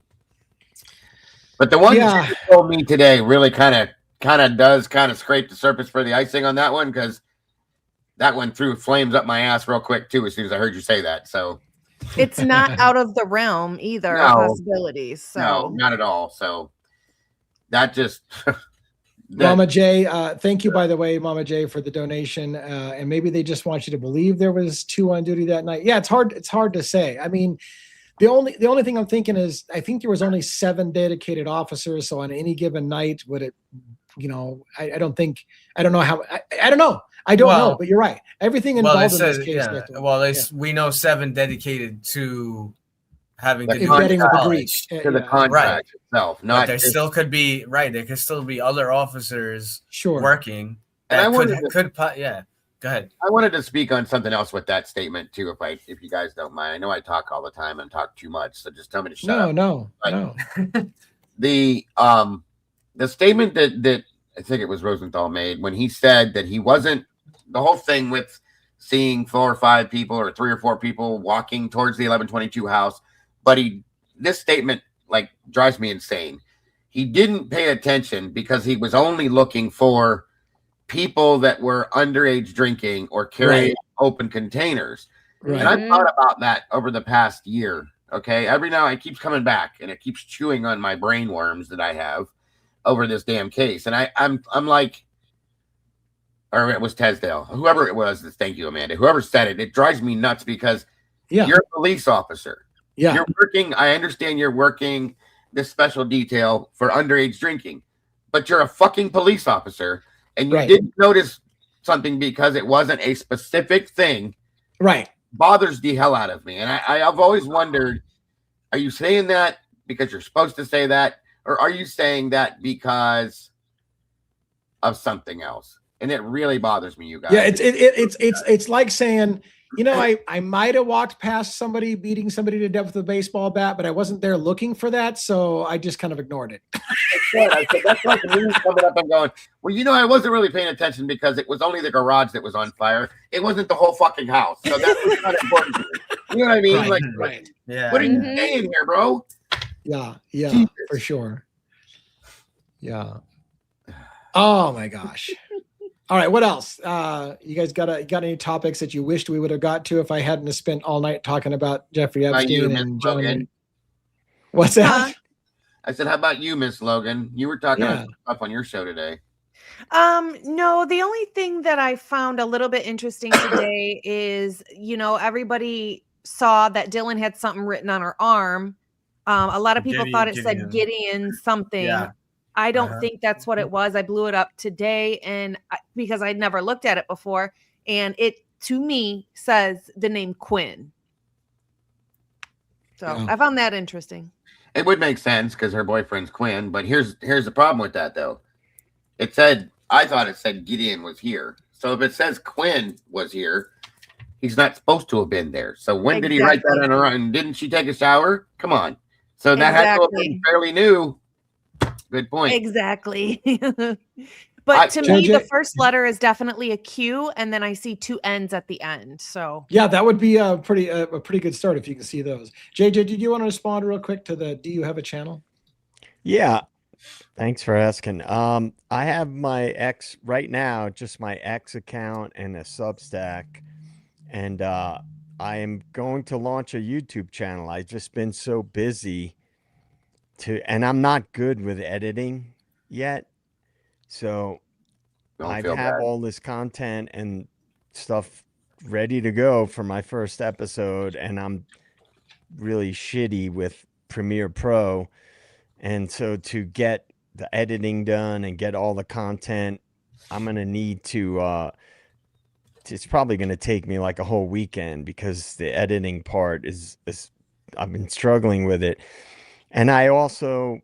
but the one that you told me today really kind of does scrape the surface for the icing on that one, because that one threw flames up my ass real quick too as soon as I heard you say that. So it's not out of the realm either of possibilities. So no, not at all. So that just Mama J, thank you, by the way, Mama J, for the donation. And maybe they just want you to believe there was 2 on duty that night. Yeah, it's hard to say. I mean, the only thing I'm thinking is I think there was only 7 dedicated officers. So on any given night, would it, I don't know. I don't know, but you're right. Everything involved in this case. We know 7 dedicated to having to embedding with the breach to the contract itself. Not there still could be there could still be other officers working. And I wanted Go ahead. I wanted to speak on something else with that statement too, if you guys don't mind. I know I talk all the time and talk too much, so just tell me to shut up. No. The statement that I think it was Rosenthal made when he said that he wasn't, the whole thing with seeing 4 or 5 people or 3 or 4 people walking towards the 1122 house, but this statement like drives me insane. He didn't pay attention because he was only looking for people that were underage drinking or carrying open containers. Right. And I've thought about that over the past year. Okay. Every now it keeps coming back and it keeps chewing on my brain worms that I have over this damn case. And I'm like, or it was Tesdale, whoever it was. Thank you, Amanda. Whoever said it, it drives me nuts because you're a police officer. Yeah. You're working. I understand you're working this special detail for underage drinking, but you're a fucking police officer and you didn't notice something because it wasn't a specific thing. Right. Bothers the hell out of me. And I've always wondered, are you saying that because you're supposed to say that? Or are you saying that because of something else. And it really bothers me, you guys. Yeah, it's like saying, I might have walked past somebody beating somebody to death with a baseball bat, but I wasn't there looking for that, so I just kind of ignored it. I said, that's like me coming up and going, well, I wasn't really paying attention because it was only the garage that was on fire. It wasn't the whole fucking house. So that was kind of important to me. You know what I mean? Right. Yeah. What are you saying here, bro? Yeah, Jesus. for sure. Yeah. Oh my gosh. All right, what else? You guys got any topics that you wished we would have got to if I hadn't spent all night talking about Jeffrey Epstein and John? What's that? I said, how about you, Miss Logan? You were talking about stuff on your show today. No, the only thing that I found a little bit interesting today is, everybody saw that Dylan had something written on her arm. A lot of people thought it said Gideon something. Yeah. I don't think that's what it was. I blew it up today because I'd never looked at it before. And it, to me, says the name Quinn. So I found that interesting. It would make sense because her boyfriend's Quinn. But here's the problem with that, though. I thought it said Gideon was here. So if it says Quinn was here, he's not supposed to have been there. So when did he write that on her own? Didn't she take a shower? Come on. So that had to have been fairly new. Good point. Exactly. But to me, the first letter is definitely a Q, and then I see 2 N's at the end. So yeah, that would be a pretty good start if you can see those. JJ, did you want to respond real quick to do you have a channel? Yeah. Thanks for asking. I have my X right now, just my X account and a Substack, and I am going to launch a YouTube channel. I've just been so busy and I'm not good with editing yet. So I have all this content and stuff ready to go for my first episode, and I'm really shitty with Premiere Pro. And so to get the editing done and get all the content, I'm going to need to, it's probably going to take me like a whole weekend because the editing part is I've been struggling with it. And I also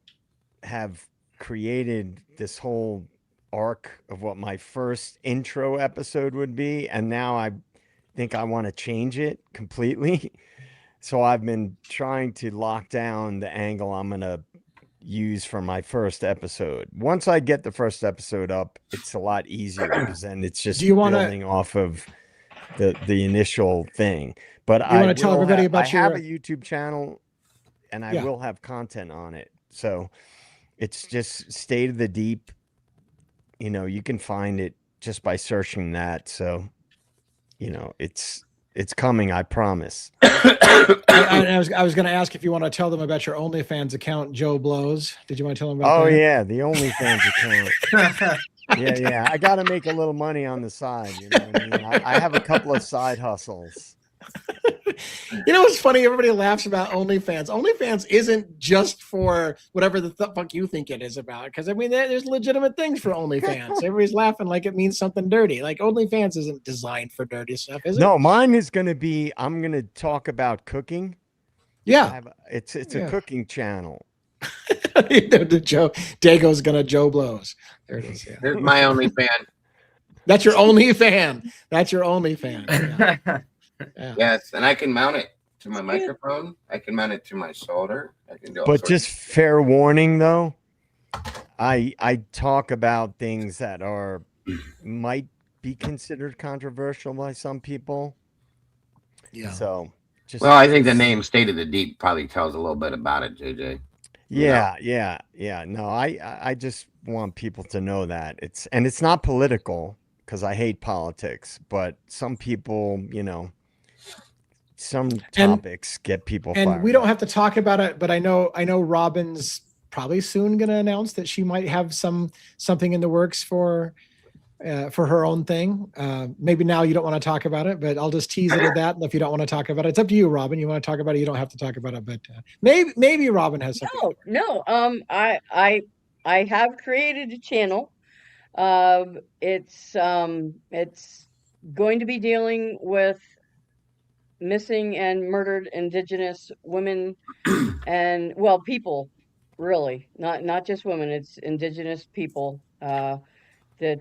have created this whole arc of what my first intro episode would be. And now I think I want to change it completely. So I've been trying to lock down the angle I'm going to use for my first episode. Once I get the first episode up, it's a lot easier because then it's just building off of the initial thing. But I want to tell everybody about I have a YouTube channel, and I will have content on it. So it's just State of the Deep. You can find it just by searching that. So, it's coming, I promise. I was going to ask if you want to tell them about your OnlyFans account, Joe Blows. Did you want to tell them about that? Oh, yeah, the OnlyFans account. Yeah. I got to make a little money on the side. You know what I mean? I have a couple of side hustles. It's funny. Everybody laughs about OnlyFans. OnlyFans isn't just for whatever the fuck you think it is about. Because there's legitimate things for OnlyFans. Everybody's laughing like it means something dirty. Like OnlyFans isn't designed for dirty stuff, is it? No, mine is going to be. I'm going to talk about cooking. Yeah, it's a cooking channel. Dago's gonna Joe Blows. There it is. Yeah. There's my OnlyFan. That's your OnlyFan. That's your OnlyFan. Yeah. Yeah. Yes, and I can mount it to my microphone. I can mount it to my shoulder. I can do. But just fair warning, though, I talk about things that might be considered controversial by some people. Yeah. So, I think the name "State of the Deep" probably tells a little bit about it, JJ. Yeah. No, I just want people to know that it's not political because I hate politics, but some people, some topics get people fired. And we don't have to talk about it, but I know Robin's probably soon going to announce that she might have something in the works for her own thing. Maybe now you don't want to talk about it, but I'll just tease it at that. And if you don't want to talk about it, it's up to you, Robin. You want to talk about it, you don't have to talk about it, but maybe Robin has something. No. I have created a channel. It's going to be dealing with missing and murdered Indigenous women and people, really, not just women. It's Indigenous people. that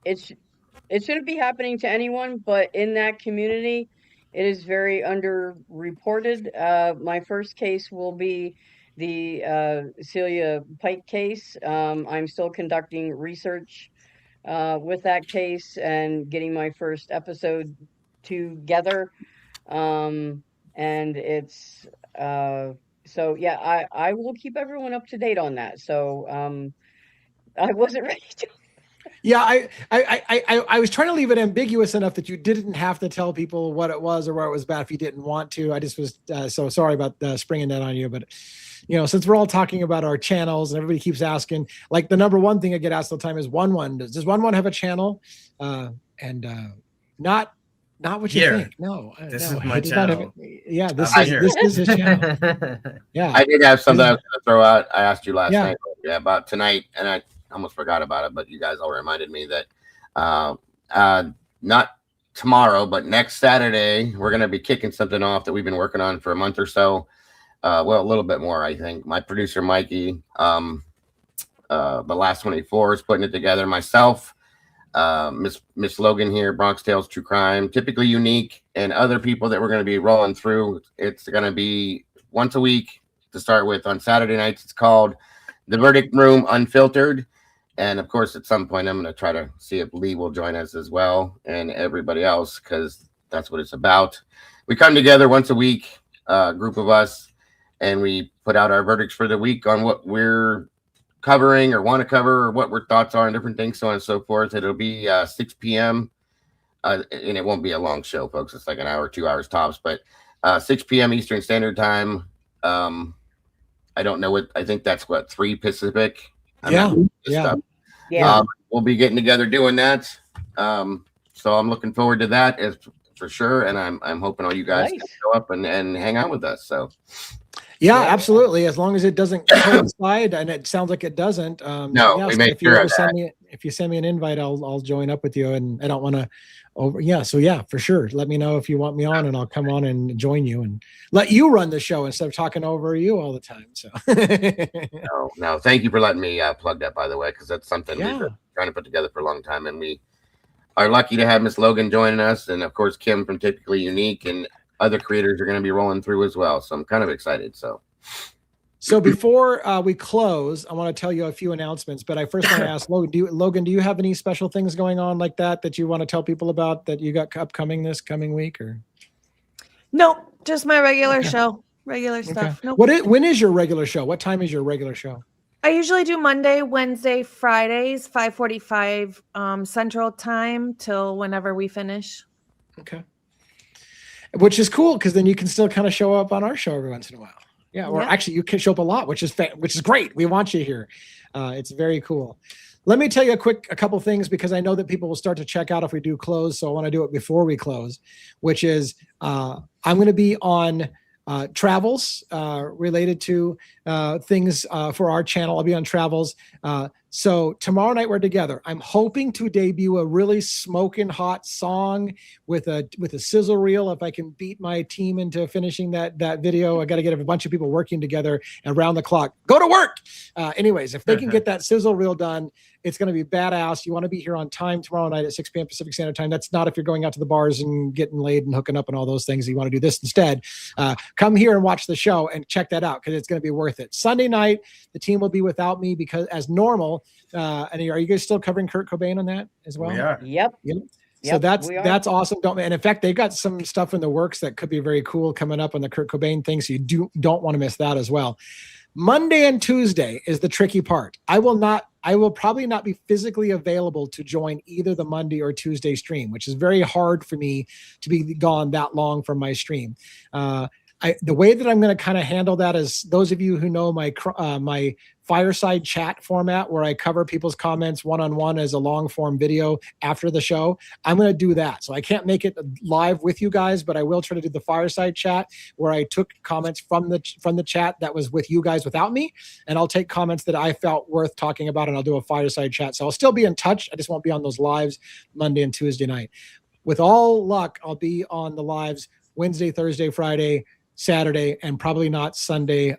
it shouldn't be happening to anyone, but in that community, it is very underreported. My first case will be the Celia Pike case. I'm still conducting research with that case and getting my first episode together. And it's so yeah, I will keep everyone up to date on that. So I wasn't ready to. Yeah, I was trying to leave it ambiguous enough that you didn't have to tell people what it was or where it was bad if you didn't want to. I just was so sorry about springing that on you. But, since we're all talking about our channels and everybody keeps asking, like the number one thing I get asked all the time is does one have a channel? Not what you think. No, this no, is my channel. This is his channel. Yeah, I did have something I was going to throw out. I asked you last night about tonight, and I almost forgot about it, but you guys all reminded me that not tomorrow, but next Saturday, we're going to be kicking something off that we've been working on for a month or so. Well, a little bit more, I think. My producer, Mikey, the Last 24 is putting it together. Myself, Miss Logan here, Bronx Tales True Crime, Typically Unique, and other people that we're going to be rolling through. It's going to be once a week to start with. On Saturday nights, it's called The Verdict Room Unfiltered. And of course, at some point, I'm going to try to see if Lee will join us as well, and everybody else, because that's what it's about. We come together once a week, a group of us, and we put out our verdicts for the week on what we're covering or want to cover, or what our thoughts are on different things, so on and so forth. It'll be 6 p.m. And it won't be a long show, folks. It's like an hour, 2 hours tops, but 6 p.m. Eastern Standard Time. I don't know what, I think that's 3 Pacific. Yeah. We'll be getting together doing that. So I'm looking forward to that for sure. And I'm hoping all you guys can show up and hang out with us. So yeah, absolutely. As long as it doesn't coincide, and it sounds like it doesn't. We make sure of that. If you send me an invite, I'll join up with you. And I don't want to for sure. Let me know if you want me on, and I'll come on and join you and let you run the show instead of talking over you all the time. So no, thank you for letting me plug that, by the way, because that's something we've been trying to put together for a long time, and we are lucky to have Miss Logan joining us, and of course Kim from Typically Unique, and other creators are going to be rolling through as well. So I'm kind of excited. So before we close, I want to tell you a few announcements, but I first want to ask Logan, do you have any special things going on like that you want to tell people about that you got upcoming this coming week? Or no, just my regular show, regular stuff. Nope. When is your regular show? What time is your regular show? I usually do Monday, Wednesday, Fridays, 5:45 Central Time till whenever we finish. Okay. Which is cool, because then you can still kind of show up on our show every once in a while. Yeah, or actually you can show up a lot, which is great. We want you here. It's very cool. Let me tell you a couple things, because I know that people will start to check out if we do close. So I want to do it before we close, which is I'm going to be on travels related to things for our channel. I'll be on travels. So tomorrow night we're together. I'm hoping to debut a really smoking hot song with a sizzle reel. If I can beat my team into finishing that video, I got to get a bunch of people working together around the clock. Go to work. Anyways, if they can get that sizzle reel done, it's going to be badass. You want to be here on time tomorrow night at 6 p.m. Pacific Standard Time. That's not if you're going out to the bars and getting laid and hooking up and all those things. You want to do this instead. Come here and watch the show and check that out, because it's going to be worth it. Sunday night, the team will be without me, because as normal. And are you guys still covering Kurt Cobain on that as well? We are. Yep. So that's awesome. And in fact, they've got some stuff in the works that could be very cool coming up on the Kurt Cobain thing. So you don't want to miss that as well. Monday and Tuesday is the tricky part. I will probably not be physically available to join either the Monday or Tuesday stream, which is very hard for me to be gone that long from my stream. The way that I'm going to kind of handle that is, those of you who know my fireside chat format, where I cover people's comments one-on-one as a long form video after the show, I'm going to do that. So I can't make it live with you guys, but I will try to do the fireside chat where I took comments from the chat that was with you guys without me, and I'll take comments that I felt worth talking about, and I'll do a fireside chat. So I'll still be in touch. I just won't be on those lives Monday and Tuesday night. With all luck, I'll be on the lives Wednesday, Thursday, Friday, Saturday, and probably not Sunday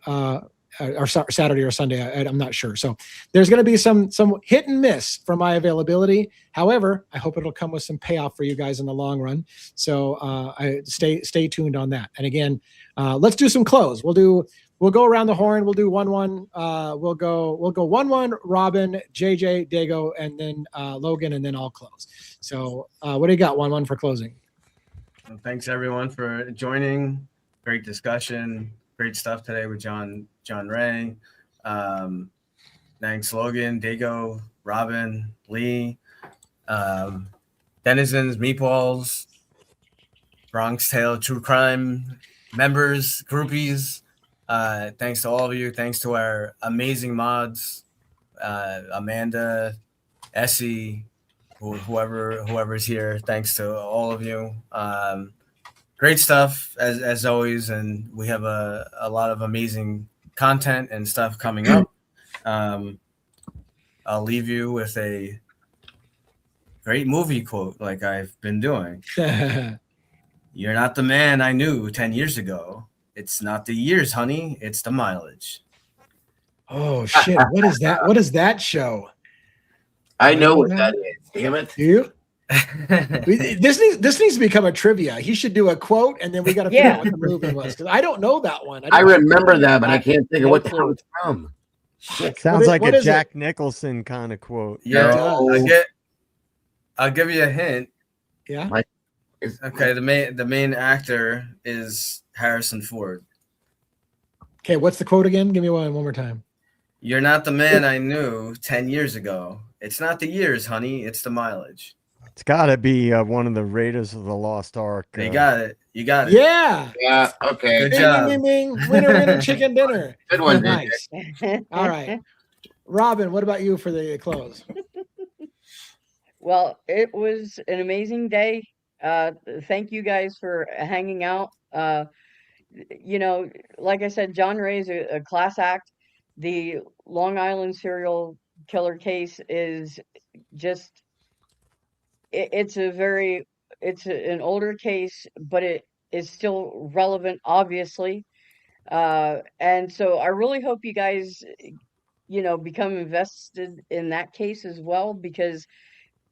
or Saturday or Sunday. I'm not sure. So there's going to be some hit and miss for my availability. However, I hope it'll come with some payoff for you guys in the long run. So I stay tuned on that. And again, let's do some close. We'll go around the horn. We'll do 1-1. We'll go 1-1. Robin, JJ, Dago, and then Logan, and then I'll close. So what do you got? 1-1 for closing. Well, thanks everyone for joining. Great discussion. Great stuff today with John Ray. Thanks Logan, Dago, Robin, Lee, Denizens, Meatballs, Bronx Tale, True Crime members, groupies. Thanks to all of you. Thanks to our amazing mods, Amanda, Essie, whoever's here. Thanks to all of you. Great stuff as always, and we have a lot of amazing content and stuff coming up. I'll leave you with a great movie quote, like I've been doing. You're not the man I knew 10 years ago. It's not the years, honey. It's the mileage. Oh shit! What is that? What is that show? I know what that is. Damn it! Do you? This needs to become a trivia. He should do a quote, and then we got to figure out what the movie was, because I don't know that one. I remember that, but I can't think of what the hell it's from. It sounds like a Jack Nicholson kind of quote. Yeah, I'll give you a hint. Yeah. Okay, the main actor is Harrison Ford. Okay, what's the quote again? Give me one more time. You're not the man I knew 10 years ago. It's not the years, honey. It's the mileage. It's got to be one of the Raiders of the Lost Ark. You got it. Yeah. Yeah. Okay. Good job. Ding, ding, ding. Winner, chicken dinner. Good one. Nice. All right. Robin, what about you for the close? Well, it was an amazing day. Thank you guys for hanging out. Like I said, John Ray is a class act. The Long Island serial killer case is just, it's an older case, but it is still relevant, obviously. And so I really hope you guys, become invested in that case as well, because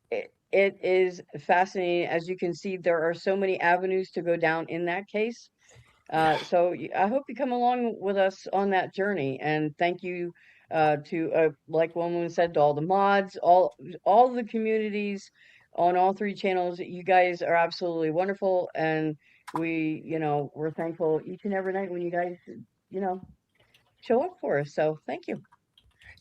it is fascinating. As you can see, there are so many avenues to go down in that case. So I hope you come along with us on that journey. And thank you to, like one woman said, to all the mods, all the communities on all three channels. You guys are absolutely wonderful. And we're thankful each and every night when you guys, show up for us. So thank you.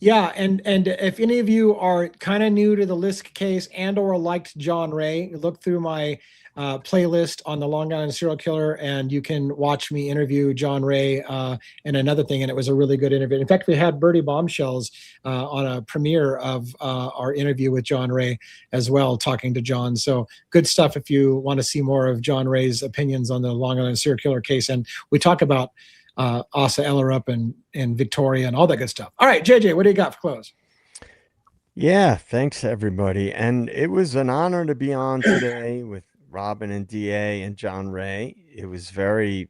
Yeah, and if any of you are kind of new to the Lisk case or liked John Ray, look through my playlist on the Long Island serial killer, and you can watch me interview John Ray and another thing, and it was a really good interview. In fact, we had Birdie Bombshells on a premiere of our interview with John Ray as well, talking to John. So good stuff if you want to see more of John Ray's opinions on the Long Island serial killer case. And we talk about Asa Ellerup and Victoria and all that good stuff. All right, JJ, what do you got for close? Yeah, thanks everybody. And it was an honor to be on today with Robin and DA and John Ray. It was very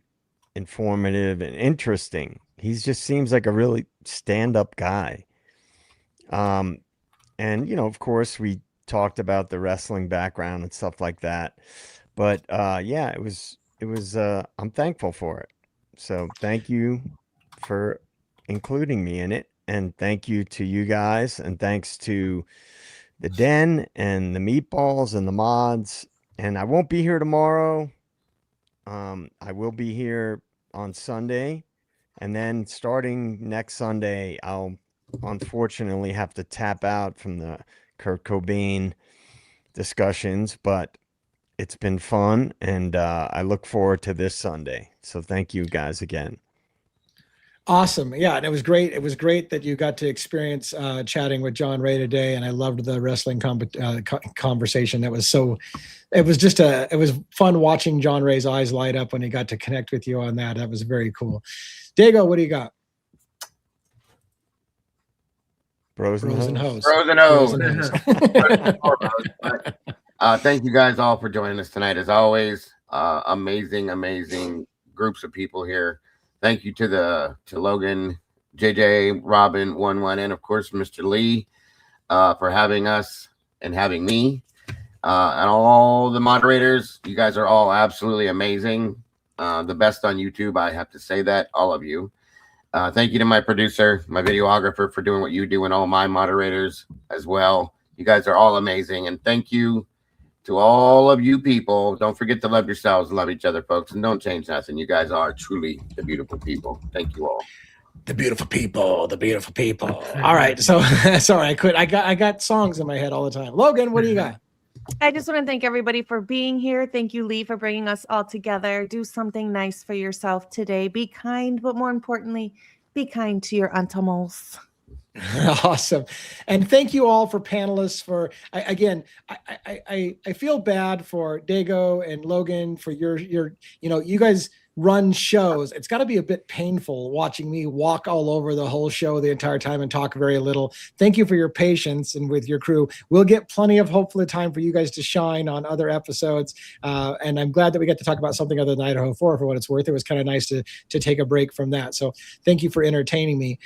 informative and interesting. He just seems like a really stand-up guy. And of course we talked about the wrestling background and stuff like that. But yeah, it was I'm thankful for it. So thank you for including me in it. And thank you to you guys. And thanks to the Den and the Meatballs and the mods. And I won't be here tomorrow. I will be here on Sunday. And then starting next Sunday, I'll unfortunately have to tap out from the Kurt Cobain discussions. But it's been fun, and I look forward to this Sunday. So thank you guys again. Awesome. Yeah, and it was great. It was great that you got to experience chatting with John Ray today, and I loved the wrestling conversation. It was fun watching John Ray's eyes light up when he got to connect with you on that. That was very cool. Dago, what do you got? Bros and hoes. Thank you guys all for joining us tonight. As always, amazing groups of people here. Thank you to Logan JJ, Robin, 1-1, and of course, Mr. Lee, for having us and having me. And all the moderators, you guys are all absolutely amazing. The best on YouTube, I have to say that, all of you. Thank you to my producer, my videographer, for doing what you do, and all my moderators as well. You guys are all amazing. And thank you to all of you people. Don't forget to love yourselves, love each other, folks, and don't change nothing. You guys are truly the beautiful people. Thank you all. The beautiful people, the beautiful people. All right. So sorry, I quit. I got songs in my head all the time. Logan, what do you got? I just want to thank everybody for being here. Thank you, Lee, for bringing us all together. Do something nice for yourself today. Be kind, but more importantly, be kind to your animals. Awesome. And thank you all for panelists for, I feel bad for Dago and Logan for your, you guys run shows. It's got to be a bit painful watching me walk all over the whole show the entire time and talk very little. Thank you for your patience and with your crew. We'll get plenty of hopefully time for you guys to shine on other episodes. And I'm glad that we get to talk about something other than Idaho 4 for what it's worth. It was kind of nice to take a break from that. So thank you for entertaining me.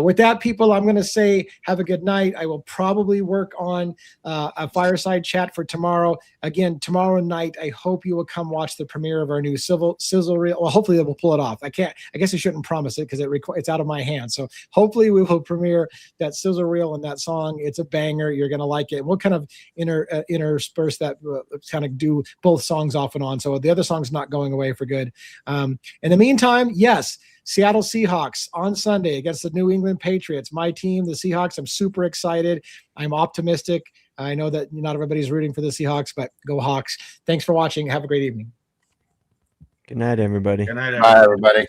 With that, people, I'm going to say have a good night. I will probably work on a fireside chat for tomorrow. Again, tomorrow night, I hope you will come watch the premiere of our new sizzle reel. Well, hopefully we'll pull it off. I guess I shouldn't promise it because it's out of my hands. So hopefully we will premiere that sizzle reel and that song. It's a banger. You're going to like it. We'll kind of intersperse that, kind of do both songs off and on. So the other song's not going away for good. In the meantime, yes, Seattle Seahawks on Sunday against the New England Patriots. My team, the Seahawks, I'm super excited. I'm optimistic. I know that not everybody's rooting for the Seahawks, but go Hawks. Thanks for watching. Have a great evening. Good night, everybody. Good night, Bye, everybody.